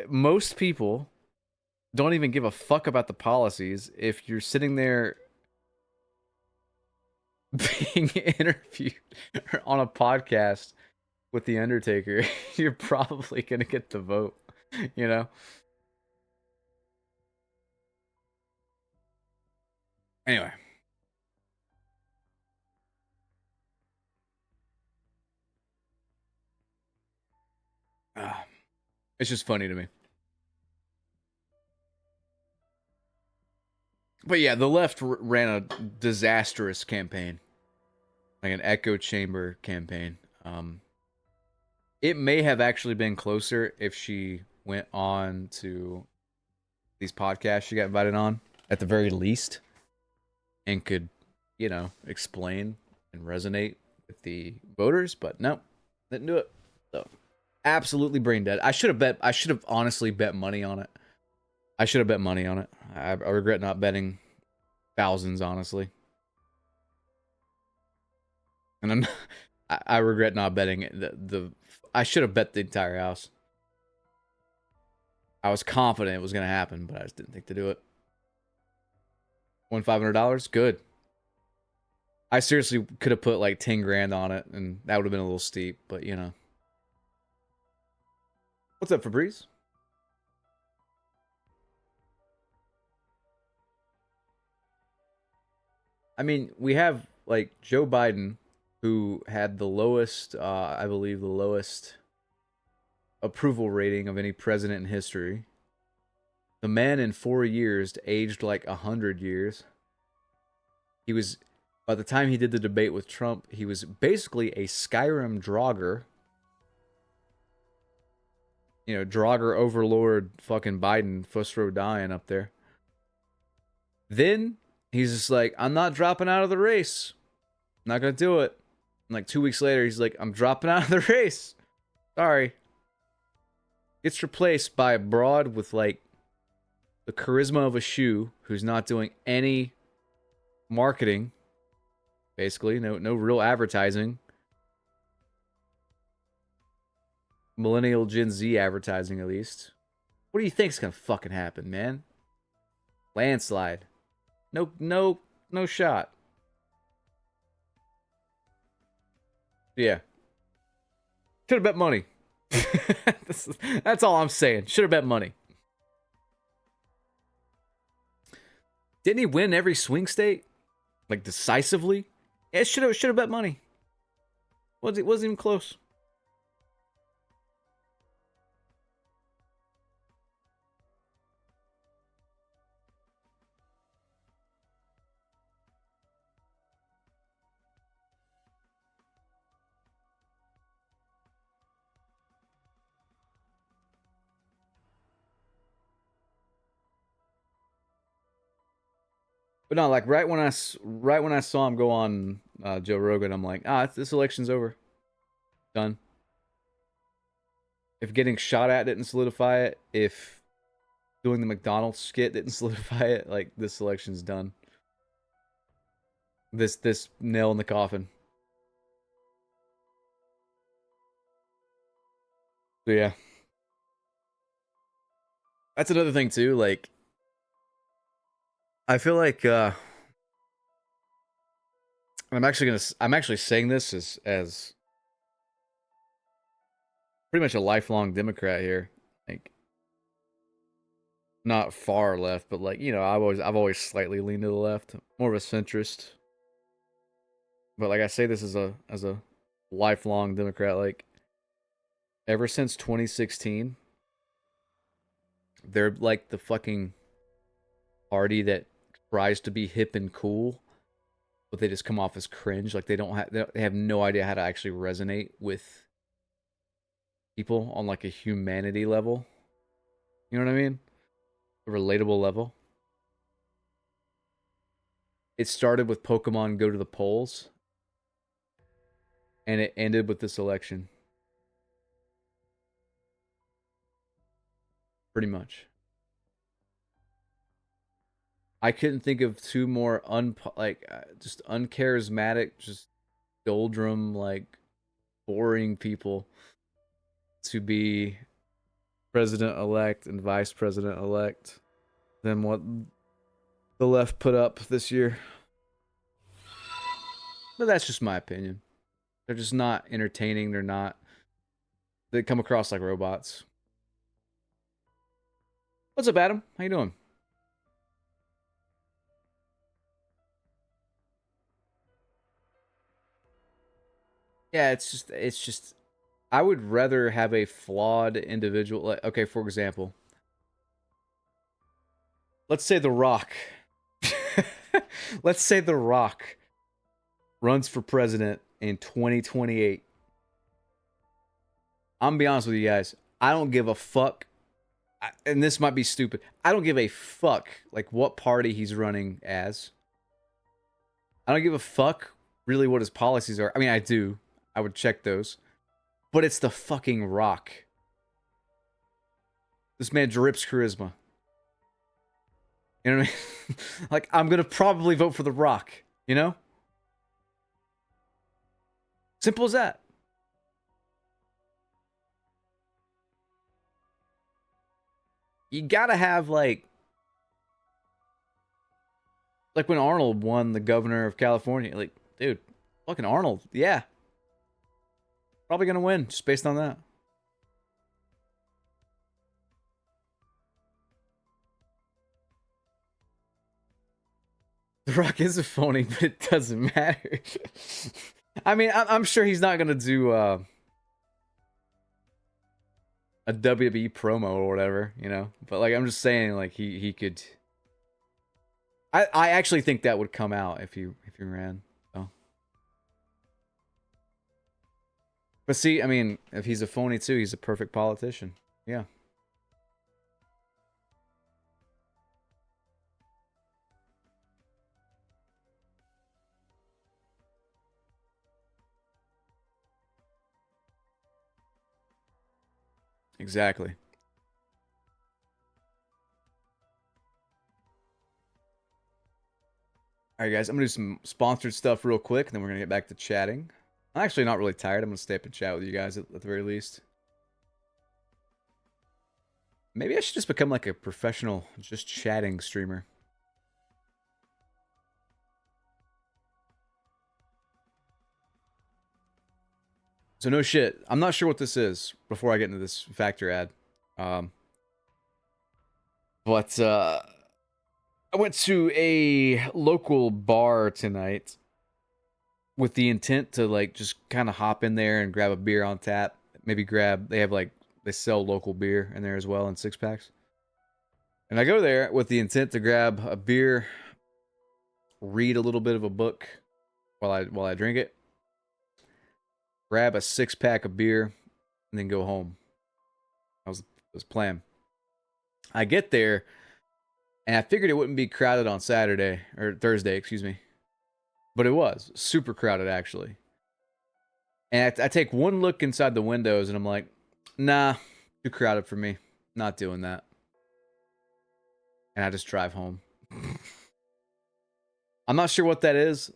Most people don't even give a fuck about the policies. If you're sitting there being interviewed on a podcast with The Undertaker, you're probably gonna get the vote, you know? Anyway. It's just funny to me. But yeah, the left ran a disastrous campaign, like an echo chamber campaign. It may have actually been closer if she went on to these podcasts she got invited on, at the very least, and could, you know, explain and resonate with the voters. But no, didn't do it. So absolutely brain dead. I should have honestly bet money on it. I should have bet money on it. I regret not betting thousands, honestly. And I regret not betting it. I should have bet the entire house. I was confident it was going to happen, but I just didn't think to do it. Won $500? Good. I seriously could have put like 10 grand on it, and that would have been a little steep, but you know. What's up, Fabrice? I mean, we have like Joe Biden, who had the lowest, I believe, the lowest approval rating of any president in history. The man in 4 years aged like 100 years. He was, by the time he did the debate with Trump, he was basically a Skyrim Draugr. You know, Draugr overlord fucking Biden, first row dying up there. Then he's just like, I'm not dropping out of the race. I'm not going to do it. And like 2 weeks later, he's like, I'm dropping out of the race. Sorry. Gets replaced by a broad with like the charisma of a shoe who's not doing any marketing. Basically, no real advertising. Millennial Gen Z advertising, at least. What do you think's gonna fucking happen, man? Landslide. No shot. Yeah. Should have bet money. That's all I'm saying. Should have bet money. Didn't he win every swing state? Like decisively? Yeah, should have bet money. Wasn't even close. But no, like right when I saw him go on Joe Rogan, I'm like, this election's over, done. If getting shot at didn't solidify it, if doing the McDonald's skit didn't solidify it, like this election's done. This nail in the coffin. So yeah, that's another thing too. Like, I feel like I'm actually saying this as pretty much a lifelong Democrat here. Like, not far left, but like, you know, I've always slightly leaned to the left, more of a centrist. But like I say this as a lifelong Democrat, like ever since 2016, they're like the fucking party that tries to be hip and cool, but they just come off as cringe. Like they have no idea how to actually resonate with people on like a humanity level. You know what I mean? A relatable level. It started with Pokemon Go to the Polls, and it ended with this election. Pretty much. I couldn't think of two more just uncharismatic, just doldrum, like boring people to be president-elect and vice president-elect than what the left put up this year. But that's just my opinion. They're just not entertaining. They come across like robots. What's up, Adam? How you doing? Yeah, it's just I would rather have a flawed individual. Like, okay, for example, let's say The Rock. Let's say The Rock runs for president in 2028. I'm gonna be honest with you guys. I don't give a fuck. And this might be stupid. I don't give a fuck like what party he's running as. I don't give a fuck really what his policies are. I mean, I do. I would check those. But it's the fucking Rock. This man drips charisma. You know what I mean? Like, I'm gonna probably vote for The Rock, you know? Simple as that. You gotta have like when Arnold won the governor of California. Like, dude, fucking Arnold, yeah, probably gonna win just based on that. The Rock is a phony, but it doesn't matter. I mean, I'm sure he's not gonna do a WWE promo or whatever, you know. But like, I'm just saying, like he could. I actually think that would come out if you ran. So. But see, I mean, if he's a phony too, he's a perfect politician. Yeah. Exactly. All right, guys, I'm gonna do some sponsored stuff real quick, and then we're gonna get back to chatting. I'm actually not really tired. I'm gonna stay up and chat with you guys at the very least. Maybe I should just become like a professional, just chatting streamer. So no shit. I'm not sure what this is before I get into this factor ad. But I went to a local bar tonight with the intent to like just kind of hop in there and grab a beer on tap. Maybe they have like they sell local beer in there as well in 6-packs. And I go there with the intent to grab a beer, read a little bit of a book while I drink it, grab a 6-pack of beer, and then go home. That was the plan. I get there, and I figured it wouldn't be crowded on Saturday or Thursday, excuse me, but it was super crowded actually. And I take one look inside the windows, and I'm like, nah, too crowded for me. Not doing that. And I just drive home. I'm not sure what that is,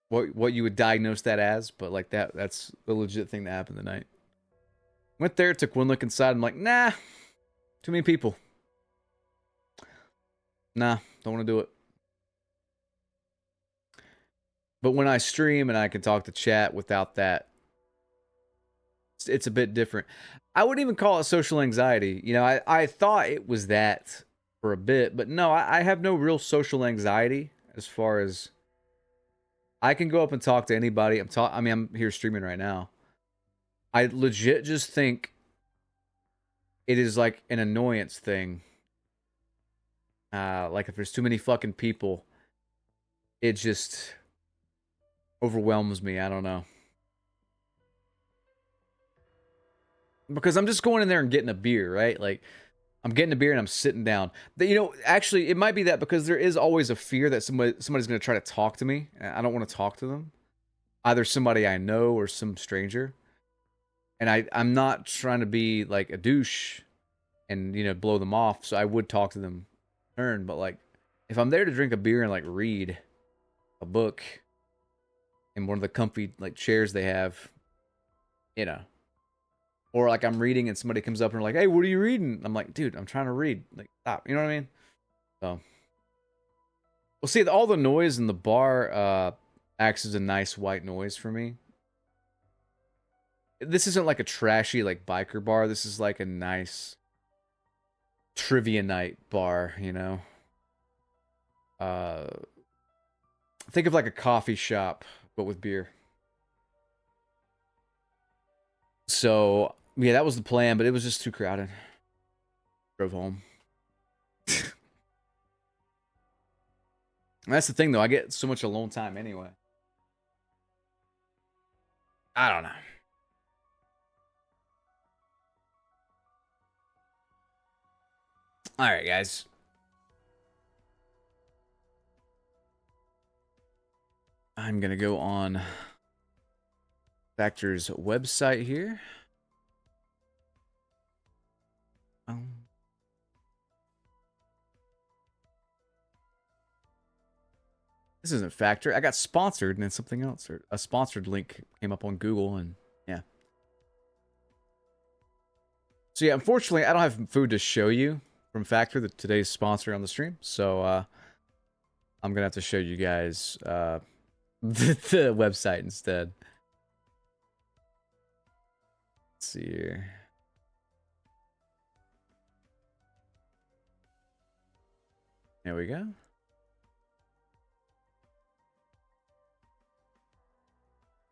what you would diagnose that as, but like that's a legit thing that happened tonight. Went there, took one look inside, I'm like, nah, too many people. Nah, don't want to do it. But when I stream and I can talk to chat without that, it's a bit different. I wouldn't even call it social anxiety. You know, I thought it was that for a bit, but no, I have no real social anxiety as far as I can go up and talk to anybody. I mean, I'm here streaming right now. I legit just think it is like an annoyance thing. Like if there's too many fucking people, it just overwhelms me. I don't know. Because I'm just going in there and getting a beer, right? Like I'm getting a beer and I'm sitting down. You know, actually, it might be that because there is always a fear that somebody's going to try to talk to me. I don't want to talk to them. Either somebody I know or some stranger. And I'm not trying to be like a douche and, you know, blow them off. So I would talk to them in turn. But like, if I'm there to drink a beer and like read a book in one of the comfy like chairs they have, you know, or like I'm reading and somebody comes up and like, hey, what are you reading? I'm like, dude, I'm trying to read. Like, stop. You know what I mean? So, well, see, all the noise in the bar acts as a nice white noise for me. This isn't like a trashy like biker bar. This is like a nice trivia night bar, you know. Think of like a coffee shop but with beer. So yeah, that was the plan, but it was just too crowded. Drove home. That's the thing though, I get so much alone time anyway. I don't know. All right, guys. I'm going to go on Factor's website here. Um, This isn't Factor. I got sponsored and then something else. Or a sponsored link came up on Google and yeah. So yeah, unfortunately, I don't have food to show you from Factor, today's sponsor on the stream. So I'm gonna have to show you guys the website instead. Let's see here. There we go.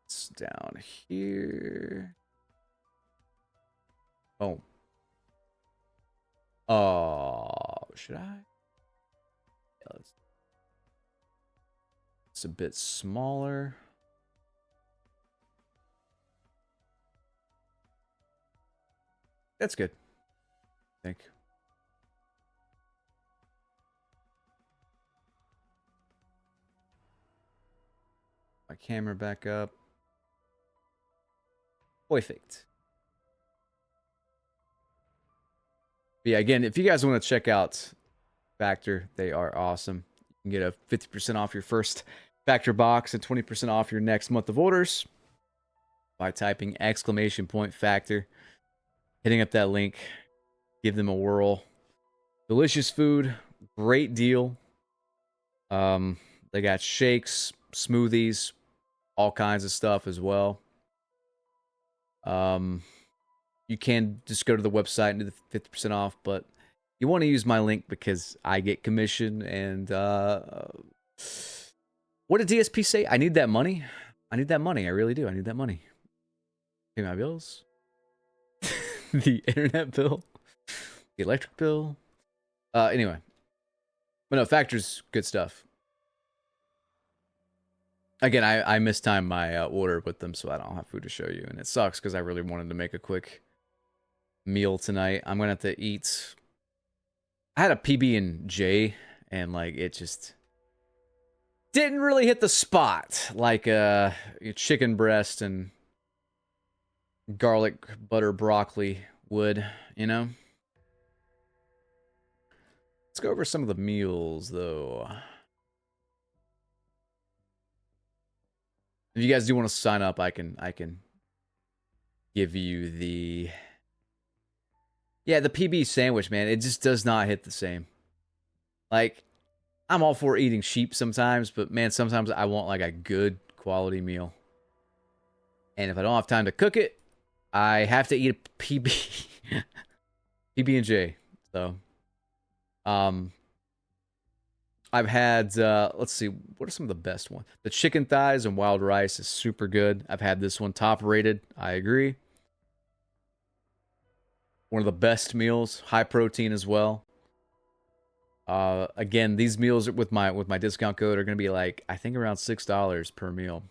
It's down here. Oh. Oh, should I? Yeah, it's a bit smaller. That's good, I think. My camera back up. Perfect. But yeah, again, if you guys want to check out Factor, they are awesome. You can get a 50% off your first Factor box and 20% off your next month of orders by typing !Factor, hitting up that link, give them a whirl. Delicious food, great deal. They got shakes, smoothies, all kinds of stuff as well. You can just go to the website and do the 50% off, but you want to use my link because I get commission. And what did DSP say? I need that money. I need that money. I really do. I need that money. Pay my bills, the internet bill, the electric bill. Anyway, but no, Factor's good stuff. Again, I mistimed my order with them, so I don't have food to show you, and it sucks because I really wanted to make a quick meal tonight. I'm gonna have to eat. I had a PB&J, and like it just didn't really hit the spot like chicken breast and garlic butter broccoli would, you know. Let's go over some of the meals though. If you guys do want to sign up, I can give you the PB sandwich, man. It just does not hit the same. Like, I'm all for eating sheep sometimes, but man, sometimes I want like a good quality meal. And if I don't have time to cook it, I have to eat a PB PB&J. So I've had, let's see, what are some of the best ones? The chicken thighs and wild rice is super good. I've had this one top rated. I agree. One of the best meals, high protein as well. Again, these meals with my discount code are going to be like, I think around $6 per meal.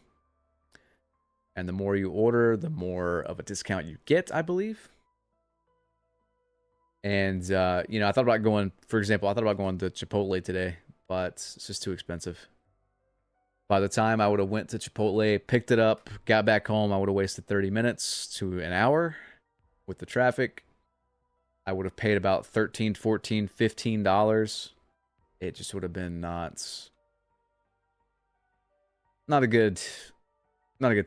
And the more you order, the more of a discount you get, I believe. And, I thought about going, for example, I thought about going to Chipotle today, but it's just too expensive. By the time I would have went to Chipotle, picked it up, got back home, I would have wasted 30 minutes to an hour with the traffic. I would have paid about $13, $14, $15. It just would have been not a good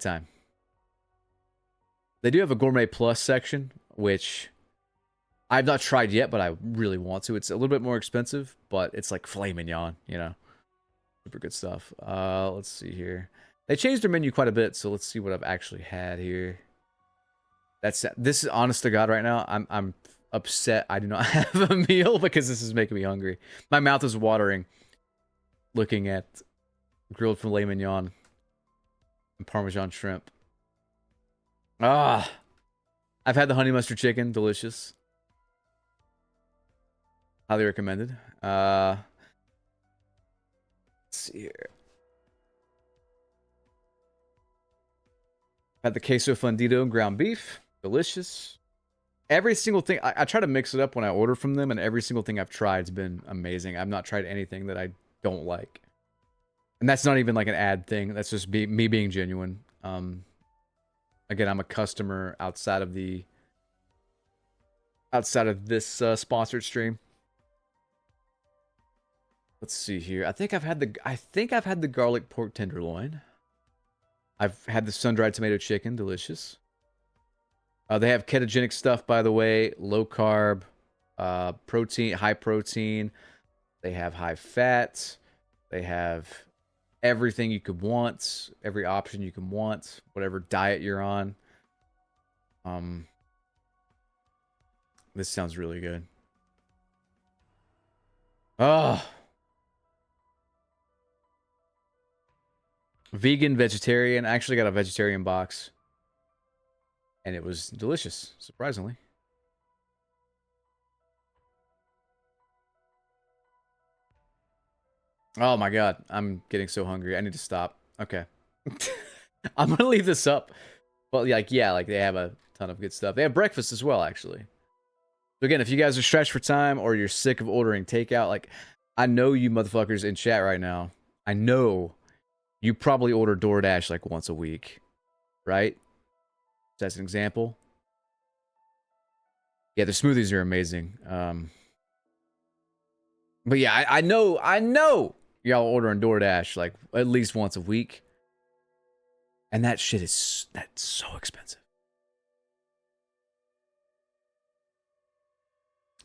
time. They do have a Gourmet Plus section, which I've not tried yet, but I really want to. It's a little bit more expensive, but it's like filet mignon, super good stuff. Let's see here. They changed their menu quite a bit, so let's see what I've actually had here. This is honest to God right now. I'm upset I do not have a meal because this is making me hungry. My mouth is watering looking at grilled filet mignon and Parmesan shrimp. I've had the honey mustard chicken, delicious. Highly recommended. Let's see here. Had the queso fundido and ground beef, delicious. Every single thing, I try to mix it up when I order from them, and every single thing I've tried has been amazing. I've not tried anything that I don't like. And that's not even like an ad thing. That's just me being genuine. Again, I'm a customer outside of this sponsored stream. Let's see here. I think I've had the garlic pork tenderloin. I've had the sun-dried tomato chicken, delicious. They have ketogenic stuff, by the way, low carb, protein, high protein. They have high fat. They have everything you could want, every option you can want, whatever diet you're on. This sounds really good. Oh. Vegan, vegetarian. I actually got a vegetarian box. And it was delicious, surprisingly. Oh my god, I'm getting so hungry. I need to stop. Okay. I'm gonna leave this up. But like, yeah, like they have a ton of good stuff. They have breakfast as well, actually. So again, if you guys are stretched for time or you're sick of ordering takeout, like I know you motherfuckers in chat right now. I know you probably order DoorDash like once a week, right? That's an example. Yeah, the smoothies are amazing. But yeah, I know y'all ordering DoorDash like at least once a week. And that's so expensive.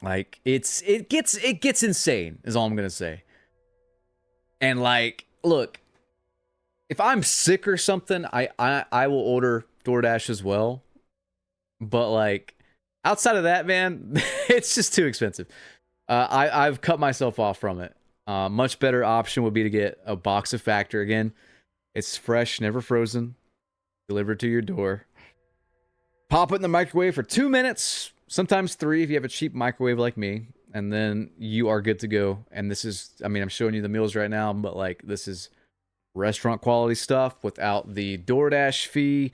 Like it gets insane, is all I'm gonna say. And like, look, if I'm sick or something, I will order DoorDash as well. But like outside of that, man, it's just too expensive. I've cut myself off from it. Much better option would be to get a box of Factor. Again, it's fresh, never frozen, delivered to your door. Pop it in the microwave for 2 minutes, sometimes 3 if you have a cheap microwave like me, and then you are good to go. And this is, I mean, I'm showing you the meals right now, but like this is restaurant quality stuff without the DoorDash fee,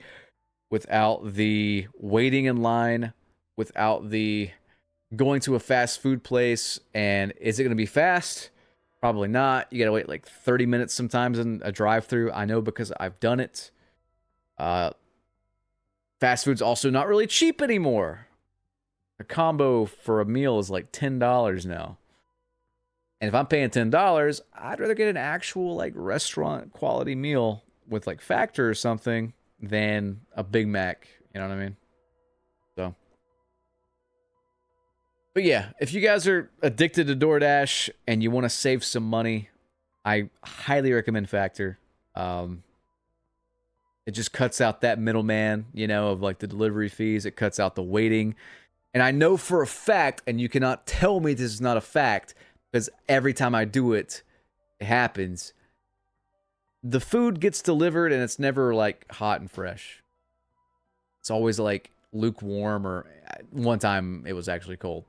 without the waiting in line, without the going to a fast food place. And is it going to be fast? Probably not. You got to wait like 30 minutes sometimes in a drive-thru. I know because I've done it. Fast food's also not really cheap anymore. A combo for a meal is like $10 now. And if I'm paying $10, I'd rather get an actual like restaurant quality meal with like Factor or something than a Big Mac. You know what I mean? So. But yeah, if you guys are addicted to DoorDash and you want to save some money, I highly recommend Factor. It just cuts out that middleman, you know, of like the delivery fees. It cuts out the waiting. And I know for a fact, and you cannot tell me this is not a fact, because every time I do it, it happens. The food gets delivered and it's never like hot and fresh. It's always like lukewarm, or one time it was actually cold.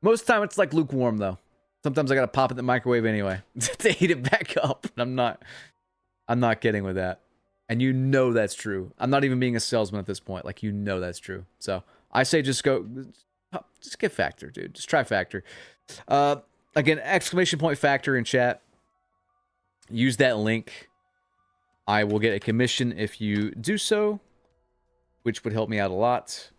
Most of the time it's like lukewarm though. Sometimes I gotta pop it in the microwave anyway to heat it back up. And I'm not kidding with that. And you know that's true. I'm not even being a salesman at this point. Like, you know that's true. So I say just get Factor, dude. Just try Factor. Again, exclamation point Factor in chat. Use that link. I will get a commission if you do so, which would help me out a lot.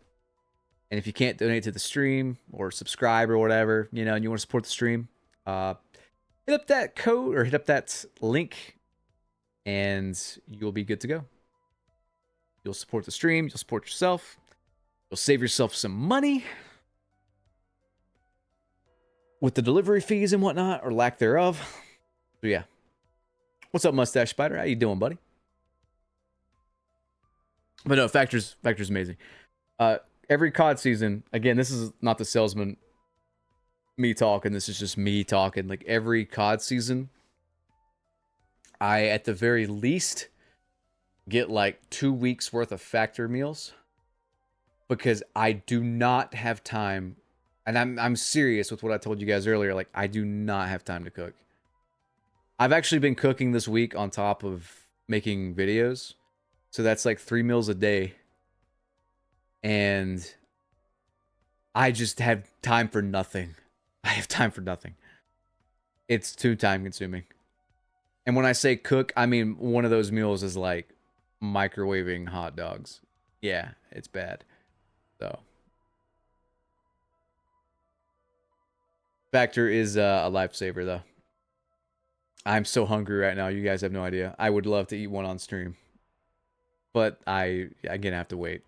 And if you can't donate to the stream or subscribe or whatever, you know, and you want to support the stream, hit up that code or hit up that link and you'll be good to go. You'll support the stream. You'll support yourself. You'll save yourself some money with the delivery fees and whatnot, or lack thereof. So yeah. What's up, Mustache Spider? How you doing, buddy? But no, Factor's amazing. Every COD season, again, this is not the salesman me talking. This is just me talking. Like every COD season, I, at the very least, get like 2 weeks worth of Factor meals because I do not have time. And I'm serious with what I told you guys earlier. Like, I do not have time to cook. I've actually been cooking this week on top of making videos. So that's like 3 meals a day. And I just have time for nothing. I have time for nothing. It's too time consuming. And when I say cook, I mean one of those meals is like microwaving hot dogs. Yeah, it's bad. So Factor is a lifesaver though. I'm so hungry right now. You guys have no idea. I would love to eat one on stream, but again have to wait.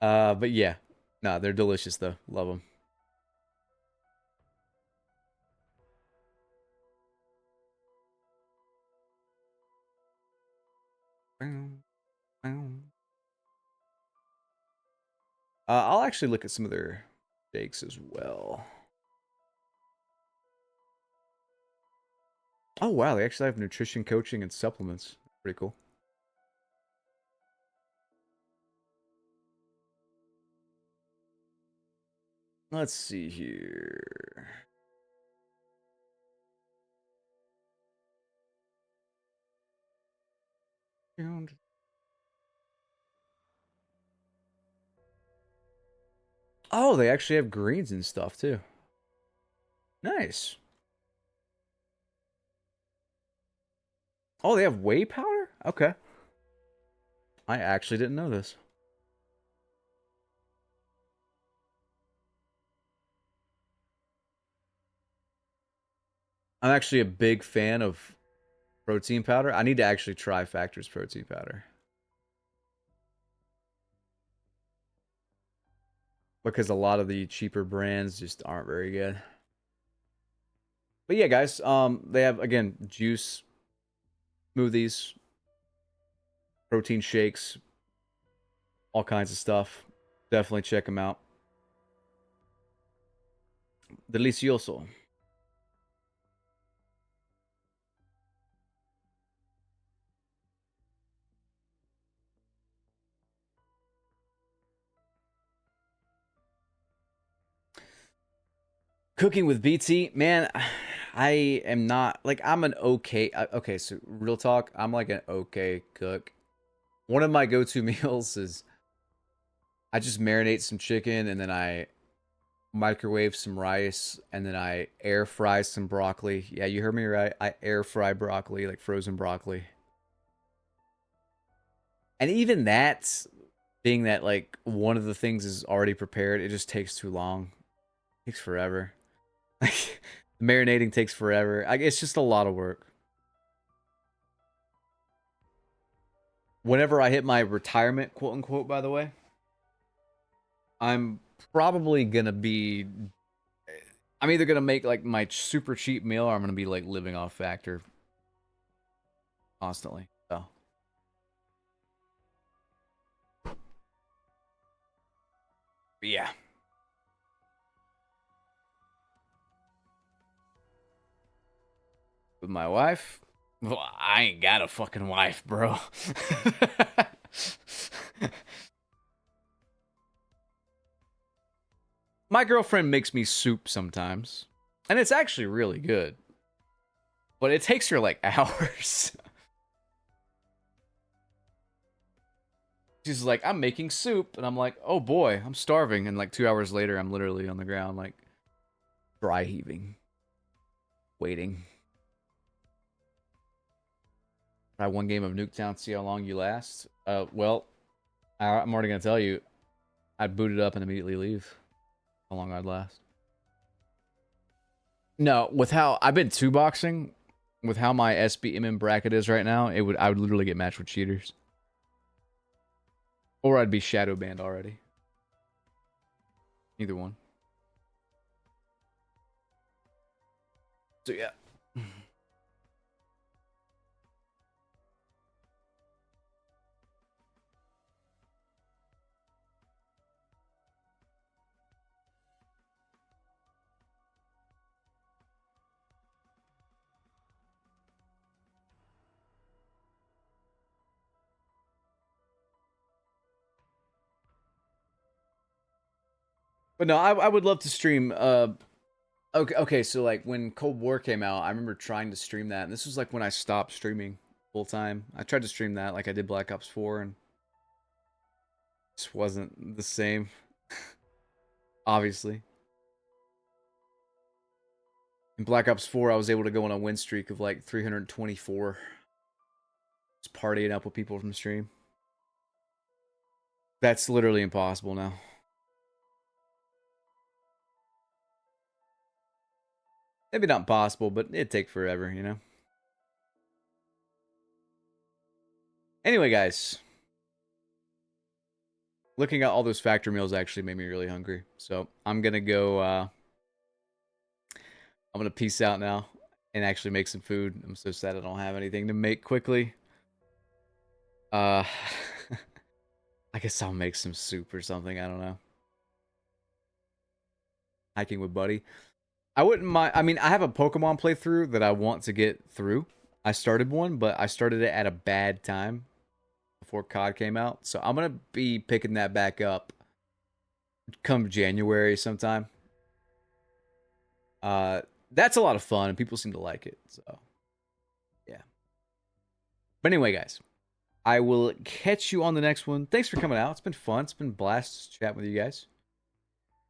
But yeah, no, they're delicious though. Love them. I'll actually look at some of their shakes as well. Oh wow, they actually have nutrition coaching and supplements. Pretty cool. Let's see here. Oh, they actually have greens and stuff too. Nice. Oh, they have whey powder? Okay. I actually didn't know this. I'm actually a big fan of protein powder. I need to actually try Factor's protein powder. Because a lot of the cheaper brands just aren't very good. But yeah, guys, they have again juice, smoothies, protein shakes, all kinds of stuff. Definitely check them out. Delicioso. Cooking with BT, man, I am not like I'm an okay. Okay, so real talk, I'm like an okay cook. One of my go-to meals is I just marinate some chicken and then I microwave some rice and then I air fry some broccoli. Yeah, you heard me right. I air fry broccoli, like frozen broccoli. And even that, being that like one of the things is already prepared, it just takes too long. It takes forever. Like marinating takes forever. It's just a lot of work. Whenever I hit my retirement, quote unquote, by the way, I'm probably gonna be. I'm either gonna make like my super cheap meal, or I'm gonna be like living off Factor constantly. So but yeah. With my wife, well, I ain't got a fucking wife, bro. My girlfriend makes me soup sometimes, and it's actually really good. But it takes her like hours. She's like, I'm making soup, and I'm like, oh boy, I'm starving. And like 2 hours later, I'm literally on the ground, like dry heaving, waiting. Try one game of Nuketown, see how long you last. Well, I'm already gonna tell you, I'd boot it up and immediately leave. How long I'd last? No, with how I've been two boxing, with how my SBMM bracket is right now, I would literally get matched with cheaters, or I'd be shadow banned already. Either one. So yeah. But no, I would love to stream. Okay, so like when Cold War came out, I remember trying to stream that, and this was like when I stopped streaming full time. I tried to stream that, like I did Black Ops 4, and it just wasn't the same. Obviously, in Black Ops 4, I was able to go on a win streak of like 324, just partying up with people from stream. That's literally impossible now. Maybe not possible, but it'd take forever, you know? Anyway, guys. Looking at all those factory meals actually made me really hungry. So I'm going to go... I'm going to peace out now and actually make some food. I'm so sad I don't have anything to make quickly. I guess I'll make some soup or something. I don't know. Hiking with Buddy. I wouldn't mind. I mean, I have a Pokemon playthrough that I want to get through. I started one, but I started it at a bad time before CoD came out. So I'm going to be picking that back up come January sometime. That's a lot of fun, and people seem to like it. So, yeah. But anyway, guys, I will catch you on the next one. Thanks for coming out. It's been fun. It's been a blast chatting with you guys.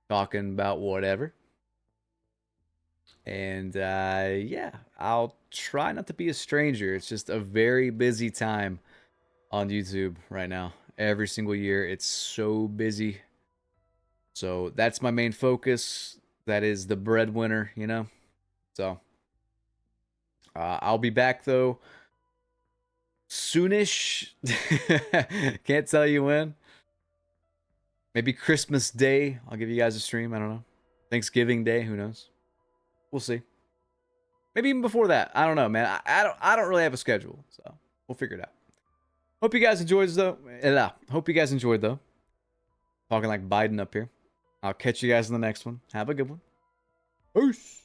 Talking about whatever. And, yeah, I'll try not to be a stranger. It's just a very busy time on YouTube right now. Every single year, it's so busy. So that's my main focus. That is the breadwinner, you know? So, I'll be back, though, soonish. Can't tell you when. Maybe Christmas Day, I'll give you guys a stream. I don't know. Thanksgiving Day, who knows? We'll see. Maybe even before that. I don't know, man. I don't really have a schedule, so we'll figure it out. Hope you guys enjoyed, though. Hope you guys enjoyed, though. Talking like Biden up here. I'll catch you guys in the next one. Have a good one. Peace.